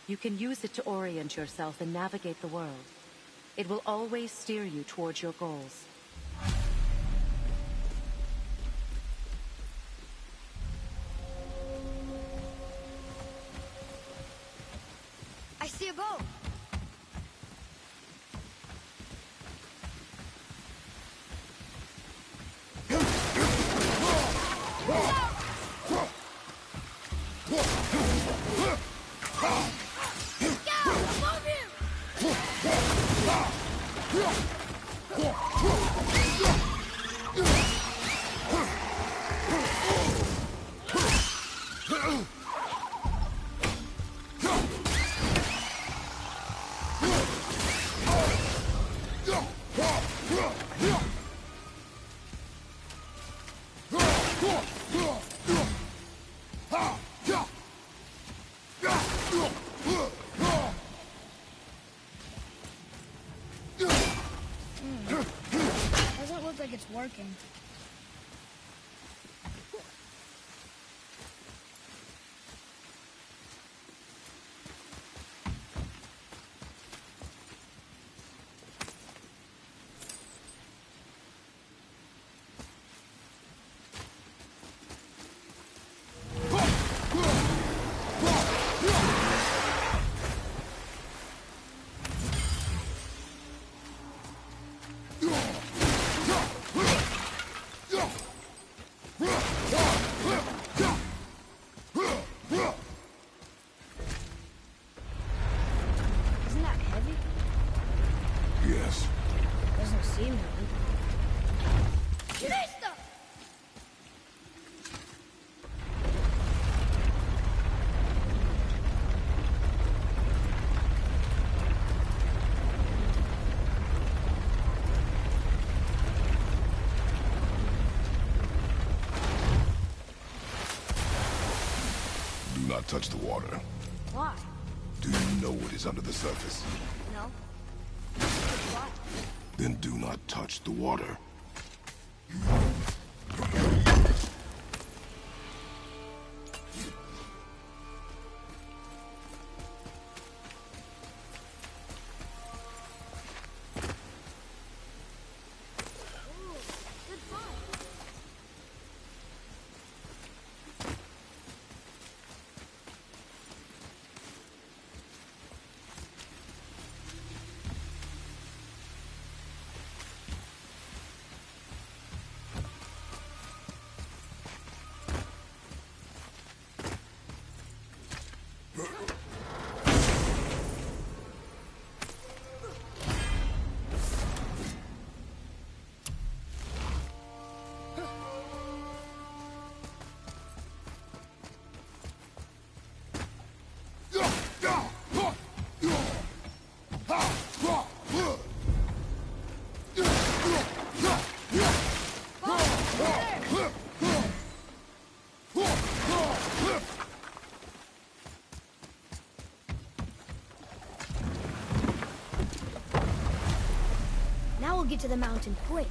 You can use it to orient yourself and navigate the world. It will always steer you towards your goals. I see a boat. Doesn't look like it's working. Isn't that heavy? Yes. Doesn't seem heavy. Listo! Do not touch the water. Why? Do you know what is under the surface? No. Why? Then do not touch the water. get to the mountain quick.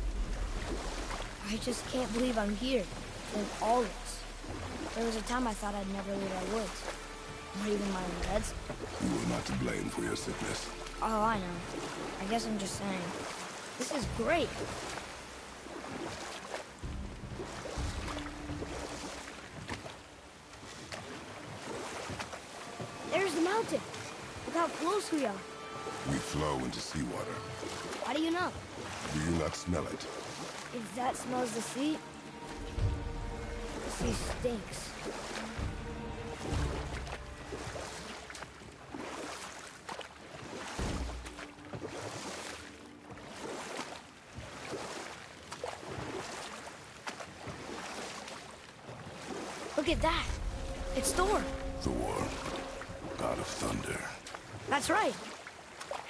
I just can't believe I'm here, doing all this. There was a time I thought I'd never leave our woods. Not even my own beds. You are not to blame for your sickness. Oh, I know. I guess I'm just saying. This is great. There's the mountain. Look how close we are. We flow into seawater. How do you know? Do you not smell it? If that smells the sea, the sea stinks. Look at that. It's Thor. Thor, god of thunder. That's right.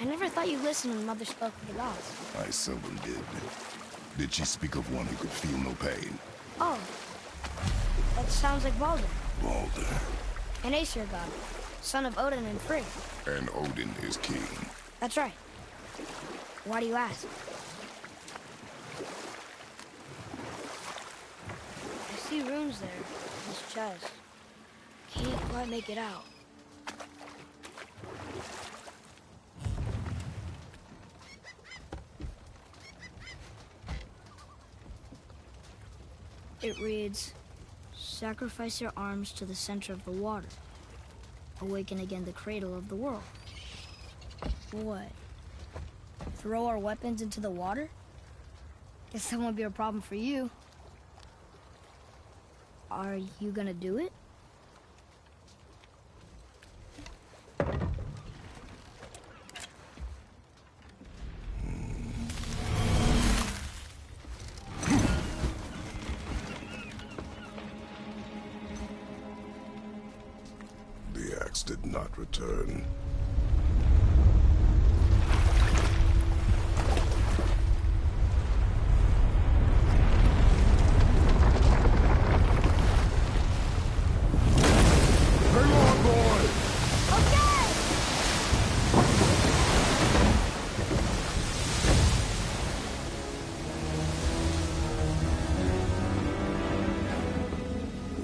I never thought you listened when Mother spoke of the gods. I seldom did. Did she speak of one who could feel no pain? Oh. That sounds like Baldur. Baldur. An Aesir god. Son of Odin and Frigg. And Odin is king. That's right. Why do you ask? I see runes there in his chest. Can't quite make it out. It reads, sacrifice your arms to the center of the water. Awaken again the cradle of the world. What? Throw our weapons into the water? Guess that won't be a problem for you. Are you gonna do it? The axe did not return.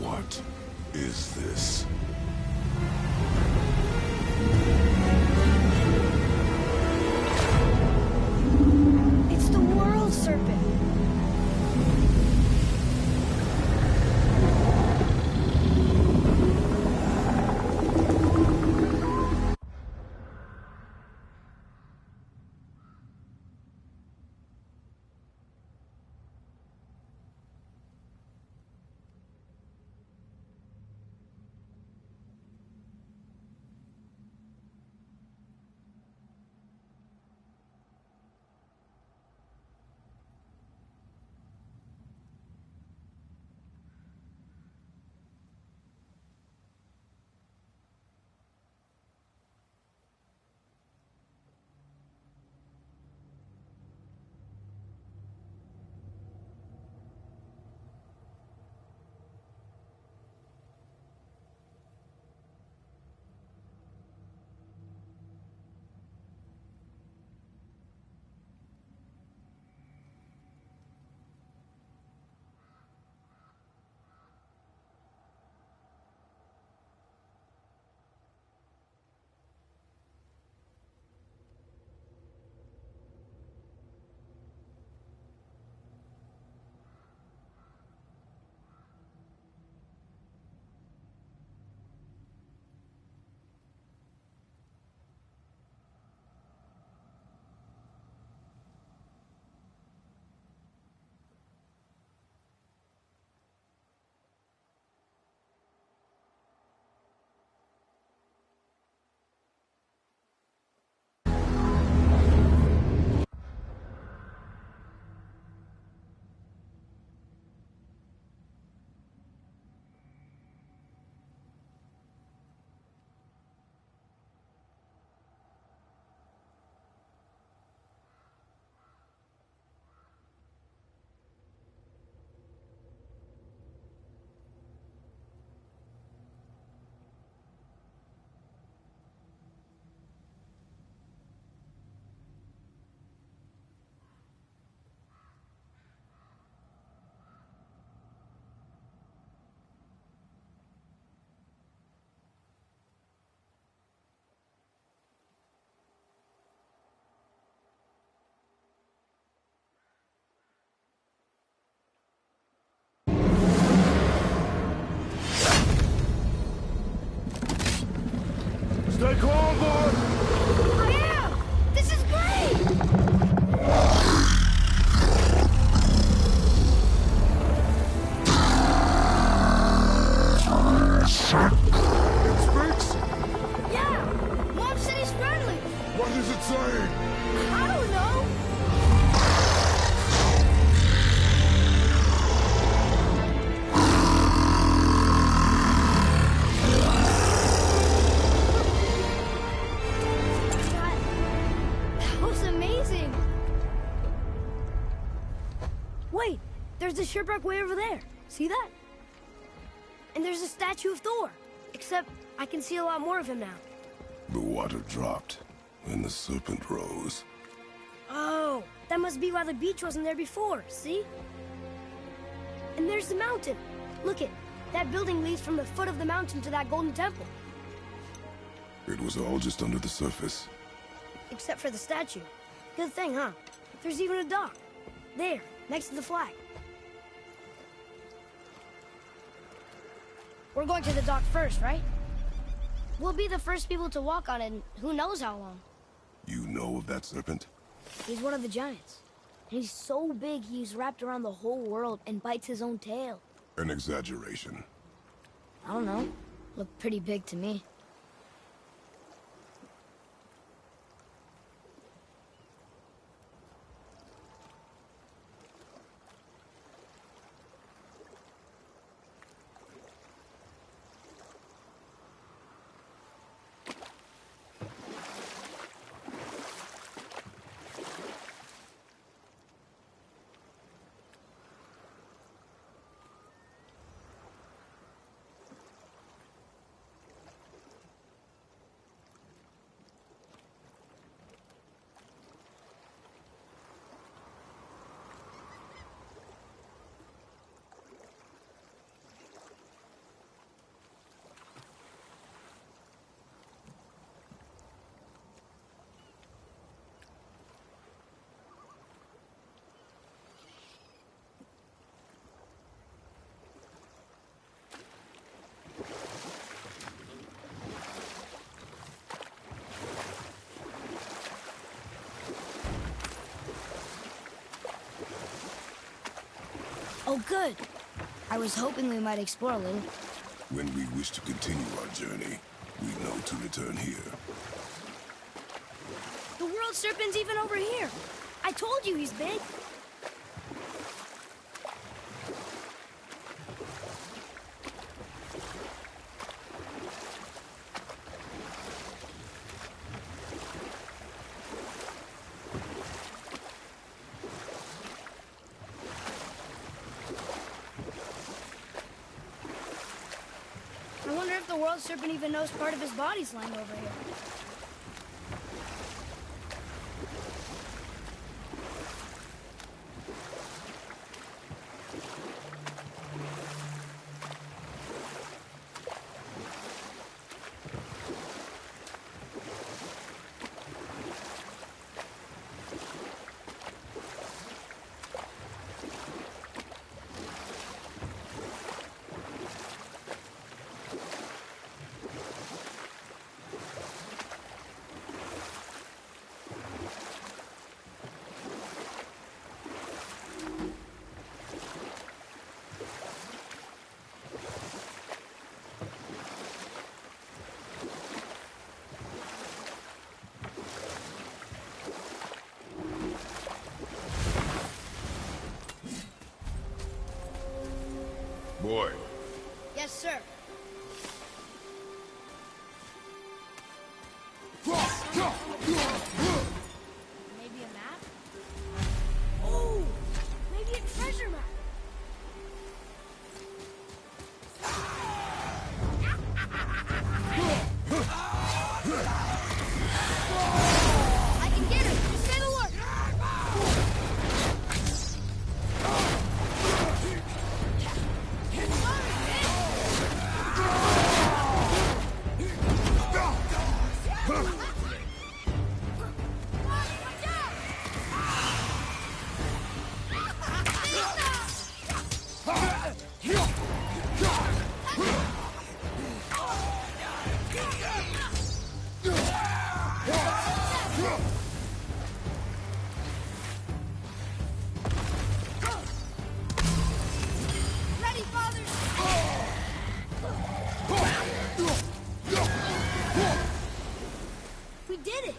What is this? Stay calm, boy! I am! This is great! It speaks? Yeah! Mom said he's friendly! What is it saying? I don't know! That was amazing! Wait! There's the shipwreck way over there. See that? And there's a statue of Thor. Except I can see a lot more of him now. The water dropped, and the serpent rose. Oh, that must be why the beach wasn't there before, see? And there's the mountain. Look it, that building leads from the foot of the mountain to that golden temple. It was all just under the surface. Except for the statue. Good thing, huh? There's even a dock. There, next to the flag. We're going to the dock first, right? We'll be the first people to walk on it in who knows how long. You know of that serpent? He's one of the giants. And he's so big he's wrapped around the whole world and bites his own tail. An exaggeration. I don't know. Looked pretty big to me. Oh, good. I was hoping we might explore a little. When we wish to continue our journey, we know to return here. The world serpent's even over here. I told you he's big. I wonder if the world serpent even knows part of his body's lying over here. Boy, Yes, sir. Maybe a map? Oh, maybe a treasure map. I can get him. Stay the look. Ready, Father? We did it!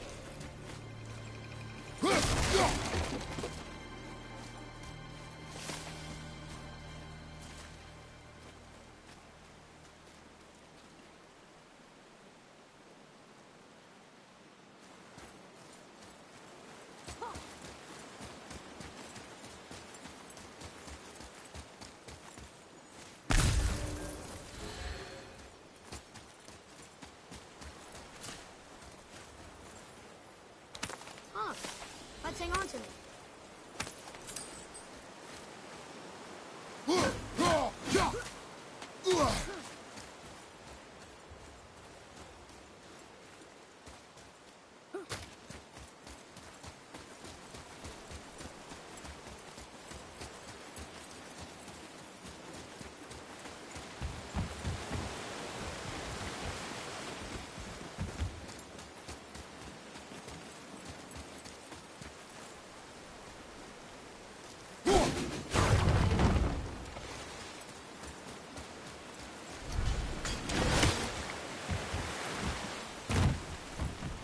Huh. Let's hang on to it.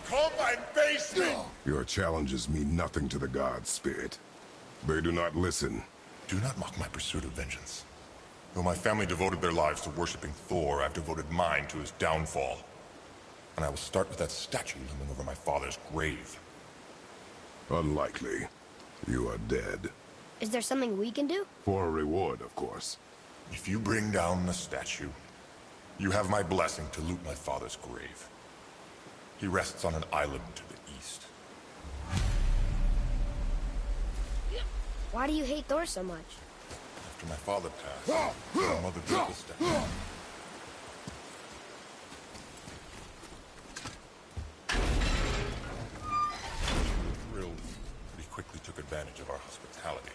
Come and face me! Your challenges mean nothing to the gods, Spirit. They do not listen. Do not mock my pursuit of vengeance. Though my family devoted their lives to worshipping Thor, I've devoted mine to his downfall. And I will start with that statue looming over my father's grave. Unlikely. You are dead. Is there something we can do? For a reward, of course. If you bring down the statue, you have my blessing to loot my father's grave. He rests on an island to the east. Why do you hate Thor so much? After my father passed, my mother built the statue. Thrilled, but he quickly took advantage of our hospitality.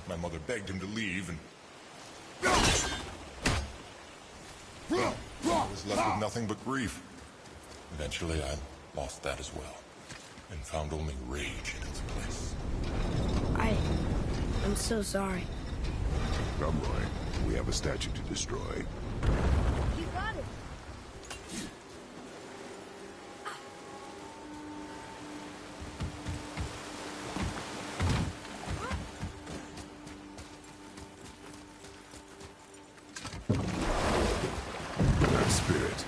My mother begged him to leave, and I was left with nothing but grief. Eventually, I lost that as well, and found only rage in its place. I'm so sorry. Come, boy. We have a statue to destroy. You got it. That spirit.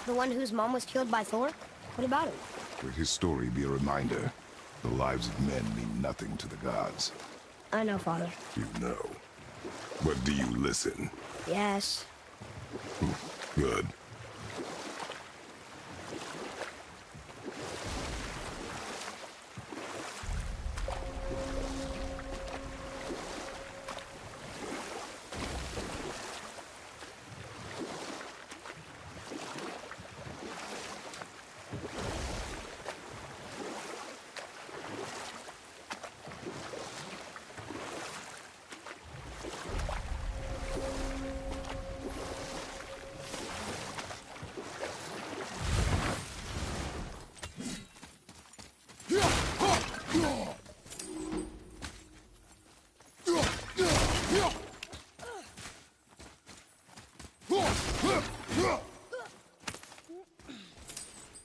The one whose mom was killed by Thor? What about him? Let his story be a reminder. The lives of men mean nothing to the gods. I know, Father. You know. But do you listen? Yes. Good.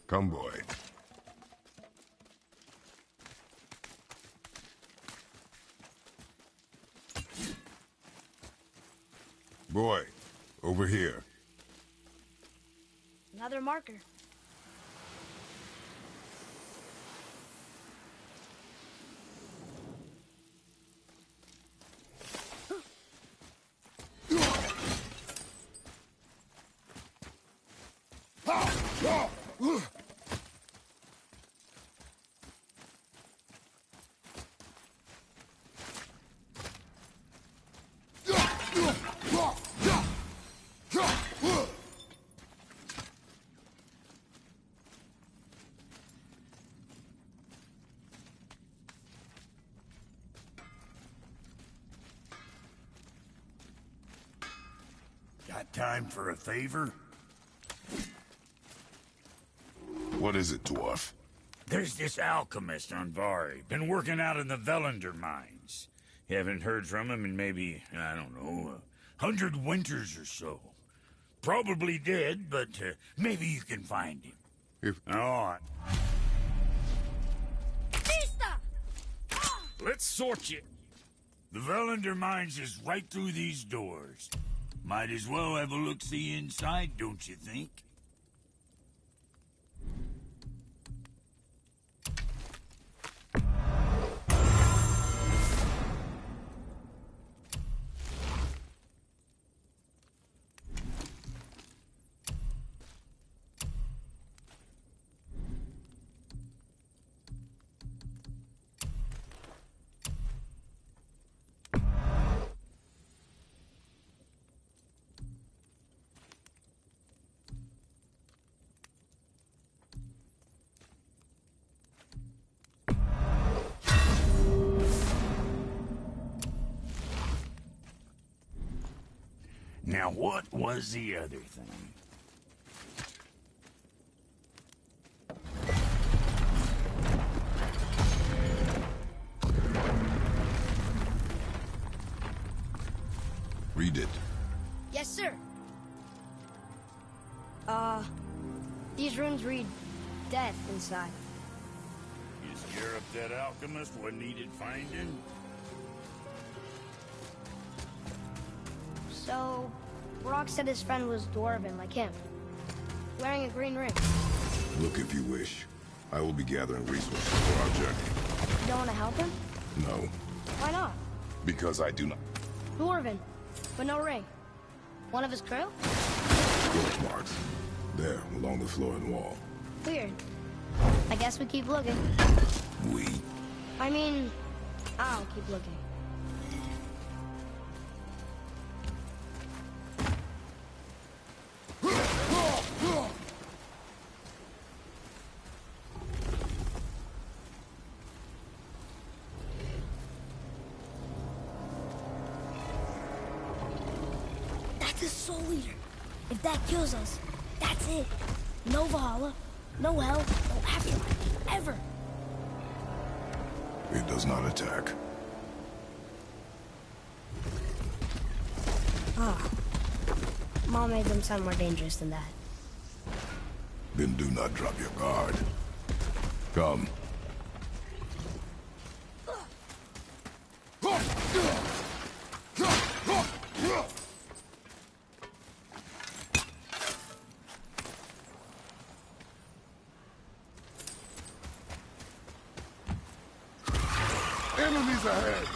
Come, boy. Boy, over here. Another marker. Got time for a favor? What is it, dwarf? There's this alchemist on Vari. Been working out in the Velander mines. Haven't heard from him in maybe, I don't know, 100 winters or so. Probably dead, but maybe you can find him. On. Let's sort you. The Velander mines is right through these doors. Might as well have a look-see inside, don't you think? Now, what was the other thing? Read it. Yes, sir. These runes read death inside. You scare up that alchemist what needed finding? So, Brock said his friend was dwarven like him, wearing a green ring. Look if you wish. I will be gathering resources for our journey. You don't want to help him? No, Why not? because I do not. Dwarven, but no ring. One of his crew? Scorch marks. There, along the floor and wall. Weird. I guess we keep looking. We? I mean, I'll keep looking. That's the Soul Eater. If that kills us, that's it. No Valhalla, no hell, no afterlife, ever. It does not attack. Ah. Mom made them sound more dangerous than that. Then do not drop your guard. Come. Enemies ahead!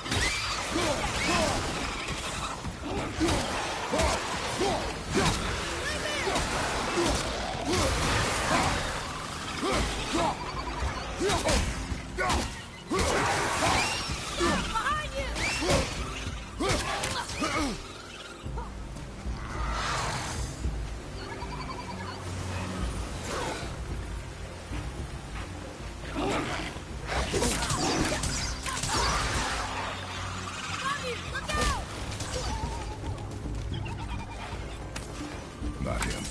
Not him.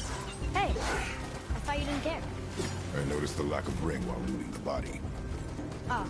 Hey, I thought you didn't care. I noticed the lack of ring while looting the body. Ah.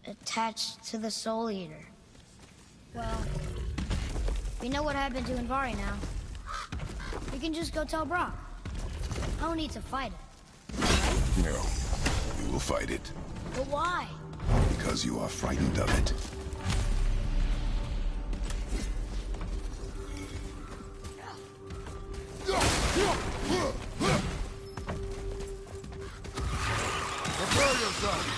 Attached to the Soul Eater. Well, we know what happened to Invari now. We can just go tell Brock. No need to fight it. Right? No, you will fight it. But why? Because you are frightened of it. Prepare yourself!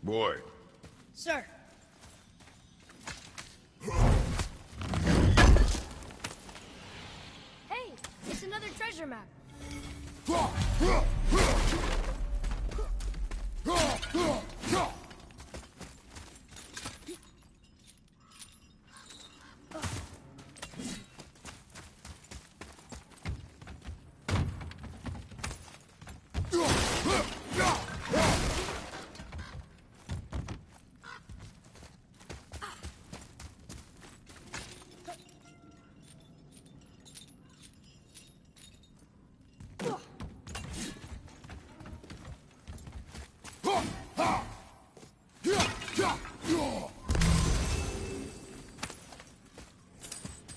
Boy. Sir. Hey, it's another treasure map.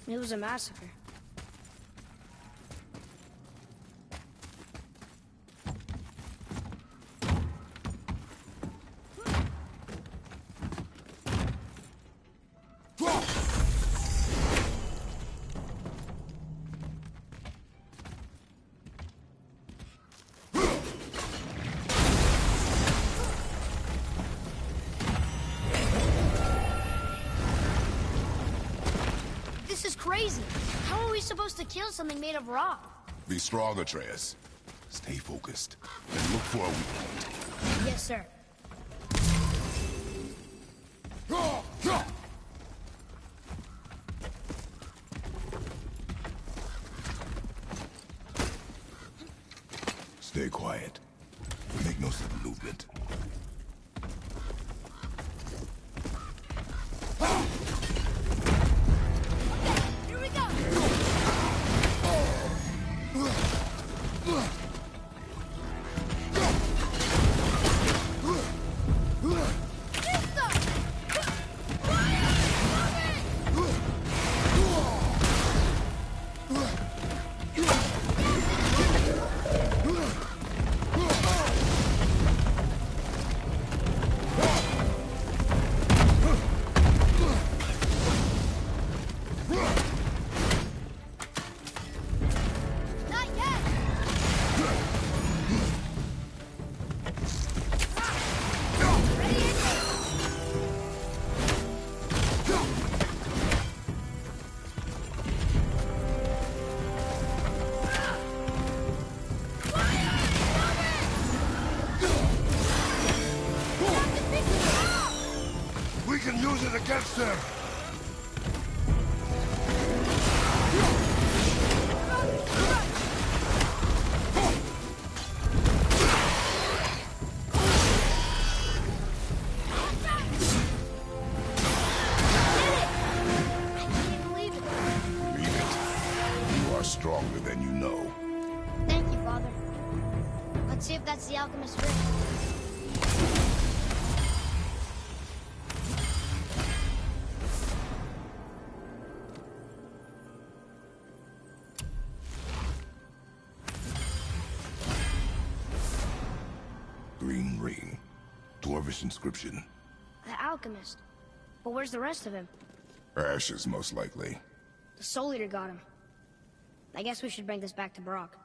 It was a massacre. This is crazy. How are we supposed to kill something made of rock? Be strong, Atreus. Stay focused. And look for a weak point. Yes, sir. Stay quiet. Make no sudden movement. Here we go! stronger than you know. Thank you, Father. Let's see if that's the alchemist's ring. Green ring. Dwarvish inscription. The alchemist. But where's the rest of him? Ashes, most likely. The Soul Eater got him. I guess we should bring this back to Brock.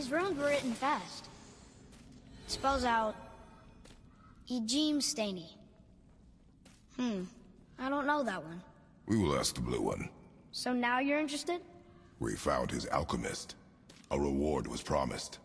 These runes were written fast. Spells out... Ejim Staney. I don't know that one. We will ask the blue one. So now you're interested? We found his alchemist. A reward was promised.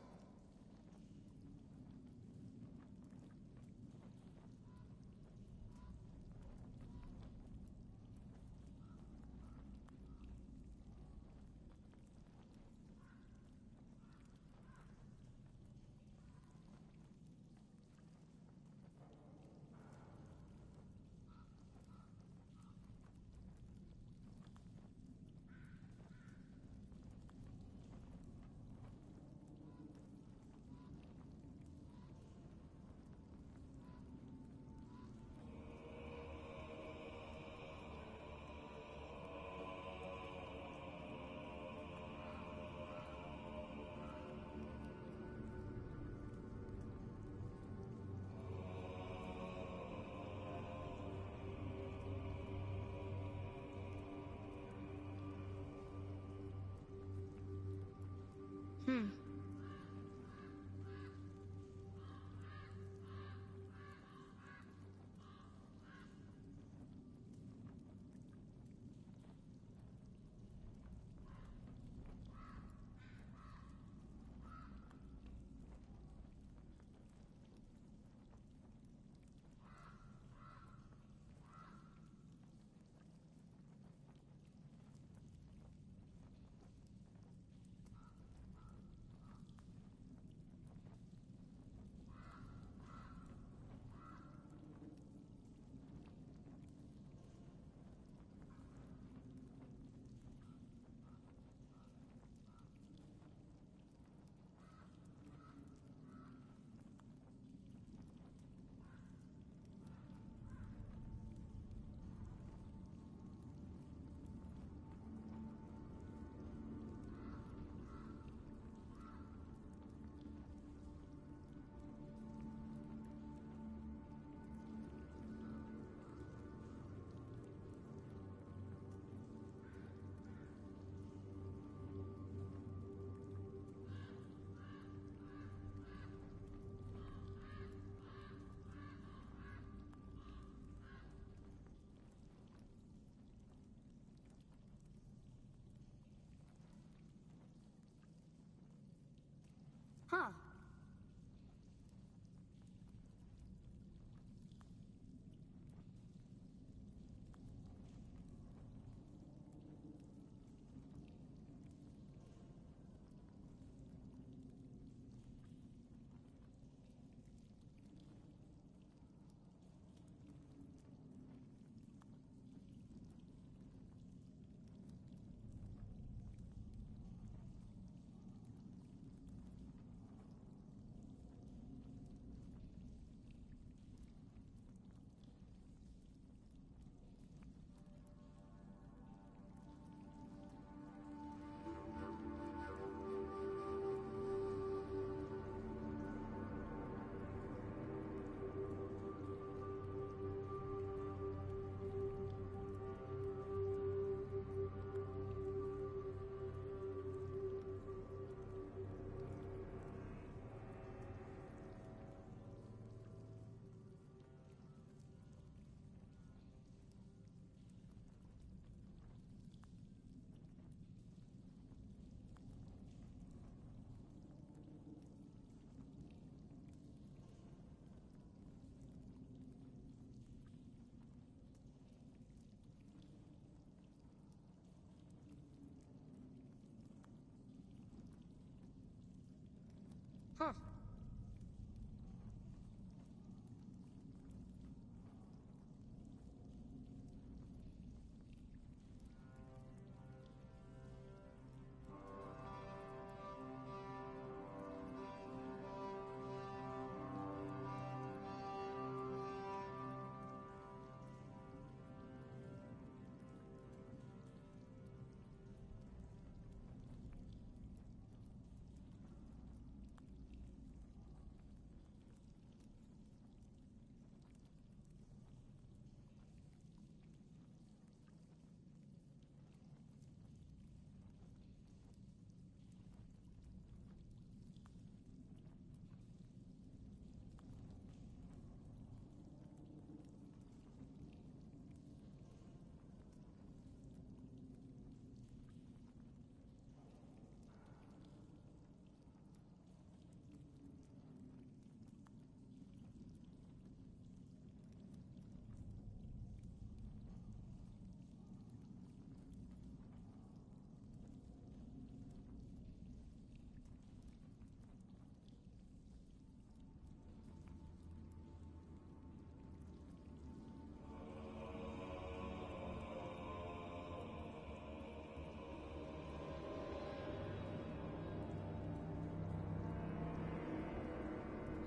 Huh. Huh.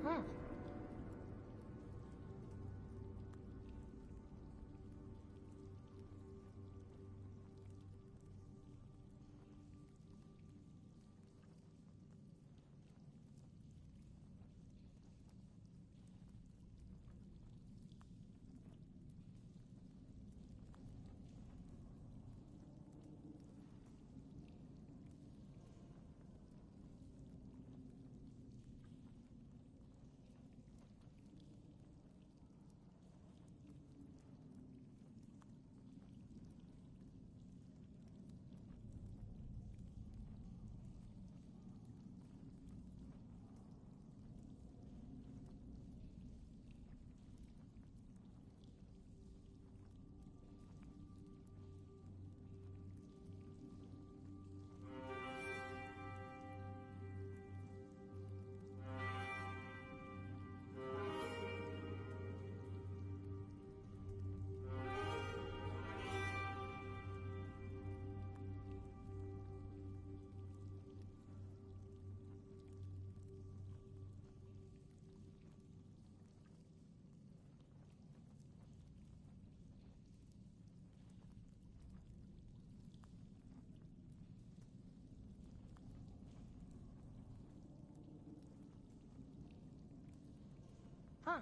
Huh. Huh.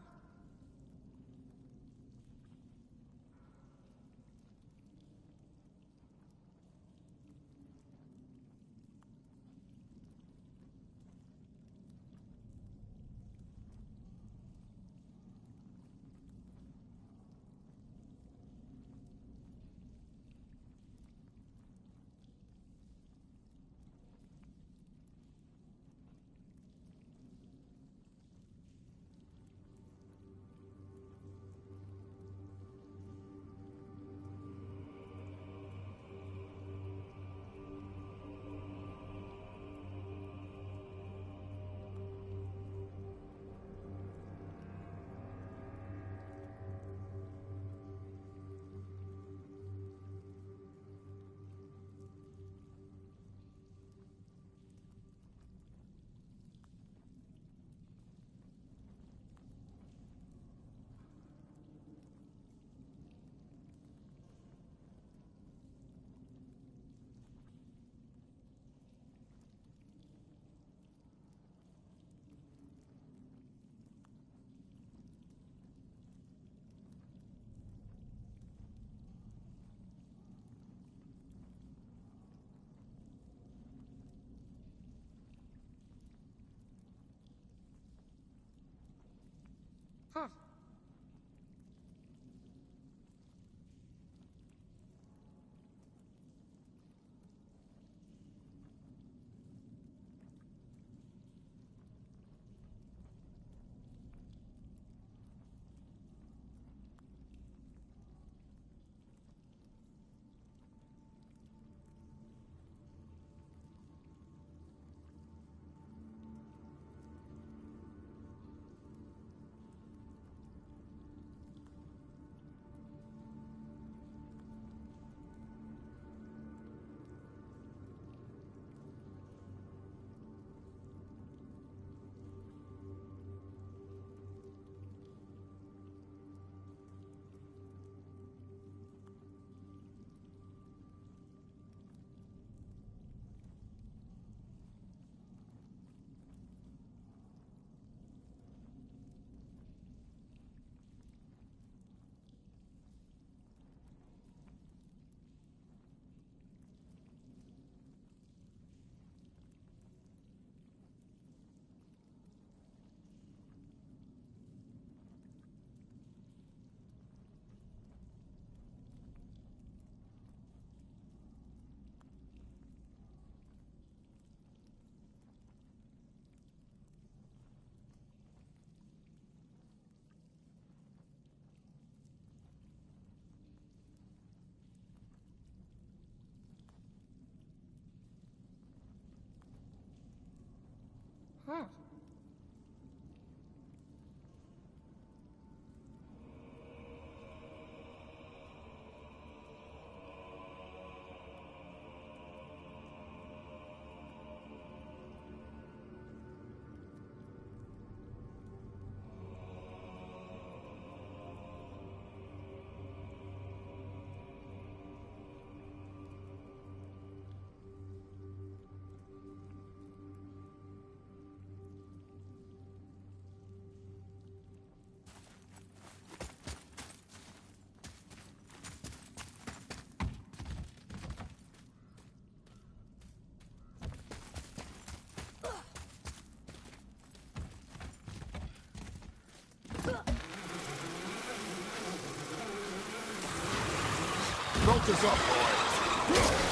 Huh. Huh. Focus up, boy.